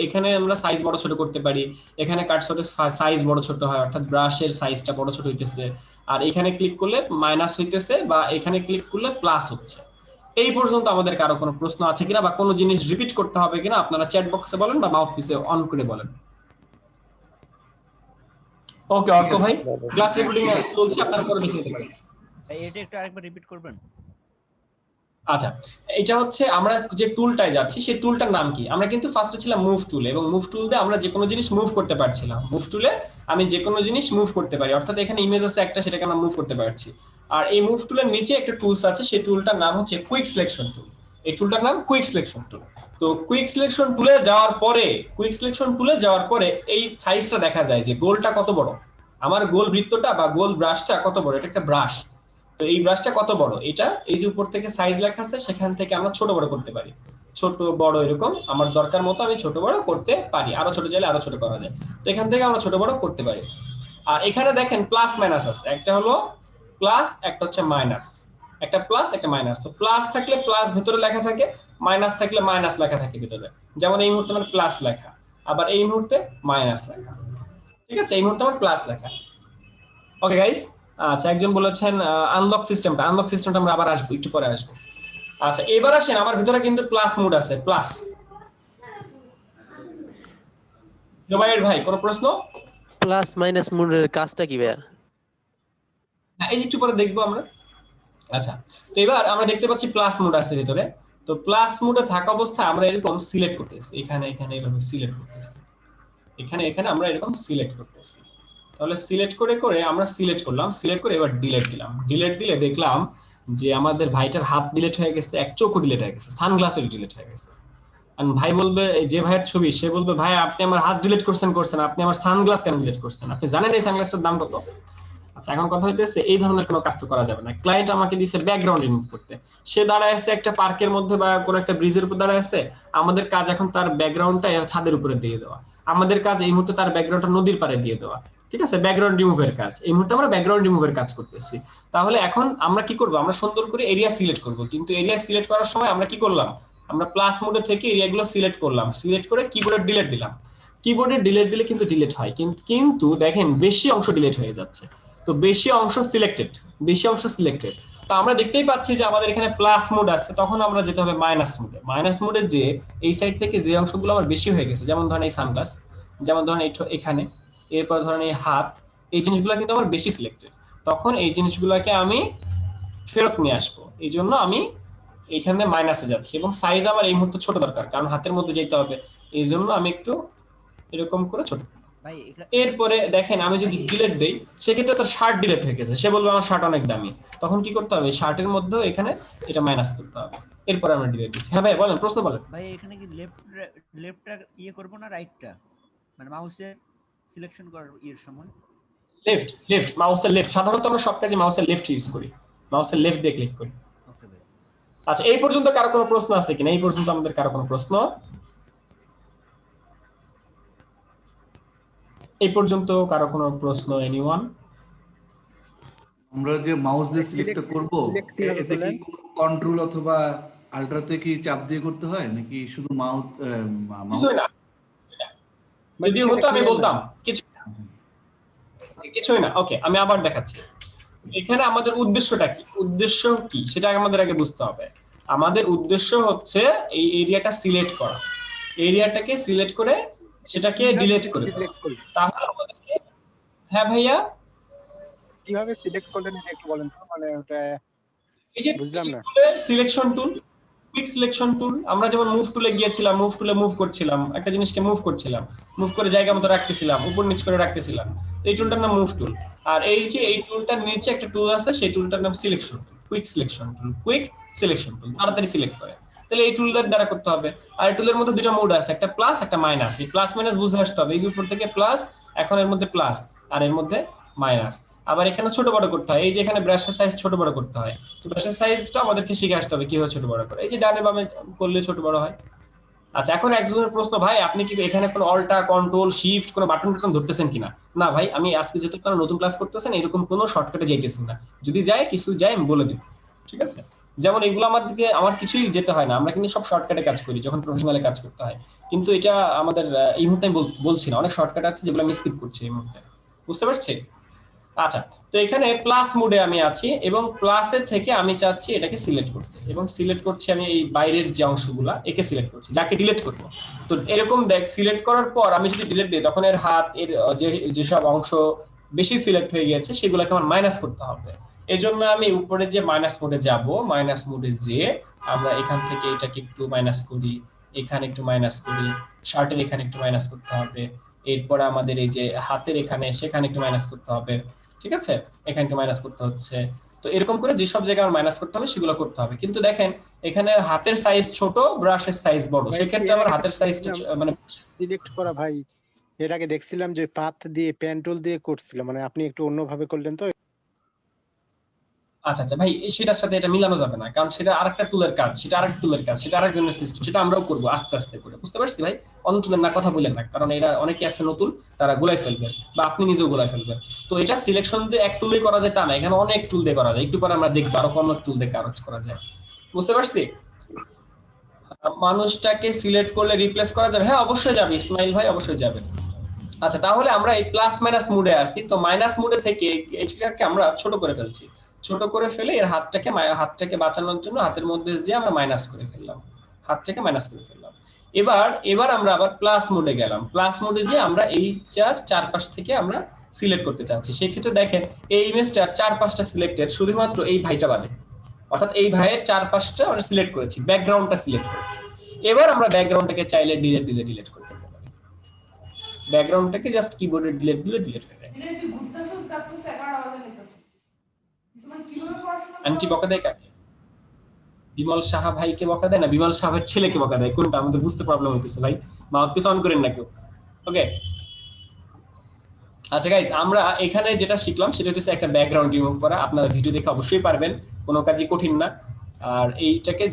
এখানে আমরা সাইজ বড় ছোট করতে পারি, এখানে কাটশটের সাইজ বড় ছোট হয়, অর্থাৎ ব্রাশের সাইজটা বড় ছোট হইতেছে, আর এখানে ক্লিক করলে মাইনাস হইতেছে, বা এখানে ক্লিক করলে প্লাস হচ্ছে। এই পর্যন্ত আমাদের কারো কোনো প্রশ্ন আছে কিনা, বা কোনো জিনিস রিপিট করতে হবে কিনা আপনারা চ্যাট বক্সে বলেন বা মাউথপিসে অন করে বলেন। ওকে অর্ক ভাই, ক্লাস রেকর্ডিং চলছে, আপনারা পরে দেখে নিতে পারেন। এটা একটু আরেকবার রিপিট করবেন? আচ্ছা, এটা হচ্ছে আমরা যে টুলটায় যাচ্ছি সেই টুলটার নাম কি? আমরা কিন্তু ফার্স্টে ছিলাম মুভ টুল, এবং মুভ টুল দিয়ে আমরা যে কোনো জিনিস মুভ করতে পারছিলাম। মুভ টুলে আমি যে কোনো জিনিস মুভ করতে পারি, অর্থাৎ এখানে ইমেজ আছে একটা, সেটাকে আমরা মুভ করতে পারছি। আর এই মুভ টুলের নিচে একটা টুলস আছে, সেই টুলটার নাম হচ্ছে কুইক সিলেকশন টুল। এই টুলটার নাম কুইক সিলেকশন টুল। তো কুইক সিলেকশন টুলে যাওয়ার পরে এই সাইজটা দেখা যায় যে গোলটা কত বড়, আমার গোল বৃত্তটা বা গোল ব্রাশটা কত বড়, এটা একটা ব্রাশ। তো এই ব্রাশটা কত বড়, এটা এই যে উপর থেকে সাইজ লেখা আছে সেখান থেকে আমরা ছোট বড় করতে পারি, ছোট বড় এরকম আমার দরকার মতো আমি ছোট বড় করতে পারি, আরো ছোট চাইলে আরো ছোট করা যায়। তো এখান থেকে আমরা ছোট বড় করতে পারি। আর এখানে দেখেন প্লাস মাইনাস আছে, একটা হলো প্লাস, একটা হচ্ছে মাইনাস, একটা প্লাস একটা মাইনাস। তো প্লাস থাকলে প্লাস ভিতরে লেখা থাকে, মাইনাস থাকলে মাইনাস লেখা থাকে ভিতরে। যেমন এই মুহূর্তে আমার প্লাস লেখা, আবার এই মুহূর্তে মাইনাস লেখা, ঠিক আছে, এই মুহূর্তে আমার প্লাস লেখা। ওকে গাইস, আচ্ছা একজন বলেছেন আনলক সিস্টেমটা আমরা আবার আসবো, একটু পরে আসবো। আচ্ছা এবার আসেন, আমার ভিতরে কিন্তু প্লাস মোড আছে, প্লাস। জুবাইর ভাই কোনো প্রশ্ন? প্লাস মাইনাস মোডের কাজটা কি ভাইয়া? হ্যাঁ, এই একটু পরে দেখবো আমরা। আচ্ছা, তো এবার আমরা দেখতে পাচ্ছি প্লাস মোড আছে ভিতরে। তো প্লাস মোডে থাকা অবস্থায় আমরা এরকম সিলেক্ট করতেছি, এখানে এরকম সিলেক্ট করতেছি, এখানে আমরা এরকম সিলেক্ট করতেছি। তাহলে সিলেক্ট করে আমরা সিলেক্ট করলাম, সিলেক্ট করে এবার ডিলিট দিলাম। ডিলিট দিলে দেখলাম যে আমাদের ভাইটার হাত ডিলিট হয়ে গেছে, এক চোখও ডিলিট হয়ে গেছে, সানগ্লাসও ডিলিট হয়ে গেছে। আর ভাই বলবে, যে ভাইয়ের ছবি সে বলবে, ভাই আপনি আমার হাত ডিলিট করছেন, আপনি আমার সানগ্লাস কেন ডিলিট করছেন? আপনি জানেন এই সানগ্লাসটার দাম কত? আচ্ছা এখন কথা হইতেছে এই ধরনের কোনো কাজ তো করা যাবে না। ক্লায়েন্ট আমাকে দিয়েছে ব্যাকগ্রাউন্ড রিমুভ করতে, সে দাঁড়ায় আছে একটা পার্কের মধ্যে বা কোনো একটা ব্রিজের উপর দাঁড়ায় আছে, আমাদের কাজ এখন তার ব্যাকগ্রাউন্ডটা ছাদের উপরে দিয়ে দেওয়া, আমাদের কাজ এই মুহূর্তে তার ব্যাকগ্রাউন্ডটা নদীর পাড়ে দিয়ে দেওয়া, ঠিক আছে, ব্যাকগ্রাউন্ড রিমুভের কাজ। এই মুহূর্তে আমরা ব্যাকগ্রাউন্ড রিমুভের কাজ করতেছি। তাহলে এখন আমরা কি করব, আমরা সুন্দর করে এরিয়া সিলেক্ট করব, কিন্তু এরিয়া সিলেক্ট করার সময় আমরা কি করলাম, আমরা প্লাস মোডে থেকে এরিয়াগুলো সিলেক্ট করলাম, সিলেক্ট করে কিবোর্ডে ডিলিট দিলাম। কিবোর্ডে ডিলিট দিলে কিন্তু ডিলিট হয়, কিন্তু দেখেন বেশি অংশ ডিলিট হয়ে যাচ্ছে। তো বেশি অংশ সিলেক্টেড, তো আমরা দেখতেই পাচ্ছি যে আমাদের এখানে প্লাস মোড আছে, তখন আমরা যেতে হবে মাইনাস মোডে। মাইনাস মোডে যে এই সাইড থেকে যে অংশগুলো আমার বেশি হয়ে গেছে, যেমন ধরেন এই সানগ্লাস, যেমন ধরেন এখানে, এরপর ধরেন এই হাত, এই জিনিসগুলো কিন্তু আমার বেশি সিলেক্টেড, তখন এই জিনিসগুলোকে আমি ফেরত নিয়ে আসবো। এই জন্য আমি এইখানে মাইনাসে যাচ্ছি, এবং সাইজ আমার এই মুহূর্তে ছোট দরকার, কারণ হাতের মধ্যে যেতে হবে, এই জন্য আমি একটু এরকম করে ছোট। এরপরে দেখেন আমি যদি ডিলিট দেই, সেক্ষেত্রে তো শার্ট ডিলিট হয়ে গেছে, সে বলবে আমার শার্ট অনেক দামি, তখন কি করতে হবে, শার্টের মধ্যে এখানে এটা মাইনাস করতে হবে, এরপরে আমরা ডিলিট দিচ্ছি। হ্যাঁ ভাই বলেন, প্রশ্ন বলেন। ভাই এখানে কি লেফটটা করব না রাইটটা, মানে মাউসে সিলেকশন করার সময়? লেফট, মাউসের লেফট। সাধারণত আমরা সব কাজে মাউসের লেফট ইউজ করি, মাউসের লেফট দিয়ে ক্লিক করি। ওকে ভাই। আচ্ছা এই পর্যন্ত কারো কোনো প্রশ্ন আছে কিনা? এই পর্যন্ত আমাদের কারো কোনো প্রশ্ন? এই পর্যন্ত কারো কোনো প্রশ্ন? এনিওয়ান? আমরা যে মাউস দিয়ে সিলেক্ট করব, এতে কি কন্ট্রোল অথবা আল্ট্রাতে কি চাপ দিয়ে করতে হয়, নাকি শুধু মাউস? কিছুই না, যদি হতো আমি বলতাম, কিছুই না। ওকে আমি আবার দেখাচ্ছি। এখানে আমাদের উদ্দেশ্যটা কি, সেটা আমাদের আগে বুঝতে হবে। আমাদের উদ্দেশ্য হচ্ছে এই এরিয়াটা সিলেক্ট করা, এরিয়াটাকে সিলেক্ট করে সেটাকে ডিলিট করে। তাহলে আমাদেরকে, হ্যাঁ ভাইয়া কিভাবে সিলেক্ট করলেন এটা একটু বলেন তো, মানে ওটা এই যে বুঝলাম না। Selection tool, quick selection tool, আমরা যেমন মুভ টুলে গিয়েছিলাম, মুভ টুলে মুভ করছিলাম, একটা জিনিসকে মুভ করছিলাম, মুভ করে জায়গা মতো রাখতেছিলাম, উপর নিচ করে রাখতেছিলাম, এই টুলটার নাম মুভ টুল। আর এই যে এই টুলটার নিচে একটা টুল আছে, সেই টুলটার নাম selection tool. Quick selection tool, quick selection tool, তাড়াতাড়ি সিলেক্ট করে। তাহলে এই টুলের দ্বারা করতে হবে। আর এই টুলের মধ্যে দুটো মোড আছে, একটা প্লাস একটা মাইনাস। এই প্লাস মাইনাস বুঝে আসতে হবে। এই যে উপর থেকে প্লাস, এখন এর মধ্যে প্লাস আর এর মধ্যে মাইনাস। আবার এখানে ছোট বড় করতে হয়, এই যে এখানে ব্রাশের সাইজ ছোট বড় করতে হয়, তো ব্রাশের সাইজটা আমাদেরকে শিখে আসতে হবে কিভাবে ছোট বড় করে। এই যে ডানে বামে করলে ছোট বড় হয়। আচ্ছা, এখন একজনের প্রশ্ন, ভাই আপনি কি এখানে কোনো অল্টা কন্ট্রোল শিফট কোনো বাটন বাটন ধরতেছেন কিনা? না ভাই, আমি আজকে যেহেতু আপনারা নতুন ক্লাস করতেছেন এরকম কোনো শর্টকাটে যাইতেছি না, যদি যায় কিছু যায় আমি বলে দিব, ঠিক আছে? যেমন এগুলো আমার কিছুই যেতে হয় না, আমরা কিন্তু সব শর্টকাটে কাজ করি যখন প্রফেশনালে কাজ করতে হয়। কিন্তু এটা আমাদের এই মুহূর্তে আমি বলছি না, অনেক শর্টকাট আছে যেগুলো আমি স্কিপ করছি এই মুহূর্তে, বুঝতে পারছি? আচ্ছা, তো এখানে প্লাস মোডে আমি আছি এবং প্লাসের থেকে আমি চাচ্ছি এটাকে সিলেক্ট করতে, এবং সিলেক্ট করছি আমি এই বাইরের যে অংশগুলা একে সিলেক্ট করছি, যাকে ডিলিট করব। তো এরকম দেখ, সিলেক্ট করার পর আমি যদি ডিলিট দিই তখন এর হাত, এর যেসব অংশ বেশি সিলেক্ট হয়ে গেছে সেগুলোকে আমার মাইনাস করতে হবে। এজন্য আমি উপরে যে মাইনাস মোডে যাব, মাইনাস মোডে যে আমরা এখান থেকে এটাকে একটু মাইনাস করি, এখানে একটু মাইনাস করি, শার্টের এখানে একটু মাইনাস করতে হবে, এরপরে আমাদের এই যে হাতের এখানে সেখানে একটু মাইনাস করতে হবে, ঠিক আছে? এখানে একটু মাইনাস করতে হচ্ছে। তো এরকম করে যেসব জায়গায় আমার মাইনাস করতে হবে সেগুলো করতে হবে। কিন্তু দেখেন এখানে হাতের সাইজ ছোট, ব্রাশের সাইজ বড়, সেক্ষেত্রে আমার হাতের সাইজটা মানে সিলেক্ট করা ভাই, এর আগে দেখছিলাম যে পাথ দিয়ে পেন টুল দিয়ে করছিলাম, মানে আপনি একটু অন্যভাবে করলেন তো। আচ্ছা আচ্ছা ভাই, সেটার সাথে এটা মিলানো যাবে না, কারণ সেটা আরেকটা টুলের কাজ, সেটা আরেকটা টুলের কাজ, সেটা আরেকজনের সিস্টেম, সেটা আমরাও করবো আস্তে আস্তে করে, বুঝতে পারছি ভাই? অন্য টুলের না কথা বলেন না, কারণ এরা অনেকে আছে নতুন, তারা গোলাই ফেলবে বা আপনি নিজেও গোলাই ফেলবেন। তো এটা সিলেকশন দিয়ে এক টুলে করা যায় তা না, এখানে অনেক টুল দিয়ে করা যায়। একটু পরে আমরা দেখবো আরো কম টুল দিয়ে কাজ করা যায়, বুঝতে পারছি? মানুষটাকে সিলেক্ট করলে রিপ্লেস করা যাবে? হ্যাঁ অবশ্যই যাবে ইসমাইল ভাই, অবশ্যই যাবে। আচ্ছা, তাহলে আমরা এই প্লাস মাইনাস মুডে আসি, তো মাইনাস মুডে থেকে এটাকে আমরা ছোট করে ফেলছি, ছোট করে ফেলে এর হাতটাকে বাঁচানোর জন্য হাতের মধ্যে যে আমরা মাইনাস করে ফেললাম, হাতটাকে মাইনাস করে ফেললাম। এবার আমরা আবার প্লাস মোডে গেলাম, প্লাস মোডে যে আমরা এই চারপাশ থেকে আমরা সিলেক্ট করতে চাচ্ছি। সেই ক্ষেত্রে দেখেন এই ইমেজটার 4-5টা সিলেক্টেড, শুধুমাত্র এই ভাইটা বাদে, অর্থাৎ এই ভাইয়ের 4-5টা আমরা সিলেক্ট করেছি, ব্যাকগ্রাউন্ডটা সিলেক্ট করেছি। এবার আমরা ব্যাকগ্রাউন্ডটাকে চাইলে ডিলিট করতে পারি, ব্যাকগ্রাউন্ডটাকে জাস্ট কিবোর্ডে ডিলিট করে দেয়। আন্টি বকা দেয় কাকে? বিমল সাহা ভাইকে বকা দেয় না বিমল সাহার ছেলেকে বকা দেয়? কোনটা? আমাদের বুঝতে প্রবলেম হইতেছে ভাই, মাউথপিস অন করেন না কেউ। ওকে, আচ্ছা গাইস, আমরা এখানে যেটা শিখলাম সেটা হচ্ছে একটা ব্যাকগ্রাউন্ড রিমুভ করা। আপনারা ভিডিও দেখে অবশ্যই পারবেন, কোনো কাজই কঠিন না। আর এইটাকে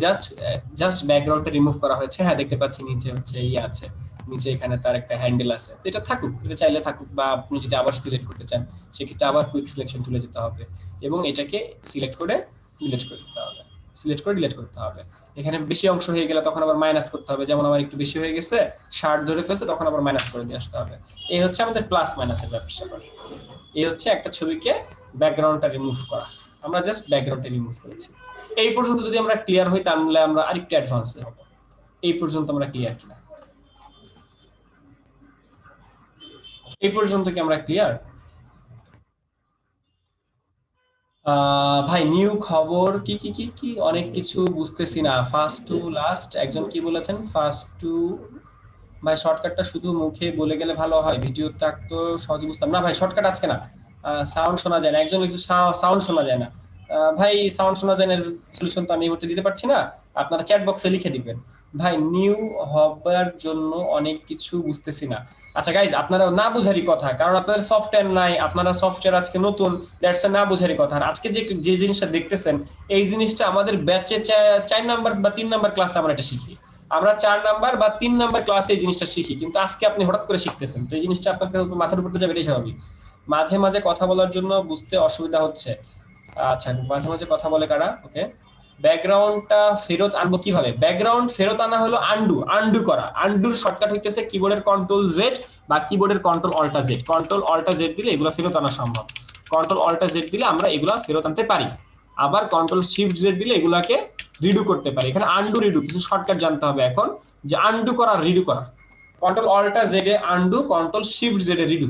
জাস্ট ব্যাকগ্রাউন্ডটা রিমুভ করা হয়েছে। হ্যাঁ দেখতে পাচ্ছি নিচে হচ্ছে ইয়ে আছে, নিচে এখানে তার একটা হ্যান্ডেল আছে, তো এটা থাকুক, এটা চাইলে থাকুক, বা আপনি যদি আবার সিলেক্ট করতে চান সেক্ষেত্রে আবার কুইক সিলেকশন টুলে যেতে হবে এবং এটাকে সিলেক্ট করে ডিলিট করে দিতে হবে, সিলেক্ট করে ডিলিট করতে হবে। এখানে বেশি অংশ হয়ে গেলে তখন আবার মাইনাস করতে হবে, যেমন আমার একটু বেশি হয়ে গেছে, শার্ট ধরে ফেলছে, তখন আবার মাইনাস করে দিয়ে আসতে হবে। এই হচ্ছে আমাদের প্লাস মাইনাসের ব্যাপার। এই হচ্ছে একটা ছবিকে ব্যাকগ্রাউন্ডটা রিমুভ করা, আমরা জাস্ট ব্যাকগ্রাউন্ডটা রিমুভ করেছি। এই পর্যন্ত যদি আমরা ক্লিয়ার হই তাহলে আমরা আরেকটু অ্যাডভান্সে হব। এই পর্যন্ত আমরা ক্লিয়ার কিনা? এই পর্যন্ত কি আমরা ক্লিয়ার? ভাই নিউ খবর কি কি কি কি অনেক কিছু বুঝতেছি না। ফার্স্ট টু লাস্ট একজন কি বলেছেন? ফার্স্ট টু ভাই শর্টকাটটা শুধু মুখে বলে গেলে ভালো হয়, ভিডিওটা তো সহজে বুঝতাম না। ভাই শর্টকাট আজকে না, সাউন্ড শোনা যায় না, একজন লিখছে সাউন্ড শোনা যায় না। ভাই সাউন্ড শোনা যায় না সলিউশন তো আমি এই মুহূর্তে দিতে পারছি না, আপনারা চ্যাট বক্সে লিখে দিবেন। ভাই নিউ হবার জন্য অনেক কিছু বুঝতেছি না। আচ্ছা গাইজ, আপনারা না বুঝারই কথা, কারণ আপনাদের সফটওয়্যার নাই, আপনারা সফটওয়্যার আজকে নতুন, দ্যাটস না বুঝারই কথা। আর আজকে যে জিনিসটা দেখতেছেন এই জিনিসটা আমাদের ব্যাচে 4 নাম্বার বা 3 নাম্বার ক্লাসে আমরা এটা শিখি, আমরা 4 নাম্বার বা 3 নাম্বার ক্লাসে এই জিনিসটা শিখি, কিন্তু আজকে আপনি হঠাৎ করে শিখতেছেন, তো এই জিনিসটা আপনার মাথার উপর যাবে, এটাই স্বাভাবিক। মাঝে মাঝে কথা বলার জন্য বুঝতে অসুবিধা হচ্ছে। আচ্ছা, মাঝে মাঝে কথা বলে কারা? ওকে, ব্যাকগ্রাউন্ডটা ফেরত আনবো কিভাবে? ব্যাকগ্রাউন্ড ফেরত আনা হলো আনডু করা। আনডুর শর্টকাট হইতেছে কিবোর্ডের কন্ট্রোল জেড বা কিবোর্ডের কন্ট্রোল অল্টা জেড। কন্ট্রোল অল্টা জেড দিলে এগুলো ফেরত আনা সম্ভব, কন্ট্রোল অল্টা জেড দিলে আমরা এগুলো ফেরত আনতে পারি। আবার কন্ট্রোল শিফট জেড দিলে এগুলাকে রিডু করতে পারি। এখানে আনডু রিডু কিছু শর্টকাট জানতে হবে এখন, যে আনডু করা রিডু করা। কন্ট্রোল অল্টা জেড এ আনডু, কন্ট্রোল শিফট জেড এ রিডু।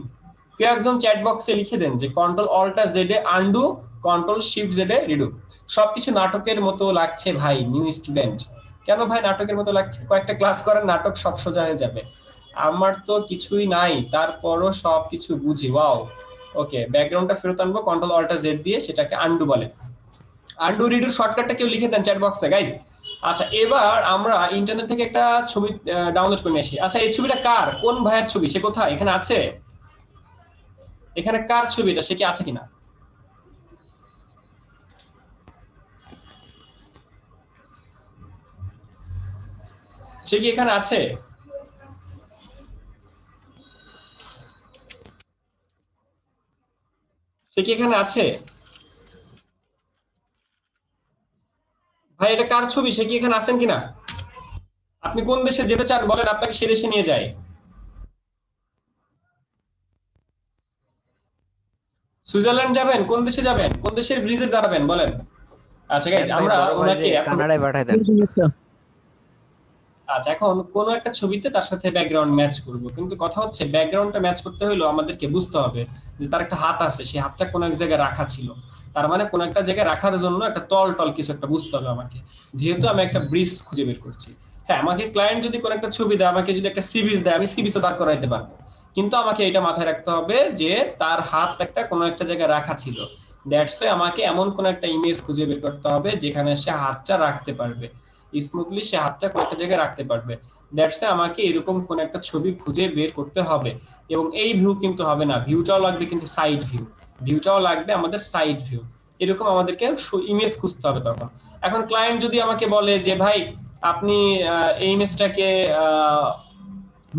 কেউ একজন চ্যাট বক্সে লিখে দেন যে কন্ট্রোল অল্টা জেড এ আনডু, কন্ট্রোল শিফট জেড এ রিডু। সবকিছু নাটকের মতো লাগছে ভাই নিউ স্টুডেন্ট। কেন ভাই নাটকের মতো লাগছে? কয়েকটা ক্লাস করেন, নাটক সব সোজা হয়ে যাবে। আমার তো কিছুই নাই তারপরও সবকিছু বুঝি। ওয়াও, ওকে, ব্যাকগ্রাউন্ডটা ফেরত আনবো কন্ট্রোল অল্টা জেড দিয়ে, সেটাকে আনডু বলে। আনডু রিডু শর্টকাটটা কেউ লিখে দেন চ্যাট বক্সে গাইজ। আচ্ছা এবার আমরা ইন্টারনেট থেকে একটা ছবি ডাউনলোড করে নিয়ে আসি। আচ্ছা এই ছবিটা কার, কোন ভাইয়ের ছবি, সে কোথায়, এখানে আছে? এখানে কার ছবিটা, সে কি আছে কিনা? সে কি এখানে আছে? সে কি এখানে আছে? ভাই এটা কার ছবি, সে কি এখানে আছেন কিনা? আপনি কোন দেশে যেতে চান বলেন, আপনাকে সে দেশে নিয়ে যায়। সুইজারল্যান্ড যাবেন, কোন দেশে যাবেন, কোন দেশের ব্রিজে দাঁড়াবেন বলেন। আচ্ছা গাইস আমরা ওনাকে কানাডায় পাঠাই দেন। আচ্ছা এখন কোন একটা ছবিতে তার সাথে ব্যাকগ্রাউন্ড ম্যাচ করব, কিন্তু কথা হচ্ছে ব্যাকগ্রাউন্ডটা ম্যাচ করতে হলো আমাদেরকে বুঝতে হবে যে তার একটা হাত আছে, সেই হাতটা কোন এক জায়গায় রাখা ছিল, তার মানে কোন একটা জায়গায় রাখার জন্য একটা তল কিছু একটা বুঝতে হবে আমাকে, যেহেতু আমি একটা ব্রিজ খুঁজে বের করছি। হ্যাঁ আমাকে ক্লায়েন্ট যদি কোন একটা ছবি দেয়, আমাকে যদি একটা সি বিচ দেয়, আমি সি বিচে দাঁড় করাইতে পারবো, কিন্তু আমাকে এটা মাথায় রাখতে হবে যে তার হাত একটা কোন একটা জায়গায় রাখা ছিল। দ্যাটস ওয়াই আমাকে এমন কোন একটা ইমেজ খুঁজে বের করতে হবে যেখানে সে হাতটা রাখতে পারবে, স্মুথলি সে হাতটা কোন একটা জায়গায় রাখতে পারবে। দ্যাটস ওয়াই আমাকে এরকম কোন একটা ছবি খুঁজে বের করতে হবে, এবং এই ভিউ কিন্তু হবে না, ভিউটাও লাগবে কিন্তু সাইড ভিউ, ভিউটাও লাগবে আমাদের সাইড ভিউ, এরকম আমাদেরকে ইমেজ খুঁজতে হবে তখন। এখন ক্লায়েন্ট যদি আমাকে বলে যে ভাই আপনি এই ইমেজটাকে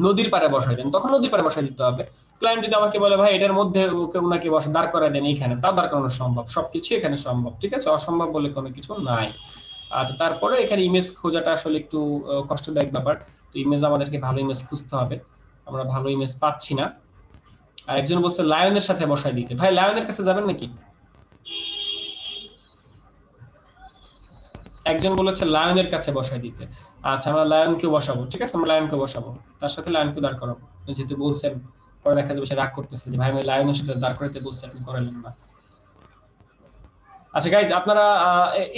নদীর পাড়ে বসাই দেন, তখন নদীর পাড়ে বসাই দিতে হবে। ক্লায়েন্ট যদি আমাকে বলে ভাই এটার মধ্যে ওনাকে দাঁড় করায় দেন এইখানে, তাও দাঁড় করানো সম্ভব, সবকিছু এখানে সম্ভব, ঠিক আছে, অসম্ভব বলে কোনো কিছু নাই। আচ্ছা তারপরে এখানে ইমেজ খোঁজাটা আসলে একটু কষ্টদায়ক ব্যাপার, তো ইমেজ আমাদেরকে ভালো ইমেজ খুঁজতে হবে, আমরা ভালো ইমেজ পাচ্ছি না। আর একজন বলছে লায়নের সাথে বসাই দিতে, ভাই লায়নের কাছে যাবেন নাকি? একজন বলেছে লায়নের কাছে বসাই দিতে, আচ্ছা আমরা লায়নকে বসাবো, ঠিক আছে আমরা লায়নকে বসাবো, তার সাথে লায়নকে দাঁড় করাবো, যেহেতু বলছেন, পরে দেখা যাবে সে রাগ করতেছে যে ভাই আমি লায়নের সাথে দাঁড় করাইতে বলছি আপনি করাইলেন না। আচ্ছা গাইজ আপনারা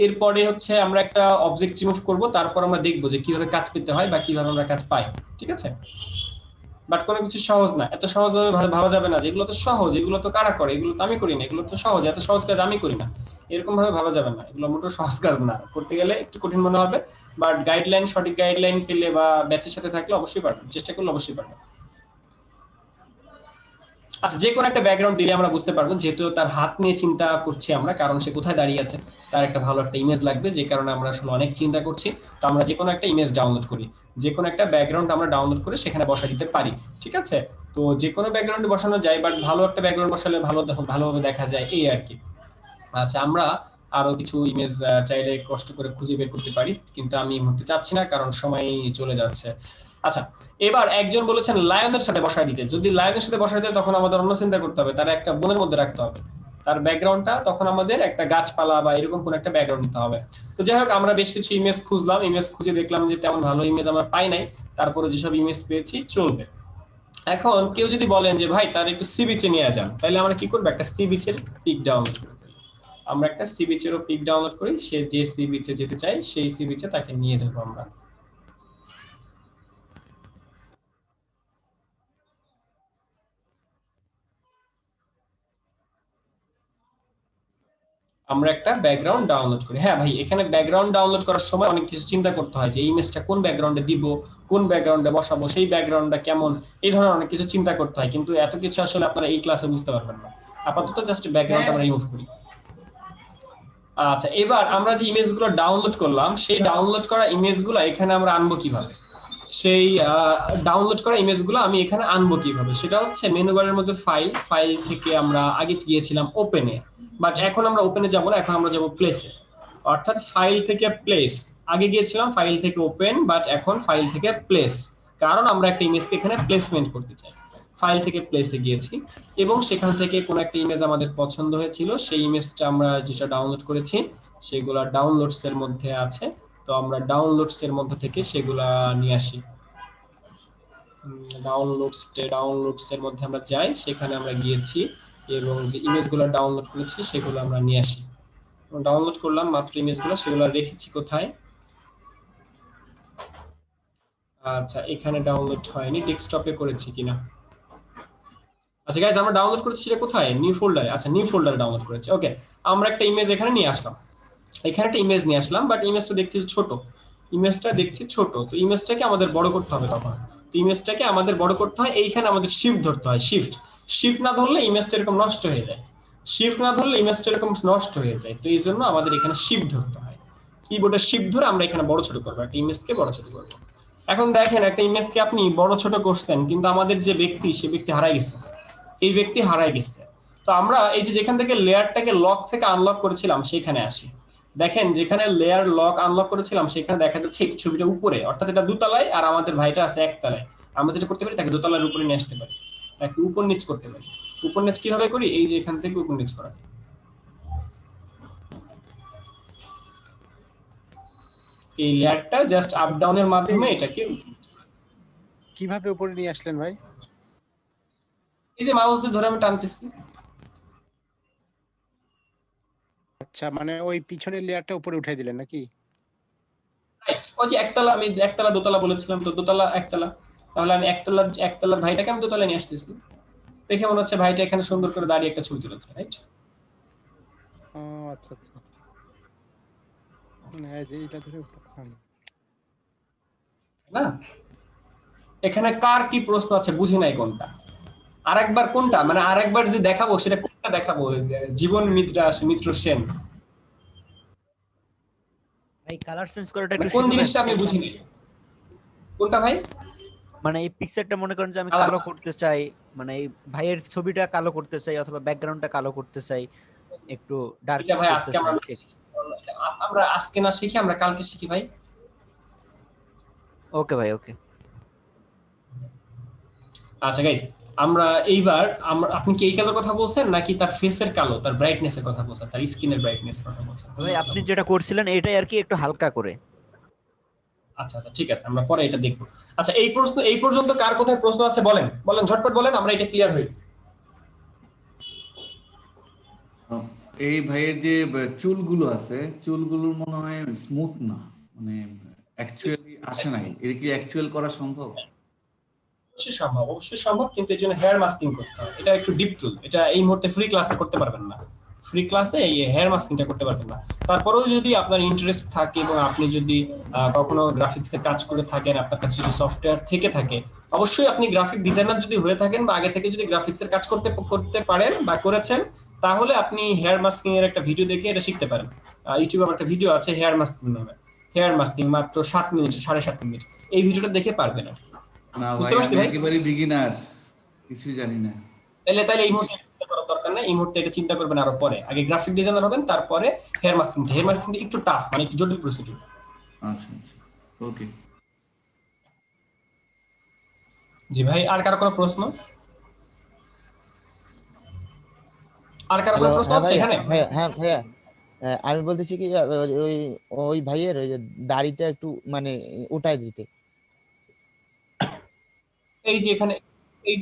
এরপরে হচ্ছে আমরা একটা অবজেক্ট রিমুভ করব, তারপর আমরা দেখবো যে কিভাবে কাজ পেতে হয় বা কিভাবে আমরা কাজ পাই, ঠিক আছে? বাট কোনো কিছু সহজ না, এত সহজভাবে ভাবা যাবে না যেগুলো তো সহজ, এগুলো তো কারা করে, এগুলো তো আমি করি না, এগুলো তো সহজ, এত সহজ কাজ আমি করি না, এরকম ভাবে ভাবা যাবে না, এগুলো মোটেও সহজ কাজ না, করতে গেলে একটু কঠিন মনে হবে। বাট গাইডলাইন, সঠিক গাইডলাইন পেলে বা ব্যাচের সাথে থাকলে অবশ্যই পারবেন, চেষ্টা করলে অবশ্যই পারবেন। আচ্ছা যে কোনো একটা ব্যাকগ্রাউন্ড দিলে আমরা বুঝতে পারবো, যেহেতু তার হাত নিয়ে চিন্তা করছি আমরা, কারণ সে কোথায় দাঁড়িয়ে আছে, তার একটা ভালো একটা ইমেজ লাগবে, যে কারণে আমরা আসলে অনেক চিন্তা করছি। তো আমরা যে কোনো একটা ইমেজ ডাউনলোড করি, যে কোনো একটা ব্যাকগ্রাউন্ড আমরা ডাউনলোড করে সেখানে বসা দিতে পারি, ঠিক আছে? তো যে কোনো ব্যাকগ্রাউন্ডে বসানো যায়, বাট ভালো একটা ব্যাকগ্রাউন্ড বসালে ভালোভাবে দেখা যায়, এই আর কি। আচ্ছা আমরা আরো কিছু ইমেজ চাইলে কষ্ট করে খুঁজে বের করতে পারি, কিন্তু আমি এই মুহূর্তে চাচ্ছি না কারণ সময় চলে যাচ্ছে। আচ্ছা এবার একজন বলেছেন লায়নের সাথে বসায় দিতে, যদি লায়নের সাথে বসায় দিতে তখন আমাদের অন্য চিন্তা করতে হবে, তার একটা বনের মধ্যে রাখতে হবে, তার ব্যাকগ্রাউন্ডটা তখন আমাদের একটা গাছপালা বা এরকম কোন একটা ব্যাকগ্রাউন্ড নিতে হবে। তো যাই হোক আমরা বেশ কিছু ইমেজ খুঁজলাম, ইমেজ খুঁজে দেখলাম যে তেমন ভালো ইমেজ আমরা পাই নাই, তারপরে যেসব ইমেজ পেয়েছি চলবে। এখন কেউ যদি বলেন যে ভাই তার একটু সি বিচে নিয়ে যান, তাহলে আমরা কি করবো, একটা সি বিচের পিক ডাউনলোড করে ফেলি, আমরা একটা সি বিচেরও পিক ডাউনলোড করি, সে যে সি বিচে যেতে চাই সেই সি বিচে তাকে নিয়ে যাবো আমরা। আমরা একটা ব্যাকগ্রাউন্ড ডাউনলোড করি। হ্যাঁ ভাই এখানে ব্যাকগ্রাউন্ড ডাউনলোড করার সময় অনেক কিছু চিন্তা করতে হয়, যে এই ইমেজটা কোন ব্যাকগ্রাউন্ডে দিব, কোন ব্যাকগ্রাউন্ডে বসাবো, সেই ব্যাকগ্রাউন্ডটা কেমন, এই ধরনের অনেক কিছু চিন্তা করতে হয়, কিন্তু এত কিছু আসলে আপনারা এই ক্লাসে বুঝতে পারবেন না, আপাতত জাস্ট ব্যাকগ্রাউন্ড আমরা রিমুভ করি। আচ্ছা এবার আমরা যে ইমেজগুলো ডাউনলোড করলাম, সেই ডাউনলোড করা ইমেজগুলো এখানে আমরা আনবো কিভাবে, সেই ডাউনলোড করা ইমেজগুলো আমি এখানে আনবো কিভাবে, সেটা হচ্ছে মেনু বারের মধ্যে ফাইল থেকে আমরা আগে গিয়েছিলাম ওপেনে, বাট এখন আমরা ওপেনে যাব না, এখন আমরা যাব প্লেসে, অর্থাৎ ফাইল থেকে প্লেস, আগে গিয়েছিলাম ফাইল থেকে ওপেন, বাট এখন ফাইল থেকে প্লেস, কারণ আমরা একটা ইমেজকে এখানে প্লেসমেন্ট করতে চাই। ফাইল থেকে প্লেসে গিয়েছি এবং সেখান থেকে কোন একটা ইমেজ আমাদের পছন্দ হয়েছিল, সেই ইমেজটা আমরা যেটা ডাউনলোড করেছি সেগুলা ডাউনলোডস এর মধ্যে আছে, তো আমরা ডাউনলোডস এর মধ্যে থেকে সেগুলা নিয়ে আসি, ডাউনলোডস এর মধ্যে আমরা যাই, সেখানে আমরা গিয়েছি এবং যে ইমেজগুলো ডাউনলোড করেছি সেগুলো আমরা নিয়ে আসি, ডাউনলোড করলাম মাত্র ইমেজগুলো, সেগুলো রেখেছি কোথায়, আচ্ছা এখানে ডাউনলোড হয়নি, ডেস্কটপে করেছি কিনা, আচ্ছা গাইস আমরা ডাউনলোড করেছি সেটা কোথায়, নিউ ফোল্ডারে, আচ্ছা নিউ ফোল্ডারে ডাউনলোড করেছি। ওকে আমরা একটা ইমেজ এখানে নিয়ে আসলাম, এখানে একটা ইমেজ নিয়ে আসলাম, বাট ইমেজটা দেখছি ছোট, তো ইমেজটাকে আমাদের বড় করতে হবে তখন। তো ইমেজটাকে আমাদের বড় করতে হয়, এইখানে আমাদের শিফট ধরতে হয়, শিফট না ধরলে ইমেজটা এরকম নষ্ট হয়ে যায়, তো এই জন্য আমাদের এখানে শিফট ধরতে হয়, কিবোর্ডের শিফট ধরে আমরা এখানে বড় ছোট করবো, একটা ইমেজকে বড় ছোট করবো। এখন দেখেন একটা ইমেজকে আপনি বড় ছোট করছেন, কিন্তু আমাদের যে ব্যক্তি, সে ব্যক্তি হারাই গেছে, এই ব্যক্তি হারাই গেছে। তো আমরা এই যে যেখান থেকে লেয়ারটাকে লক থেকে আনলক করেছিলাম সেখানে আসি। দেখেন যেখানে লেয়ার লক আনলক করেছিলাম সেখানে দেখা যাচ্ছে এই ছবিটা উপরে, অর্থাৎ এটা দোতলায় আর আমাদের ভাইটা আছে একতলায়। আমরা যেটা করতে পারি, তাকে দোতলার উপরে নিয়ে আসতে পারি, তাকে উপর নিচ করতে পারি। উপর নিচ কিভাবে করি, এই যে এখান থেকে উপর নিচ করা যায়। এই লেয়ারটা জাস্ট আপ ডাউনের মাধ্যমে এটাকে কিভাবে উপরে নিয়ে আসলেন ভাই? এই যে মাউস দিয়ে ধরে আমি টানতেছি। আচ্ছা, মানে ওই পিছনের লেয়ারটা উপরে উঠাই দিলেন নাকি? ওই যে একতলা, আমি একতলা দোতলা বলেছিলাম, তো দোতলা একতলা, তাহলে আমি একতলার ভাইটাকে আমি দোতলায় নিয়ে আসতেছি। দেখে মনে হচ্ছে ভাইটা এখানে সুন্দর করে দাঁড়িয়ে একটা ছবি তুলেছে, রাইট? ও আচ্ছা আচ্ছা, মানে এই যে এটা ধরে না, এখানে কার কি প্রশ্ন আছে বুঝি নাই কোনটা, আরেকবার কোনটা, মানে আরেকবার যে দেখাবো সেটা কোনটা দেখাবো? জীবন মিত্র সেন, ভাই কালার চেঞ্জ করাটা একটু কোন শিখবেন? জিনিসটা আমি বুঝি নাই, কোনটা ভাই? মানে এই পিকচারটা মনে করেন যে আমি কালার কালো করতে চাই, মানে এই ভাইয়ের ছবিটা কালো করতে চাই অথবা ব্যাকগ্রাউন্ডটা কালো করতে চাই, একটু ডার্ক এটা ভাই করতে আজকে চাই। আমরা আজকে না শিখি, আমরা কালকে শিখি ভাই। ওকে ভাই, ওকে। আচ্ছা গাইস, আমরা এইবার আপনি কি এই কালোর কথা বলছেন নাকি তার ফেসের কালো, তার ব্রাইটনেসের কথা বলছেন, তার স্কিনের ব্রাইটনেসের কথা বলছেন? ভাই আপনি যেটা করছিলেন এটাই আর কি, একটু হালকা করে। আচ্ছা আচ্ছা ঠিক আছে, আমরা পরে এটা দেখবো। আচ্ছা এই পর্যন্ত কার কোথায় প্রশ্ন আছে বলেন, ঝটপট বলেন, আমরা এটা ক্লিয়ার হই। এই ভাইয়ের যে চুলগুলো আছে, চুলগুলোর মনে হয় স্মুথ না, মানে অ্যাকচুয়ালি আসে নাই, এটা কি অ্যাকচুয়াল করা সম্ভব? অবশ্যই সম্ভব, কিন্তু এর জন্য হেয়ার মাস্কিং করতে হয়, এটা একটু ডিপ টুল, এটা এই মুহূর্তে ফ্রি ক্লাসে করতে পারবেন না, ফ্রি ক্লাসে এই হেয়ার মাস্কিংটা করতে পারবেন না। তারপরেও যদি আপনার ইন্টারেস্ট থাকে এবং আপনি যদি কখনো গ্রাফিক্সে কাজ করে থাকেন, আপনার কাছে যদি সফটওয়্যার থেকে থাকে, অবশ্যই আপনি গ্রাফিক ডিজাইনার যদি হয়ে থাকেন বা আগে থেকে যদি গ্রাফিক্সের কাজ করতে পারেন বা করেছেন, তাহলে আপনি হেয়ার মাস্কিং এর একটা ভিডিও দেখে এটা শিখতে পারেন। ইউটিউবে আমার একটা ভিডিও আছে হেয়ার মাস্কিং নামে, হেয়ার মাস্কিং মাত্র 7 মিনিট 7.5 মিনিট, এই ভিডিওটা দেখে পারবেন। না ভাই, আমি একেবারে বিগিনার, কিছুই জানি না। তাহলে এই মুহূর্তে চিন্তা করার দরকার নাই, এই মুহূর্তে এটা চিন্তা করবেন আরো পরে, আগে গ্রাফিক ডিজাইনার হবেন, তারপরে হেয়ার মাস্কিং একটু টাফ, মানে একটু জটিল প্রসিডিউর। আচ্ছা আচ্ছা, ওকে। জি ভাই, আর কারো কোনো প্রশ্ন? আর কারো কোনো প্রশ্ন আছে এখানে? হ্যাঁ ভাইয়া, আমি বলতেছি কি ওই ওই ভাইয়ের ওই যে দাড়িটা একটু মানে উঠাই দিতে। এই যে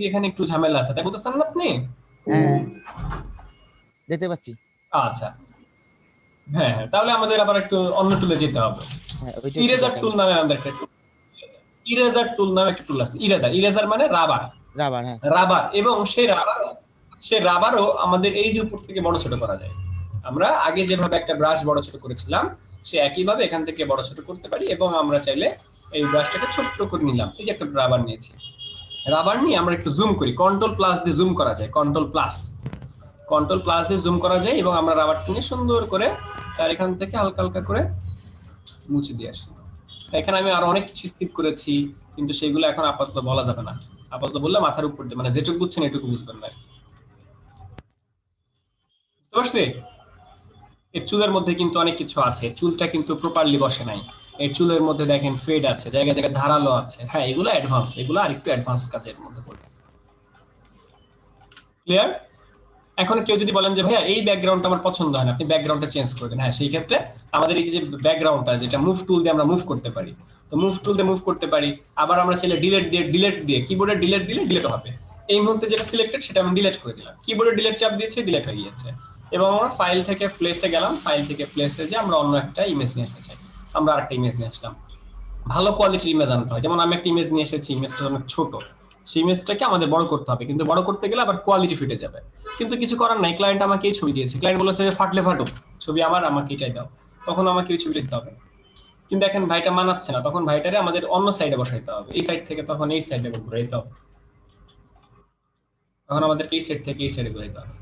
এখানে একটু ঝামেলা আছে, তাই বলতেছেন না আপনি? হ্যাঁ দেখতে পাচ্ছি। আচ্ছা হ্যাঁ, তাহলে আমাদের আবার একটু অন্য টুলে যেতে হবে। ইরেজার টুল নামে আমাদের একটা টুল আছে, ইরেজার মানে রাবার, হ্যাঁ রাবার, এবং সেই রাবারও আমাদের এই যে উপর থেকে বড় ছোট করা যায়। আমরা আগে যেভাবে একটা ব্রাশ বড় ছোট করেছিলাম, সে একইভাবে এখান থেকে বড় ছোট করতে পারি, এবং আমরা চাইলে এই ব্রাশটাকে ছোট্ট করে নিলাম, এই যে একটা রাবার নিয়েছি, রাবার নিয়ে আমরা একটু জুম করি, কন্ট্রোল প্লাস দিয়ে জুম করা যায়, কন্ট্রোল প্লাস দিয়ে জুম করা যায়, এবং আমরা রাবারটা নিয়ে সুন্দর করে তার এখান থেকে হালকা হালকা করে মুছে দিয়ে আসি। এখানে আমি আরো অনেক কিছু স্কিপ করেছি, কিন্তু সেগুলো এখন আপাতত বলা যাবে না, আপাতত বললে মাথার উপর দিয়ে, মানে যেটুকু বুঝছেন এটুকু বুঝবেন না। বুঝতে পারছি? এর চুলের মধ্যে কিন্তু অনেক কিছু আছে, চুলটা কিন্তু প্রপারলি বসে নাই, এর চুলের মধ্যে দেখেন ফেড আছে, জায়গায় জায়গায় ধারালো আছে। হ্যাঁ, এগুলো অ্যাডভান্স, এগুলো আরেকটু অ্যাডভান্স কাজের মধ্যে পড়ে। ক্লিয়ার? এখন কেউ যদি বলেন যে ভাইয়া এই ব্যাকগ্রাউন্ডটা আমার পছন্দ হয় না, আপনি ব্যাকগ্রাউন্ডটা চেঞ্জ করে দেন, হ্যাঁ, সেই ক্ষেত্রে আমাদের এই যে ব্যাকগ্রাউন্ডটা, যেটা মুভ টুল দিয়ে আমরা মুভ করতে পারি, তো মুভ টুল দিয়ে মুভ করতে পারি। আবার আমরা চাইলে ডিলিট দিয়ে কিবোর্ডে ডিলিট দিলে ডিলিট হবে। এই মুহূর্তে যেটা সিলেক্টেড সেটা আমি ডিলিট করে দিলাম, কিবোর্ডে ডিলিট চাপ দিয়েছি, ডিলিট হয়ে গিয়েছে। এবং আমরা ফাইল থেকে প্লেসে গেলাম, ফাইল থেকে প্লেসে যে আমরা অন্য একটা ইমেজ নিয়ে আসতে চাই, আমরা আরেকটা ইমেজ নিয়ে আসলাম। ভালো কোয়ালিটির ইমেজ আনতে হয়, যেমন আমি একটা ইমেজ নিয়ে এসেছি, ইমেজটা অনেক ছোট, সেই ইমেজটাকে আমাদের বড় করতে হবে, কিন্তু বড় করতে গেলে আবার কোয়ালিটি ফিটে যাবে। কিন্তু কিছু করার নাই, ক্লায়েন্ট আমাকে এই ছবি দিয়েছে, ক্লায়েন্ট বলেছে যে ফাটলে ফাটুক ছবি আমাকে এটাই দাও, তখন আমাকে ওই ছবিটা দিতে হবে। কিন্তু এখন ভাইটা মানাচ্ছে না, তখন ভাইটারে আমাদের অন্য সাইডে বসাইতে হবে, এই সাইড থেকে তখন এই সাইডে ঘুরাইতে হবে, তখন আমাদেরকে এই সাইড থেকে এই সাইডে ঘুরাইতে হবে।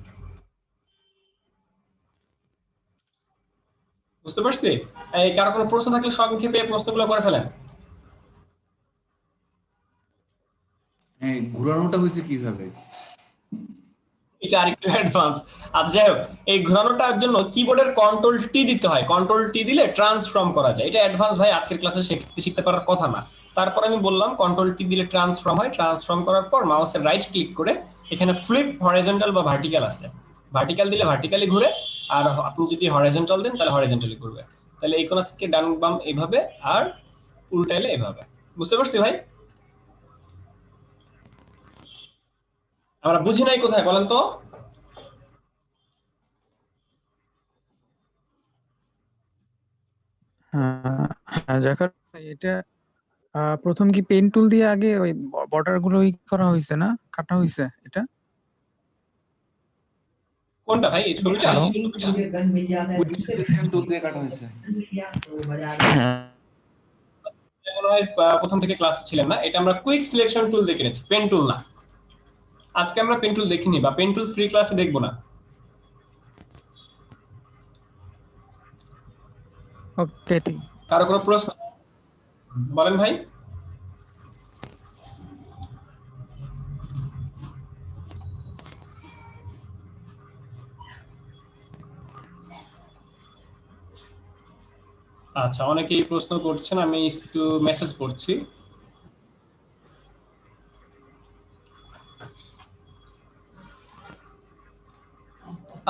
বুঝতে পারছি? এই কারো কোনো প্রশ্ন থাকলে সংক্ষেপে প্রশ্নগুলো করে ফেলেন। হ্যাঁ, ঘোরানোটা হয়েছে কিভাবে? এটা আরেকটু অ্যাডভান্স। আচ্ছা যাই হোক, এই ঘোরানোটার জন্য কিবোর্ডের কন্ট্রোল টি দিতে হয়, কন্ট্রোল টি দিলে ট্রান্সফর্ম করা যায়। এটা অ্যাডভান্স ভাই আজকের ক্লাসে শিখতে পারার কথা না, তারপর আমি বললাম কন্ট্রোল টি দিলে ট্রান্সফর্ম হয়। ট্রান্সফর্ম করার পর মাউসের রাইট ক্লিক করে এখানে ফ্লিপ হরিজন্টাল বা ভার্টিক্যাল আছে, ভার্টিক্যাল দিলে ভার্টিক্যালি ঘুরে, আর আপনি যদি হরিজন্টাল দেন তাহলে হরিজন্টালি ঘুরবে। তাহলে এই কোণা থেকে ডান বাম এইভাবে, আর উল্টাইলে এইভাবে। বুঝতে পারছি ভাই? আমরা বুঝি নাই কোথায় বলেন তো? হ্যাঁ জাকার ভাই, এটা প্রথম কি পেন টুল দিয়ে আগে ওই বর্ডার গুলো করা হয়েছে না, কাটা হয়েছে এটা? কোনটা ভাই? এই ছবিটা? সিলেকশন টুল দিয়ে কাটা হয়েছে। মনে হয় প্রথম থেকে ক্লাস ছিলেন না, এটা আমরা কুইক সিলেকশন টুল দেখে নিচ্ছি, পেন টুল না। আজকে আমরা পেন টুল দেখিনি বা পেন টুল ফ্রি ক্লাসে দেখবো না। ওকে ঠিক। কারো কোনো প্রশ্ন বলেন ভাই? আচ্ছা, অনেকেই প্রশ্ন করছেন, আমি একটু মেসেজ পড়ছি।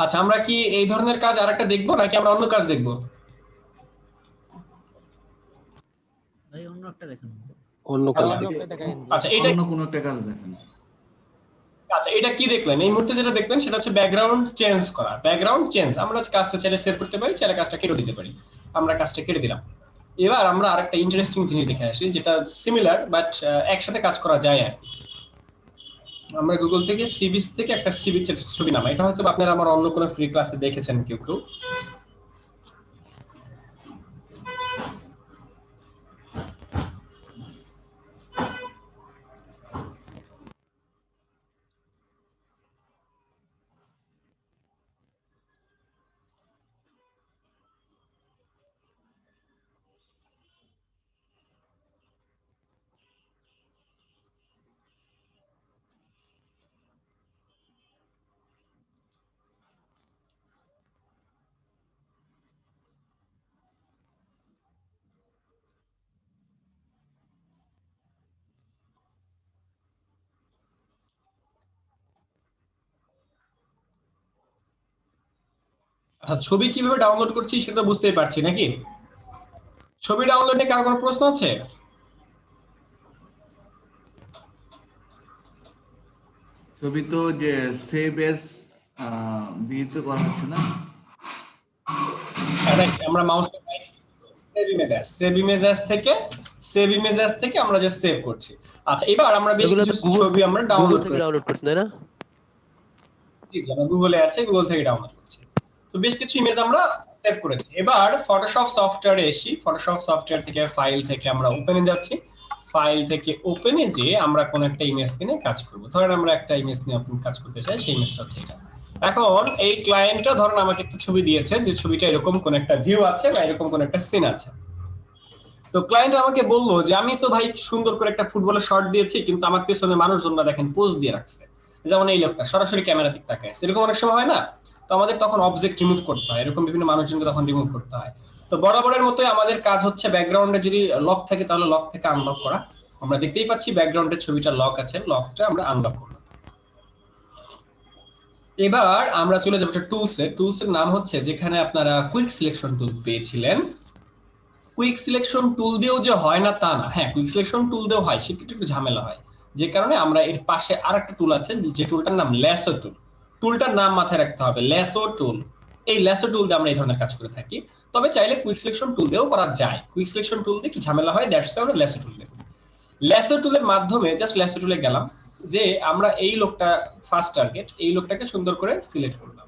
আচ্ছা, আমরা কি এই ধরনের কাজ আরেকটা দেখবো নাকি আমরা অন্য কাজ দেখবো? ভাই অন্য একটা দেখেন। অন্য কাজ। আচ্ছা, এটা অন্য কোনো একটা কাজ দেখেন। আচ্ছা, এটা কি দেখলেন? এই মুহূর্তে যেটা দেখবেন সেটা হচ্ছে ব্যাকগ্রাউন্ড চেঞ্জ করা। ব্যাকগ্রাউন্ড চেঞ্জ, আমরা কাজটা চাইলে সেভ করতে পারি, চাইলে কাজটা কেটে দিতে পারি। আমরা কাজটা কেটে দিলাম। এবার আমরা আরেকটা ইন্টারেস্টিং জিনিস দেখে আসি, যেটা সিমিলার বাট একসাথে কাজ করা যায় আর কি। আমরা গুগল থেকে সিবিচ থেকে একটা সিবিচের ছবি নামাই। এটা হয়তো আপনারা আমার অন্য কোনো ফ্রি ক্লাসে দেখেছেন কেউ কেউ। আচ্ছা, ছবি কিভাবে ডাউনলোড করছি সেটা বুঝতেই পারছি নাকি? ছবি ডাউনলোডে কারো কোনো প্রশ্ন আছে? ছবি তো যে সেভ এস বিতে করা হচ্ছে না। রাইট, আমরা মাউস সেভ ইমেজ অ্যাজ থেকে আমরা যে সেভ করছি। আচ্ছা, এবার আমরা বেশ কিছু ছবি আমরা ডাউনলোড করছি তাই না? জি, আমরা গুগলে আছে, গুগল থেকে ডাউনলোড করছি। তো বেশ কিছু ইমেজ আমরা সেভ করেছি। এবার ফটোশপ সফটওয়্যারে এসি, ফটোশপ সফটওয়্যার থেকে ফাইল থেকে আমরা ওপেনে যাচ্ছি, ফাইল থেকে ওপেনে যে আমরা কোন একটা ইমেজ নিয়ে কাজ করব। ধরেন আমরা একটা ইমেজ নিয়ে কাজ করতে চাই, সেই ইমেজটা হচ্ছে এটা। এখন এই ক্লায়েন্টটা ধরেন আমাকে একটা ছবি দিয়েছে, যে ছবিটা এরকম কোন একটা ভিউ আছে বা এরকম কোন একটা সিন আছে। তো ক্লায়েন্ট আমাকে বললো যে আমি তো ভাই সুন্দর করে একটা ফুটবলের শট দিয়েছি, কিন্তু আমার পেছনে মানুষজনরা দেখেন পোজ দিয়ে রাখছে, যেমন এই লোকটা সরাসরি ক্যামেরা দিকে তাকায়। এরকম অনেক সময় হয় না? তো আমাদের তখন অবজেক্ট রিমুভ করতে হয়, এরকম বিভিন্ন মানুষজনকে তখন রিমুভ করতে হয়। তো বরাবরের মতোই আমাদের কাজ হচ্ছে ব্যাকগ্রাউন্ডে যদি লক থাকে তাহলে লক থেকে আনলক করা। আমরা দেখতেই পাচ্ছি ব্যাকগ্রাউন্ডের ছবিটা লক আছে, লকটা আমরা আনলক করব। এবার আমরা চলে যাব একটা টুলসে। টুলসের নাম হচ্ছে, যেখানে আপনারা কুইক সিলেকশন টুল পেয়েছিলেন, কুইক সিলেকশন টুল দিয়েও যে হয় না তা না। হ্যাঁ, কুইক সিলেকশন টুল দিয়েও হয়, সেক্ষেত্রে একটু ঝামেলা হয়। যে কারণে আমরা এর পাশে আরেকটা টুল আছে, যে টুলটার নাম ল্যাসো টুল। টুলটার নাম মাথায় রাখতে হবে, ল্যাসো টুল। এই ল্যাসো টুল দিয়ে আমরা এই ধরনের কাজ করে থাকি। তবে চাইলে কুইক সিলেকশন টুল দিয়েও করা যায়। কুইক সিলেকশন টুল দিয়ে একটু ঝামেলা হয়, দ্যাটস ওয়াই আমরা ল্যাসো টুল দিই। ল্যাসো টুলের মাধ্যমে জাস্ট ল্যাসো টুলে গেলাম, যে আমরা এই লোকটা ফার্স্ট টার্গেট, এই লোকটাকে সুন্দর করে সিলেক্ট করলাম।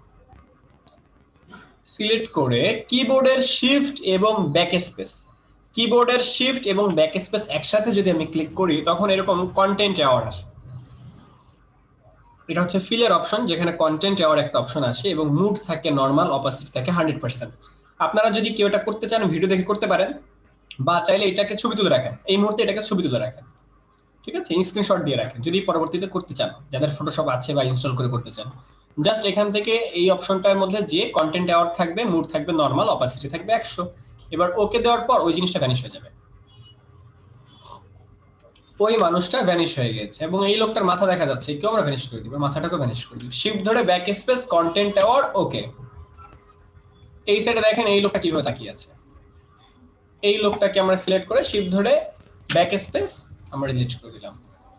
সিলেক্ট করে কিবোর্ডের শিফট এবং ব্যাক স্পেস, কিবোর্ডের শিফট এবং ব্যাক স্পেস একসাথে যদি আমি ক্লিক করি তখন এরকম কন্টেন্ট এরর আসে। এটা হচ্ছে ফিলের অপশন, যেখানে কন্টেন্ট এরর একটা অপশন আসে এবং মুড থাকে নরমাল, অপাসিটি থাকে 100%। আপনারা যদি কেউ এটা করতে চান ভিডিও দেখে করতে পারেন, বা চাইলে এটাকে ছবি তুলে রাখেন, এই মুহূর্তে এটাকে ছবি তুলে রাখেন, ঠিক আছে, স্ক্রিনশট দিয়ে রাখেন যদি পরবর্তীতে করতে চান, যাদের ফটোশপ আছে বা ইনস্টল করে করতে চান। জাস্ট এখান থেকে এই অপশনটার মধ্যে যে কন্টেন্ট এরর থাকবে, মুড থাকবে নরমাল, অপাসিটি থাকবে 100, এবার ওকে দেওয়ার পর ওই জিনিসটা ভ্যানিশ হয়ে যাবে, ওই মানুষটা ভ্যানিশ হয়ে গেছে এবং এই লোকটার মাথা দেখা যাচ্ছে, কেউ আমরা ভ্যানিশ করে দিব, মাথাটাকে ভ্যানিশ করে দিব। শিফট ধরে ব্যাক স্পেস, কন্টেন্ট এরর, ওকে। এই সাইডে দেখেন এই লোকটা কিভাবে তাকিয়ে আছে, এই লোকটাকে আমরা সিলেক্ট করে শিফট ধরে ব্যাক স্পেস আমরা ডিলিট করে দিলাম।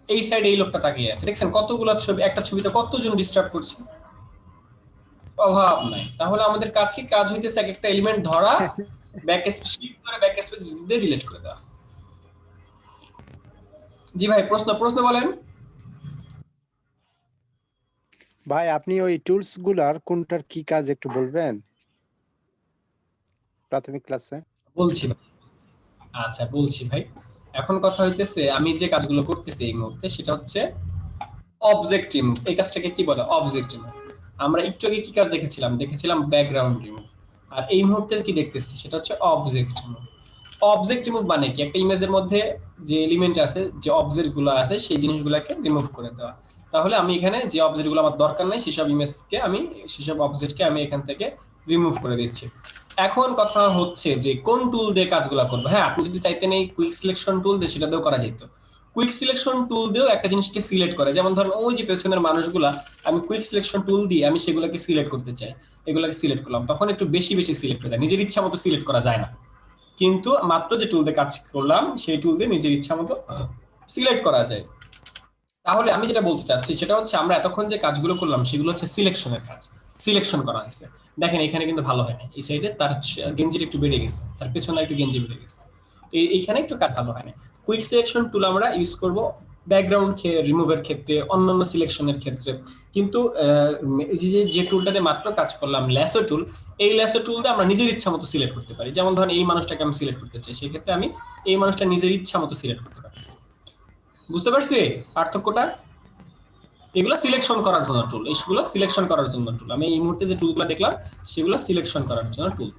এই সাইডে এই লোকটা তাকিয়ে আছে, দেখছেন কতগুলো ছবি, একটা ছবিতে কতজন ডিস্টার্ব করছে, অভাব নাই। তাহলে আমাদের কাজ হইতেছে এক একটা এলিমেন্ট ধরা, ব্যাক স্পেস শিফট ধরে ব্যাক স্পেস দিয়ে ডিলিট করে দেওয়া। জি ভাই, প্রশ্ন বলেন। ভাই আপনি ওই টুলস গুলার কোনটার কি কাজ একটু বলবেন প্রাথমিক ক্লাসে? বলছি ভাই, আচ্ছা বলছি ভাই। এখন কথা হইতেছে আমি যে কাজগুলো করতেছি এই মুহূর্তে সেটা হচ্ছে অবজেক্ট রিমুভ। এই কাজটাকে কি বলে? Object remove. আমরা একটু আগে কি কাজ দেখেছিলাম ব্যাকগ্রাউন্ড রিমুভ, আর এই মুহূর্তে কি দেখতেছি সেটা হচ্ছে অবজেক্ট রিমুভ। অবজেক্ট রিমুভ মানে কি? একটা ইমেজের মধ্যে যে এলিমেন্ট আছে, যে অবজেক্ট গুলো আছে, সেই জিনিসগুলোকে রিমুভ করে দেওয়া। তাহলে আমি এখানে যে অবজেক্ট গুলো আমার দরকার নাই সেসব অবজেক্টকে আমি এখান থেকে রিমুভ করে দিচ্ছি। এখন কথা হচ্ছে যে কোন টুল দিয়ে কাজগুলো করবো। হ্যাঁ, আপনি যদি চাইতেন এই কুইক সিলেকশন টুল দিয়ে, সেটা দিয়েও করা যেত। কুইক সিলেকশন টুল দিয়েও একটা জিনিসকে সিলেক্ট করে, যেমন ধরেন ওই যে পেছনের মানুষগুলা, আমি কুইক সিলেকশন টুল দিয়ে আমি সেগুলোকে সিলেক্ট করতে চাই, এগুলোকে সিলেক্ট করলাম, তখন একটু বেশি সিলেক্ট হয়ে যায়, নিজের ইচ্ছা মতো সিলেক্ট করা যায় না। কিন্তু মাত্র যে টুল দিয়ে কাজ করলাম সেই টুল দিয়ে নিজের ইচ্ছা মতো সিলেক্ট করা যায়। তাহলে আমি যেটা বলতে চাচ্ছি সেটা হচ্ছে আমরা এতক্ষণ যে কাজগুলো করলাম সেগুলো হচ্ছে সিলেকশনের কাজ, সিলেকশন করা হয়েছে। দেখেন এখানে কিন্তু ভালো হয় না, এই সাইডে তার গেঞ্জিটা একটু বেড়ে গেছে, তার পেছনে একটু গেঞ্জি বেড়ে গেছে, এইখানে একটু কাজ ভালো হয় না। কুইক সিলেকশন টুল আমরা ইউজ করব ব্যাকগ্রাউন্ড রিমুভের ক্ষেত্রে, অন্যান্য সিলেকশনের ক্ষেত্রে। কিন্তু যে টুলটাতে মাত্র কাজ করলাম ল্যাসো টুল, এই ল্যাসো টুল দিয়ে আমরা নিজের ইচ্ছা মতো সিলেক্ট করতে পারি। যেমন ধরেন এই মানুষটাকে আমি সিলেক্ট করতে চাই, সেক্ষেত্রে আমি এই মানুষটা নিজের ইচ্ছা মতো সিলেক্ট করতে পারি। বুঝতে পারছি পার্থক্যটা? এগুলো সিলেকশন করার জন্য টুল, এইগুলো সিলেকশন করার জন্য টুল। আমি এই মুহূর্তে যে টুলগুলো দেখলাম সেগুলো সিলেকশন করার জন্য টুল।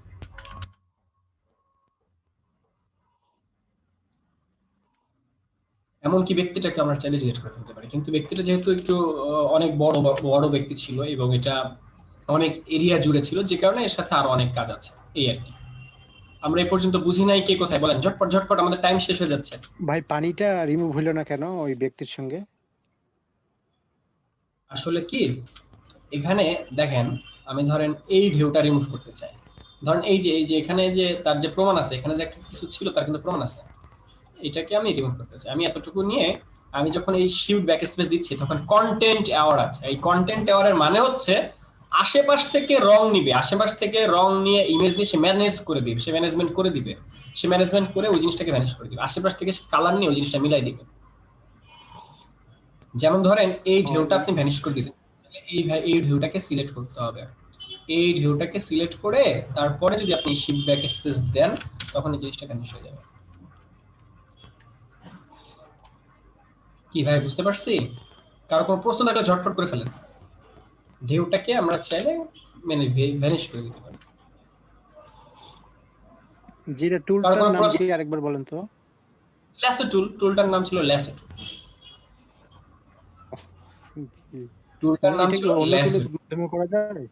এমনকি ব্যক্তিটাকে আমরা চাইলে ডিলিট করে ফেলতে পারি, কিন্তু ব্যক্তিটা যেহেতু একটু অনেক বড় ব্যক্তি ছিল এবং এটা অনেক এরিয়া জুড়ে ছিল, যে কারণে এর সাথে আরো অনেক কাজ আছে, এই আর কি। আমরা এই পর্যন্ত বুঝি নাই, কে কোথায় বলেন? ঝটপট আমাদের টাইম শেষ হয়ে যাচ্ছে। ভাই পানিটা রিমুভ হলো না কেন ওই ব্যক্তির সঙ্গে? আসলে কি এখানে দেখেন, আমি ধরেন এই ঢেউটা রিমুভ করতে চাই, ধরেন এই যে এখানে যে তার যে প্রমাণ আছে, এখানে যে একটা কিছু ছিল তার কিন্তু প্রমাণ আছে, এটাকে আমি রিমুভ করতে চাই। আমি এতটুকু নিয়ে আমি যখন এই শিফট ব্যাক স্পেস দিচ্ছি তখন কন্টেন্ট এরর আছে। এই কন্টেন্ট এররের মানে হচ্ছে আশেপাশ থেকে রং নিবে, আশেপাশ থেকে রং নিয়ে ইমেজ নিয়ে সে ম্যানেজ করে দিবে, সে ম্যানেজমেন্ট করে দিবে, সে ম্যানেজমেন্ট করে ওই জিনিসটাকে ভ্যানিশ করে দিবে, আশেপাশ থেকে সে কালার নিয়ে ওই জিনিসটা মিলাই দিবে। যেমন ধরেন এই ঢেউটা আপনি ভ্যানিশ করে দিতে, এই ঢেউটাকে সিলেক্ট করতে হবে, এই ঢেউটাকে সিলেক্ট করে তারপরে যদি আপনি শিফট ব্যাক স্পেস দেন তখন এই জিনিসটা ভ্যানিশ হয়ে যাবে। কি ভাই বুঝতে পারছি? কারো কোনো প্রশ্ন থাকলে ঝটপট করে ফেলেন। ঢেউটাকে আমরা চাইলে মানে ভ্যানিশ করে দিতে পারি। যেটা টুলটার নাম কি আরেকবার বলেন তো? ল্যাসো টুল, টুলটার নাম ছিল ল্যাসো টুল। টুলটার নাম ছিল ল্যাসো। মাধ্যমে করা যায়?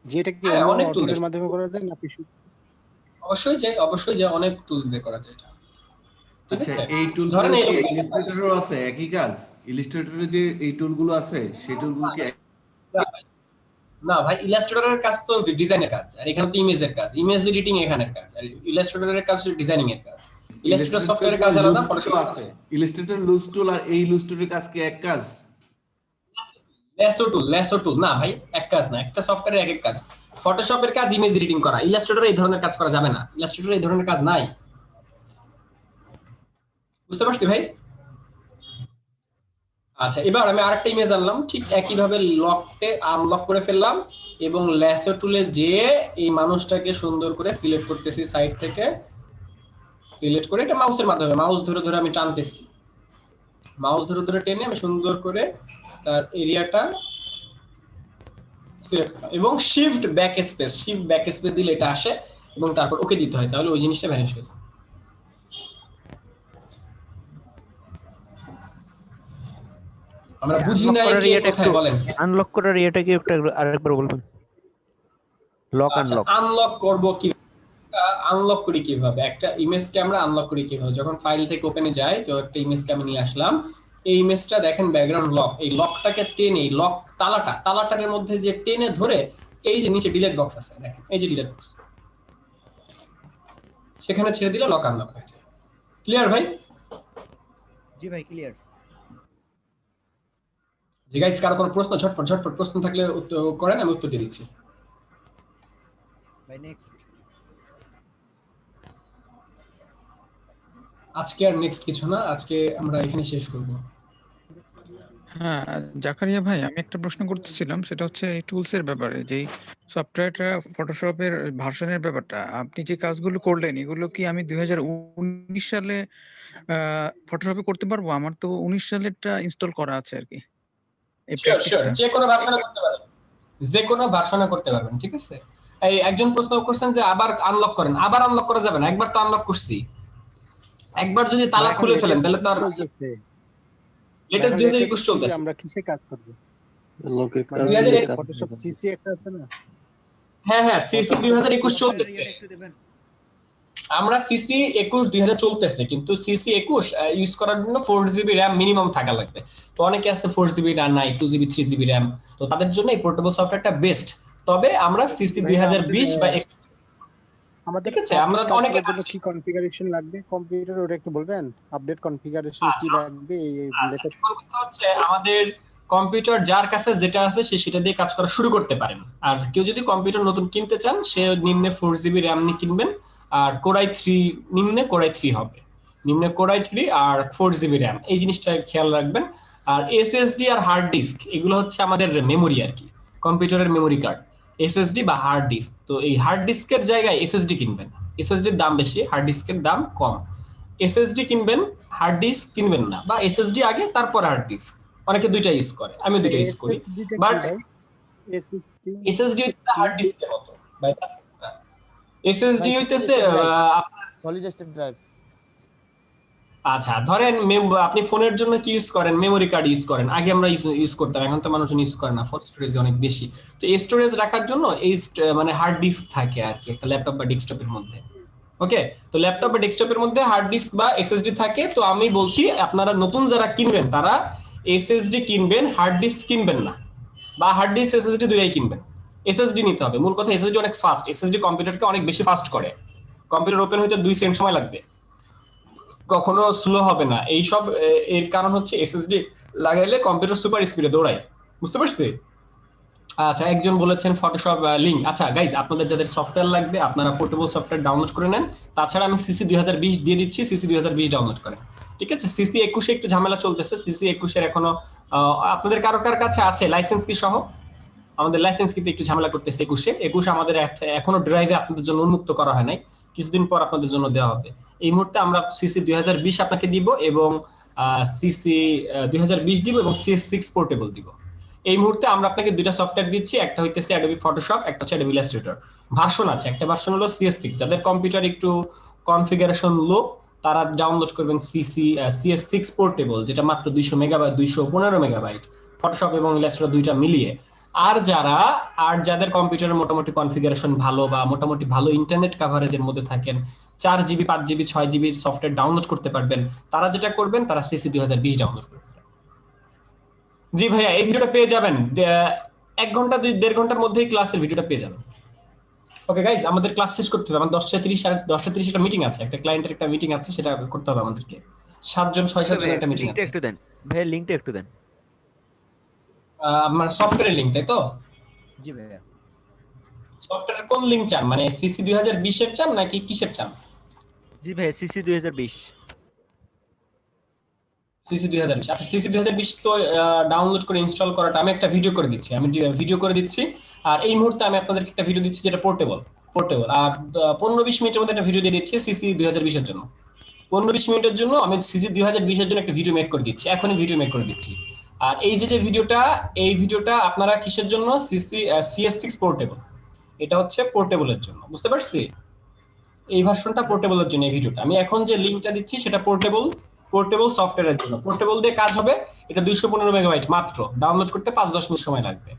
যেটা কি অনেক টুলের মাধ্যমে করা যায় না কিছু? অবশ্যই যে অনেক টুল দিয়ে করা যায় এটা। আচ্ছা, এই টুল ধরেন ইলাস্ট্রেটরও আছে একই কাজ? ইলাস্ট্রেটরে যে এই টুলগুলো আছে সেই টুলগুলো কি? না ভাই, ইলাস্ট্রেটরের কাজ তো ডিজাইনের কাজ, আর এখানে তো ইমেজের কাজ, ইমেজ এডিটিং এখানের কাজ, আর ইলাস্ট্রেটরের কাজ হচ্ছে ডিজাইনিং এর কাজ। ইলাস্ট্রেটর সফটওয়্যারের কাজ আলাদা, ফটোশপ আছে। ইলাস্ট্রেটর লুজ টুল আর এই লুজ টুলের কাজ কি এক কাজ? ল্যাসো টুল না ভাই, এক কাজ না, একটা সফটওয়্যারের এক এক কাজ। ফটোশপের কাজ ইমেজ এডিটিং করা, ইলাস্ট্রেটরে এই ধরনের কাজ করা যাবে না, ইলাস্ট্রেটরে এই ধরনের কাজ নাই। বুঝতে পারছি ভাই? আচ্ছা, এবার আমি আরেকটা ইমেজ আনলাম, ঠিক একই ভাবে লককে আনলক করে ফেললাম, এবং ল্যাসো টুলে যেয়ে এই মানুষটাকে সুন্দর করে সিলেক্ট করতেছি সাইড থেকে, সিলেক্ট করে এটা মাউসের মাধ্যমে মাউস ধরে ধরে আমি টানতেছি, মাউস ধরে ধরে টেনে আমি সুন্দর করে তার এরিয়াটা সিলেক্ট এবং শিফট ব্যাক স্পেস দিলে এটা আসে এবং তারপর ওকে দিতে হয়, তাহলে ওই জিনিসটা ভ্যানিশ হয়ে যায়। আমরা বুঝি না কে কোথায় বলেন। আনলক করার ইয়েটা কি একটু আরেকবার বলবেন? লক আনলক আনলক করব কি, আনলক করি কিভাবে, একটা ইমেজকে আমরা আনলক করি কিভাবে, যখন ফাইল থেকে ওপেনে যাই তো একটা ইমেজকে আমি নিয়ে আসলাম, এই ইমেজটা দেখেন ব্যাকগ্রাউন্ড লক, এই লকটাকে টেনে, এই লক তালাটার মধ্যে যে টেনে ধরে এই যে নিচে ডিলিট বক্স আছে দেখেন, এই যে ডিলিট বক্স, সেখানে ছেড়ে দিলে লক আনলক হয়ে যায়। ক্লিয়ার ভাই? জি ভাই ক্লিয়ার। জি গাইস, কারো কোনো প্রশ্ন ঝটপট প্রশ্ন থাকলে করেন, আমি উত্তর দিয়ে দিচ্ছি। ভাই নেক্সট। আজকে আর নেক্সট কিছু না, আজকে আমরা এখানে শেষ করব। হ্যাঁ জাকারিয়া ভাই, আমি একটা প্রশ্ন করতেছিলাম, সেটা হচ্ছে এই টুলস এর ব্যাপারে, যে সফটওয়্যারটা ফটোশপের ভার্সনের ব্যাপারটা আপনি যে কাজগুলো করলেন এগুলো কি আমি 2019 সালে ফটোশপে করতে পারবো? আমার তো 19 সালেরটা ইনস্টল করা আছে আর কি। এই শিওর যে কোনো ভার্সনে করতে পারবেন, যে কোনো ভার্সনে করতে পারবেন, ঠিক আছে। এই একজন প্রশ্ন করছেন যে আবার আনলক করেন, আবার আনলক করা যাবে না, একবার তো আনলক করছি, একবার যদি তালা খুলে ফেলেন তাহলে তো আর লেটেস্ট 2021 চলতেছে। আমরা কিসে কাজ করব? লোকের কাজ ফটোশপ সিসি একটা আছে না? হ্যাঁ সিসি 2021 চলতেছে, আমরা সিসি 21 চলতেছে, কিন্তু সিসি 21 ইউজ করার জন্য 4GB RAM মিনিমাম থাকা লাগবে। তো অনেকে আছে 4GB RAM নাই, 2GB 3GB RAM, তো তাদের জন্য এই পোর্টেবল সফটওয়্যারটা বেস্ট। তবে আমরা সিসি 2020 বা আমাদের কাছে আমরা অনেকের জন্য কি কনফিগারেশন লাগবে কম্পিউটার, ওটা একটু বলবেন? আপডেট কনফিগারেশন কি লাগবে? এই লেটেস্ট হচ্ছে আমাদের কম্পিউটার যার কাছে যেটা আছে সে সেটা দিয়ে কাজ করা শুরু করতে পারেন। আর কেউ যদি কম্পিউটার নতুন কিনতে চান সে নিম্নে 4GB RAM নিয়ে কিনবেন, আর কোরাই 3 নিম্নে কোরাই 3 হবে, নিম্নে কোরাই 3 আর 4GB RAM, এই জিনিসটা খেয়াল রাখবেন। আর এসএসডি আর হার্ড ডিস্ক এগুলো হচ্ছে আমাদের মেমোরি আর কি, কম্পিউটারের মেমোরি কার্ড, এসএসডি বা হার্ড ডিস্ক। তো এই হার্ড ডিস্কের জায়গায় এসএসডি কিনবেন, এসএসডির দাম বেশি, হার্ড ডিস্কের দাম কম। এসএসডি কিনবেন, হার্ড ডিস্ক কিনবেন না, বা এসএসডি আগে তারপর হার্ড ডিস্ক, অনেকে দুইটা ইউজ করে, আমি দুইটা ইউজ করি। বাট এসএসডি হার্ড ডিস্কের মতো ভাই, এসএসডি হইতেছে সলিড স্টেট ড্রাইভ। আচ্ছা ধরেন আপনি ফোনের জন্য কি ইউজ করেন? মেমোরি কার্ড ইউজ করেন, আগে আমরা ইউজ করতাম, এখন তো মানুষজন ইউজ করে না, ফোন স্টোরেজ অনেক বেশি। তো এই স্টোরেজ রাখার জন্য এই মানে হার্ড ডিস্ক থাকে আর কি একটা ল্যাপটপ বা ডেস্কটপের মধ্যে। ওকে, তো ল্যাপটপ বা ডেস্কটপের মধ্যে হার্ড ডিস্ক বা এসএসডি থাকে। তো আমি বলছি আপনারা নতুন যারা কিনবেন তারা এসএসডি কিনবেন, হার্ড ডিস্ক কিনবেন না, বা হার্ড ডিস্ক এসএসডি দুটোই কিনবেন। এসএসডি নিতে হবে, মূল কথা এসএসডি অনেক ফাস্ট, এসএসডি কম্পিউটারকে অনেক বেশি ফাস্ট করে, কম্পিউটার ওপেন হইতে 2 সেকেন্ড সময় লাগবে, কখনো স্লো হবে না। এই সব এর কারণ হচ্ছে এসএসডি লাগাইলে কম্পিউটার সুপার স্পিডে দৌড়ায়, বুঝতে পারছি? আচ্ছা একজন বলেছেন ফটোশপ লিংক। আচ্ছা গাইজ, আপনাদের যাদের সফটওয়্যার লাগবে আপনারা পোর্টেবল সফটওয়্যার ডাউনলোড করে নেন, তাছাড়া আমি সিসি 2020 দিয়ে দিচ্ছি, সিসি 2020 ডাউনলোড করেন, ঠিক আছে? সিসি 21 একটু ঝামেলা চলতেছে, সিসি 21 এর এখনো আপনাদের কার কাছে আছে লাইসেন্স কি সহ? আমাদের লাইসেন্স কিন্তু একটু ঝামেলা করতেছে 21 আমাদের এখনো ড্রাইভে আপনাদের জন্য উন্মুক্ত করা হয় নাই, কিছুদিন পর আপনাদের জন্য দেওয়া হবে। এই মুহূর্তে আমরা সিসি 2020 আপনাকে দিব এবং সিসি 2020 দিব এবং CS6 পোর্টেবল দিব। এই মুহূর্তে আমরা আপনাকে দুইটা সফটওয়্যার দিচ্ছি, একটা হইতেছে অ্যাডোবি ফটোশপ, একটা হচ্ছে অ্যাডোবি ইলাস্ট্রেটর। ভার্সন আছে, একটা ভার্সন হলো CS6, যাদের কম্পিউটার একটু কনফিগারেশন লো তারা ডাউনলোড করবেন CS6 পোর্টেবল, যেটা মাত্র 200 মেগাবাইট 215 মেগাবাইট, ফটোশপ এবং ইলাস্ট্রেটর দুইটা মিলিয়ে। আর যাদের কম্পিউটারের মোটামুটি কনফিগারেশন ভালো বা মোটামুটি ভালো ইন্টারনেট কভারেজের মধ্যে থাকেন, 4GB 5GB 6GB software download করতে পারবেন, তারা যেটা করবেন তারা সিসি 2020 ডাউনলোড করবেন। জি ভাইয়া, এই ভিডিওটা পেয়ে যাবেন 1 ঘন্টা 1.5 ঘন্টার মধ্যেই ক্লাসের ভিডিওটা পেয়ে যাবেন। ওকে গাইজ, আমাদের ক্লাস শেষ করতে হবে, আমার 10:30 একটা মিটিং আছে, একটা ক্লায়েন্টের একটা মিটিং আছে, সেটা করতে হবে আমাদেরকে। 7 জন 6-7 জন একটা মিটিং আছে। একটু দেন ভাই, লিংকটা একটু দেন। আমার সফটওয়্যারের লিংক, তাই তো? জি ভাইয়া। সফটওয়্যারের কোন লিংক চান, মানে সিসি 2020 এর চান নাকি কিসের চান? জি ভাই, সিসি 2020। সিসি 2020, আচ্ছা সিসি 2020 তো ডাউনলোড করে ইনস্টল করাটা আমি একটা ভিডিও করে দিচ্ছি, আর এই মুহূর্তে আমি আপনাদেরকে একটা ভিডিও দিচ্ছি যেটা পোর্টেবল আর 15-20 মিনিটের মধ্যে একটা ভিডিও দিয়ে দিচ্ছি সিসি 2020 এর জন্য। 15-20 মিনিটের জন্য আমি সিসি 2020 এর জন্য একটা ভিডিও মেক করে দিচ্ছি, এখনই ভিডিও মেক করে দিচ্ছি। আর এই যে ভিডিওটা, এই ভিডিওটা আপনারা কিসের জন্য? CS6 portable. এটা হচ্ছে পোর্টেবলের জন্য, বুঝতে পারছি? এই ভার্সনটা পোর্টেবলের জন্য এই ভিডিওটা। আমি এখন যে লিংকটা দিচ্ছি সেটা পোর্টেবল সফটওয়্যারের জন্য। পোর্টেবল দিয়ে কাজ হবে। এটা 215 মেগাবাইট মাত্র, ডাউনলোড করতে 5-10 মিনিট সময় লাগবে।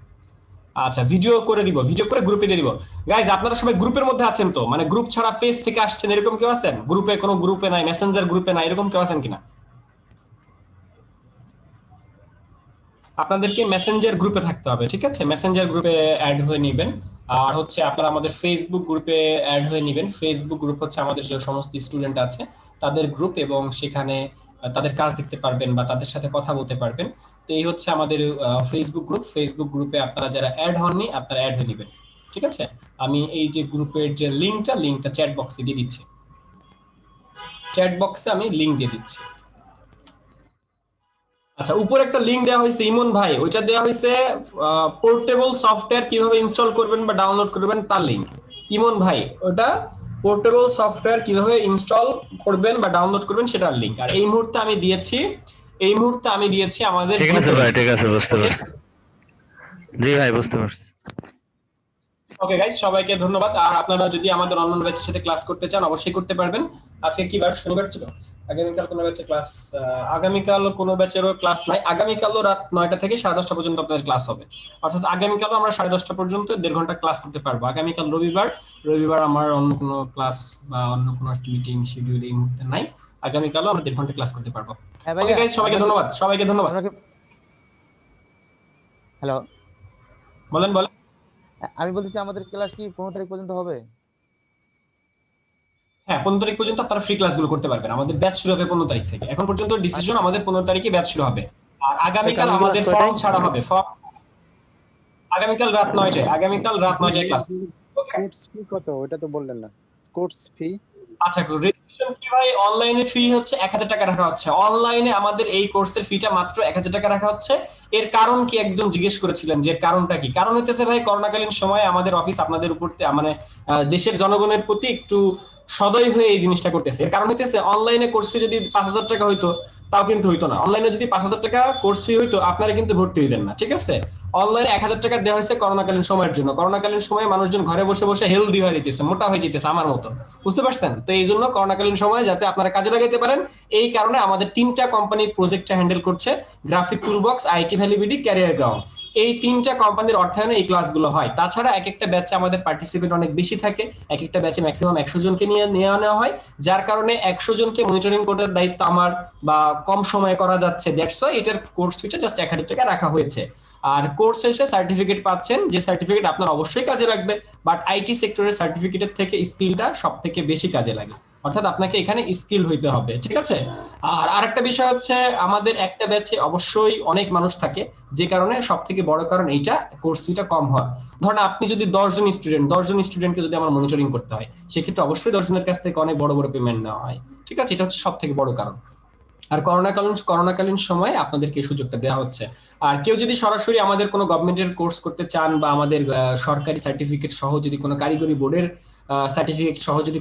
আচ্ছা, ভিডিও করে দিব, ভিডিও করে গ্রুপে দিয়ে দিব। গাইজ আপনারা সবাই গ্রুপের মধ্যে আছেন তো? মানে গ্রুপ ছাড়া পেজ থেকে আসছেন এরকম কেউ আছেন? কোনো গ্রুপে নাই, মেসেঞ্জার গ্রুপে নাই, এরকম কেউ আছেন কিনা? আপনাদেরকে মেসেঞ্জার গ্রুপে থাকতে হবে, ঠিক আছে? মেসেঞ্জার গ্রুপে অ্যাড হয়ে নেবেন। আর হচ্ছে আপনারা আমাদের ফেসবুক গ্রুপে অ্যাড হয়ে নেবেন। ফেসবুক গ্রুপ হচ্ছে আমাদের যে সমস্ত স্টুডেন্ট আছে তাদের গ্রুপ, এবং সেখানে তাদের কাজ দেখতে পারবেন বা তাদের সাথে কথা বলতে পারবেন। তো এই হচ্ছে আমাদের ফেসবুক গ্রুপ। ফেসবুক গ্রুপে আপনারা যারা অ্যাড হননি আপনারা অ্যাড হয়ে নেবেন, ঠিক আছে? আমি এই যে গ্রুপের যে লিংকটা চ্যাট বক্সে দিয়ে দিচ্ছি। চ্যাট বক্সে আমি লিংক দিয়ে দিচ্ছি। আচ্ছা, উপরে একটা লিংক দেওয়া হয়েছে ইমন ভাই, ওইটা দেওয়া হয়েছে পোর্টেবল সফটওয়্যার কিভাবে ইনস্টল করবেন বা ডাউনলোড করবেন তার লিংক। ইমন ভাই, ওটা পোর্টেবল সফটওয়্যার কিভাবে ইনস্টল করবেন বা ডাউনলোড করবেন সেটার লিংক। আর এই মুহূর্তে আমি দিয়েছি আমাদের। ঠিক আছে ভাই, ঠিক আছে, বুঝতে পারছি। জি ভাই, বুঝতে পারছি। ওকে গাইস, সবাইকে ধন্যবাদ। আর আপনারা যদি আমাদের অন্যান্য ব্যাচের সাথে ক্লাস করতে চান অবশ্যই করতে পারবেন। আজকে কি বার? শনিবার ছিল। আগামীকাল কোনো ব্যাচের ক্লাস, আগামীকাল কোনো ব্যাচেরও ক্লাস নাই। আগামীকালও রাত 9টা থেকে 10:30 পর্যন্ত আপনাদের ক্লাস হবে। অর্থাৎ আগামীকালও আমরা 10:30 পর্যন্ত 1.5 ঘন্টা ক্লাস করতে পারবো। আগামীকাল রবিবার আমার অন্য কোনো ক্লাস বা অন্য কোনো মিটিং শিডিউল এই মুহূর্তে নাই। আগামীকালও আমরা 1.5 ঘন্টা ক্লাস করতে পারবো। ওকে গাইস, সবাইকে ধন্যবাদ। হ্যালো, বলেন। আমি বলতে চাই আমাদের ক্লাস কি 15 তারিখ পর্যন্ত হবে? হ্যাঁ, 15 তারিখ পর্যন্ত আপনারা ফ্রি ক্লাসগুলো করতে পারবেন। আমাদের ব্যাচ শুরু হবে 15 তারিখ থেকে। এখন পর্যন্ত ডিসিশন আমাদের 15 তারিখে ব্যাচ শুরু হবে। আর আগামীকাল আমাদের ফর্ম ছাড়া হবে। আগামীকাল রাত 9টায় ক্লাস। কোর্স ফি কত ওটা তো বললেন না। Course fee? আচ্ছা, রেজিস্ট্রেশন ফি ভাই অনলাইনে ফি হচ্ছে 1000 টাকা রাখা হচ্ছে। অনলাইনে আমাদের এই কোর্সের ফিটা মাত্র 1000 টাকা রাখা হচ্ছে। এর কারণ কি একজন জিজ্ঞেস করেছিলেন যে কারণটা কি? কারণ হইতেছে ভাই, করোনাকালীন সময়ে আমাদের অফিস আপনাদের উপর মানে দেশের জনগণের প্রতি একটু সদয় হয়ে এই জিনিসটা করতেছে। এর কারণ হইতেছে অনলাইনে কোর্স ফি যদি 5000 টাকা হইতো তাও কিন্তু হইতো না। অনলাইনে যদি 5000 টাকা কোর্স ফি হইতো আপনারা কিন্তু ভর্তি হইতেন না, ঠিক আছে? অনলাইনে 1000 টাকা দেওয়া হয়েছে করোনাকালীন সময়ের জন্য। করোনাকালীন সময়ে মানুষজন ঘরে বসে বসে হেলদি হয়ে যেতেছে, মোটা হয়ে যেতেছে আমার মতো, বুঝতে পারছেন? তো এই জন্য করোনাকালীন সময়ে যাতে আপনারা কাজে লাগাইতে পারেন এই কারণে আমাদের 3টা কোম্পানি প্রজেক্টটা হ্যান্ডেল করছে। Graphic toolbox, IT Valley BD, career ground. এই 3টা কোম্পানির অর্থায়নে এই ক্লাসগুলো হয়। তাছাড়া এক একটা ব্যাচে আমাদের পার্টিসিপেন্ট অনেক বেশি থাকে। এক একটা ব্যাচে ম্যাক্সিমাম 100 জনকে নিয়ে নেওয়া হয়, যার কারণে 100 জনকে মনিটরিং করার দায়িত্ব আমার, বা কম সময়ে করা যাচ্ছে। দ্যাটস ওয়াই এটার কোর্স ফিটা জাস্ট 1000 টাকা রাখা হয়েছে। আর কোর্স শেষে সার্টিফিকেট পাচ্ছেন, যে সার্টিফিকেট আপনার অবশ্যই কাজে লাগবে। বাট আইটি সেক্টরের সার্টিফিকেটের থেকে স্কিলটা সবথেকে বেশি কাজে লাগে। অর্থাৎ আপনাকে এখানে স্কিল হইতে হবে, ঠিক আছে? আর আরেকটা বিষয় হচ্ছে আমাদের একটা ব্যাচে অবশ্যই অনেক মানুষ থাকে, যে কারণে সবথেকে বড় কারণ এইটা কোর্স ফিটা কম হয়। ধরেন আপনি যদি 10 জন স্টুডেন্টকে যদি আমার মনিটরিং করতে হয়, সেক্ষেত্রে অবশ্যই 10 জনের কাছ থেকে অনেক বড় বড় পেমেন্ট নেওয়া হয়, ঠিক আছে? এটা হচ্ছে সবথেকে বড় কারণ। আর করোনাকালীন সময়ে আপনাদেরকে এই সুযোগটা দেওয়া হচ্ছে। আর কেউ যদি সরাসরি আমাদের কোনো গভর্নমেন্টের কোর্স করতে চান, বা আমাদের সরকারি সার্টিফিকেট সহ যদি কোনো কারিগরি বোর্ডের সার্টিফিকেট সহ যদি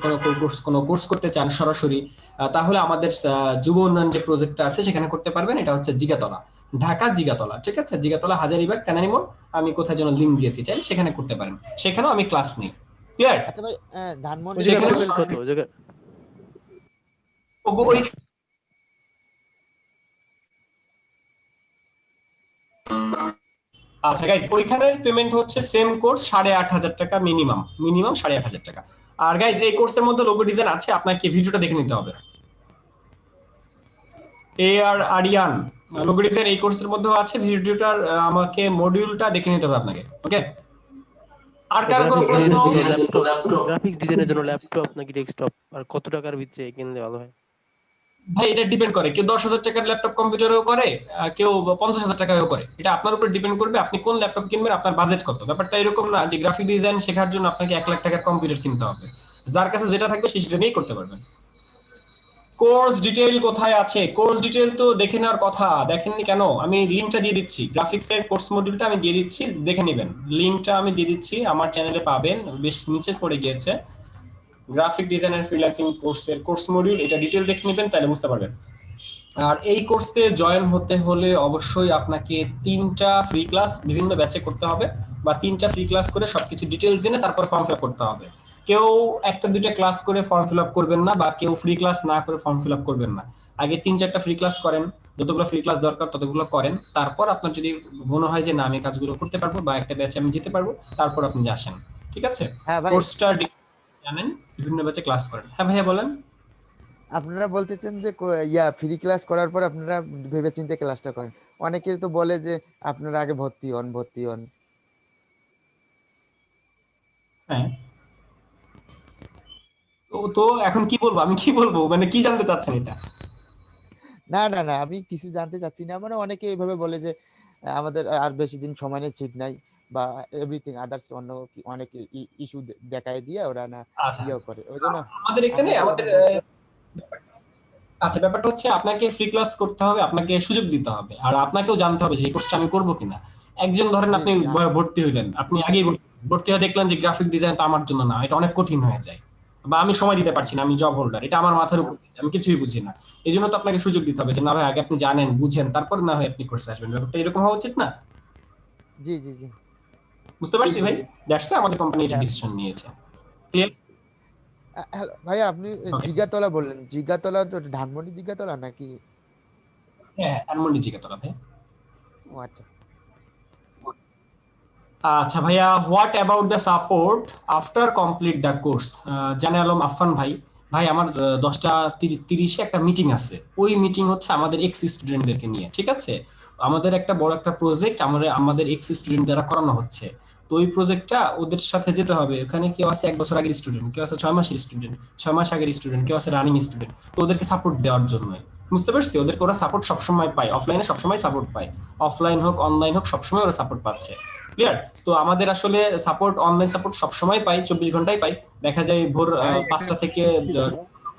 কোনো কোর্স করতে চান সরাসরি, তাহলে আমাদের যুব উন্নয়ন যে প্রজেক্টটা আছে সেখানে করতে পারবেন। এটা হচ্ছে জিগাতলা, ঢাকা জিগাতলা, ঠিক আছে? জিগাতলা হাজারীবাগ কানারি মোড়, আমি কোথায় যেন লিংক দিয়েছি, চাইলে সেখানে করতে পারেন। সেখানেও আমি ক্লাস নিই। ক্লিয়ার? আচ্ছা ভাই, ধানমন্ডি আচ্ছা গাইজ, ওইখানের পেমেন্ট হচ্ছে সেম কোর্স 8500 টাকা মিনিমাম 8500 টাকা। আর গাইজ এই কোর্সের মধ্যে লোগো ডিজাইন আছে, আপনাকে ভিডিওটা দেখে নিতে হবে। আরিয়ান লোগো ডিজাইন এই কোর্সের মধ্যেও আছে, ভিডিওটার আমাকে মডিউলটা দেখে নিতে হবে আপনাকে। ওকে, আর কারো কোনো প্রশ্ন? গ্রাফিক্স ডিজাইনের জন্য ল্যাপটপ নাকি ডেস্কটপ, আর কত টাকার ভিতরে কিনলে ভালো হয়? ভাই এটা ডিপেন্ড করে, কেউ 10,000 টাকার ল্যাপটপ কম্পিউটারও করে, কেউ 50,000 টাকায়ও করে। এটা আপনার উপর ডিপেন্ড করবে আপনি কোন ল্যাপটপ কিনবেন, আপনার বাজেট কত। ব্যাপারটা এরকম না যে গ্রাফিক ডিজাইন শেখার জন্য আপনাকে 1 লাখ টাকার কম্পিউটার কিনতে হবে। যার কাছে যেটা থাকবে সে সেটা নিয়েই করতে পারবেন। কোর্স ডিটেইল কোথায় আছে? কোর্স ডিটেইল তো দেখে নেওয়ার কথা, দেখেননি কেন? আমি লিংকটা দিয়ে দিচ্ছি, গ্রাফিক্সের কোর্স মডিউলটা আমি দিয়ে দিচ্ছি, দেখে নেবেন। লিংকটা আমি দিয়ে দিচ্ছি, আমার চ্যানেলে পাবেন, বেশ নিচে পড়ে গিয়েছে। গ্রাফিক ডিজাইন এন্ড ফ্রিল্যান্সিং কোর্সের কোর্স মডিউল, এটা ডিটেইল দেখে নেবেন, তাহলে বুঝতে পারবেন। আর এই কোর্সে জয়েন হতে হলে অবশ্যই আপনাকে 3টা ফ্রি ক্লাস বিভিন্ন ব্যাচে করতে হবে, বা 3টা ফ্রি ক্লাস করে সবকিছু ডিটেইলস জেনে তারপর ফর্ম ফিল আপ করতে হবে। কেউ একটা দুইটা ক্লাস করে ফর্ম ফিল আপ করবেন না, বা কেউ ফ্রি ক্লাস না করে ফর্ম ফিল আপ করবেন না। আগে 3-4টা ফ্রি ক্লাস করেন, যতগুলো ফ্রি ক্লাস দরকার ততগুলো করেন, তারপর আপনার যদি মনে হয় যে না আমি কাজগুলো করতে পারবো বা একটা ব্যাচে আমি যেতে পারবো, তারপর আপনি আসেন, ঠিক আছে? হ্যাঁ ভাই, কোর্সটা জানেন, বিভিন্ন ব্যাচে ক্লাস করেন। হ্যাঁ ভাইয়া বলেন। আপনারা বলতেছেন যে ফ্রি ক্লাস করার পর আপনারা ভেবেচিন্তে ক্লাসটা করেন। অনেকেই তো বলে যে আপনারা আগে ভর্তি হন। হ্যাঁ, তো এখন কি বলবো, আমি কি বলবো, মানে কি জানতে চাচ্ছেন এটা? না, আমি কিছু জানতে চাচ্ছি না। মানে অনেকে এইভাবে বলে যে আমাদের আর বেশি দিন সময় নেই, চিট নাই, বা এভরিথিং আদার্স অনেক ইস্যু দেখায় দিয়ে ওরা না আচ্ছা, ইয়ে করে। ওই জন্য আমাদের এখানে আচ্ছা, ব্যাপারটা হচ্ছে আপনাকে ফ্রি ক্লাস করতে হবে, আপনাকে সুযোগ দিতে হবে, আর আপনাকেও জানতে হবে যে এই কোর্সটা আমি করবো কিনা। একজন ধরেন আপনি ভর্তি হইলেন, আপনি আগেই ভর্তি হয়ে দেখলেন যে গ্রাফিক ডিজাইন তো আমার জন্য না, এটা অনেক কঠিন হয়ে যায়, বা আমি সময় দিতে পারছি না, আমি জব হোল্ডার, এটা আমার মাথার উপর, আমি কিছুই বুঝি না। এই জন্য তো আপনাকে সুযোগ দিতে হবে যে না ভাই আগে আপনি জানেন বুঝেন, তারপর না হয় আপনি কোর্সে আসবেন। ব্যাপারটা এরকম হওয়া উচিত না? জি, বুঝতে পারছি ভাই, দ্যাটস আমাদের কোম্পানি এটা ডিসিশন নিয়েছে। ক্লিয়ার? হ্যালো ভাইয়া, আপনি জিগাতলা বললেন, জিগাতলা তো ধানমন্ডি জিগাতলা নাকি? হ্যাঁ, ধানমন্ডি জিগাতলা ভাই। ও আচ্ছা। আচ্ছা ভাইয়া, what about the support after complete the course? জানে আলম আফফান ভাই, আমার 10:30 একটা মিটিং আছে। ওই মিটিং হচ্ছে আমাদের এক্স স্টুডেন্টদেরকে নিয়ে, ঠিক আছে? আমাদের একটা বড় একটা প্রজেক্ট আমাদের এক্স স্টুডেন্ট দ্বারা করানো হচ্ছে। তো ওই প্রজেক্টটা ওদের সাথে যেতে হবে। ওখানে কেউ আছে 1 বছর আগের স্টুডেন্ট, কেউ আছে 6 মাসের স্টুডেন্ট, 6 মাস আগের স্টুডেন্ট, কেউ আছে রানিং স্টুডেন্ট। তো ওদেরকে সাপোর্ট দেওয়ার জন্য, বুঝতে পারছি, ওদেরকে ওরা সাপোর্ট সবসময় পায়, অফলাইনে সবসময় সাপোর্ট পায়, অফলাইন হোক অনলাইন হোক সবসময় ওরা সাপোর্ট পাচ্ছে। ক্লিয়ার? তো আমাদের আসলে সাপোর্ট, অনলাইন সাপোর্ট সবসময় পাই, 24 ঘন্টাই পাই। দেখা যায় ভোর 5টা থেকে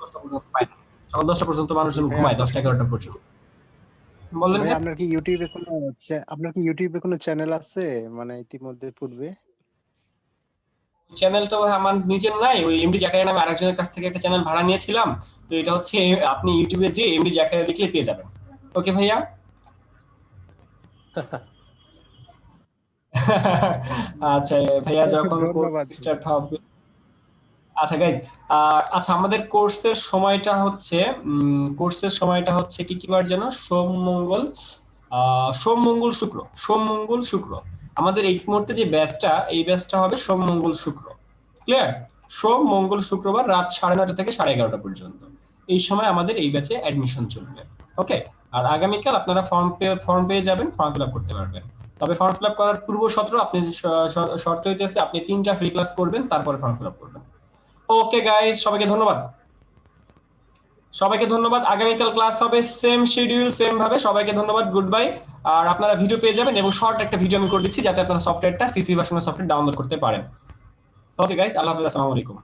10টা পর্যন্ত পাই, সকাল 10টা পর্যন্ত মানুষজন ঘুমায়, 10টা-11টা পর্যন্ত। বলেন ভাই, আপনার কি ইউটিউবে কোনো চ্যানেল আছে, মানে ইতিমধ্যে পূর্বে? চ্যানেল তো আমার নিজের নাই, ওই এমডি জাকারিয়া নামে আরেকজনের কাছ থেকে একটা চ্যানেল ভাড়া নিয়েছিলাম। তো এটা হচ্ছে আপনি ইউটিউবে যে এমডি জাকারিয়া লিখলে পেয়ে যাবেন। ওকে ভাইয়া? আচ্ছা ভাইয়া, যখন কোর্স স্টার্ট হবে। আচ্ছা গাইজ, আচ্ছা আমাদের কোর্সের সময়টা হচ্ছে কি বার যেন? সোম মঙ্গল শুক্র। আমাদের এই মুহূর্তে যে ব্যাচটা হবে সোম মঙ্গল শুক্র। ক্লিয়ার? সোম মঙ্গল শুক্রবার রাত 9:30 থেকে 11:30 পর্যন্ত এই সময় আমাদের এই ব্যাচে অ্যাডমিশন চলবে। ওকে? আর আগামীকাল আপনারা ফর্ম পেয়ে যাবেন, ফর্ম ফিল আপ করতে পারবেন। তবে ফর্ম ফিল আপ করার পূর্ব শর্ত হইতেছে আপনি 3টা ফ্রি ক্লাস করবেন, তারপরে ফর্ম ফিল আপ করবেন। ওকে গাইস, সবাইকে ধন্যবাদ। আগামীকাল ক্লাস হবে সেম শিডিউল, সেম ভাবে। সবাইকে ধন্যবাদ, গুড বাই। আর আপনারা ভিডিও পেয়ে যাবেন, এবং শর্ট একটা ভিডিও আমি করে দিচ্ছি যাতে আপনারা সফটওয়্যারটা সিসি ভার্সনের সফটওয়্যার ডাউনলোড করতে পারেন। ওকে গাইস, আল্লাহ হাফেজ, আসসালামু আলাইকুম।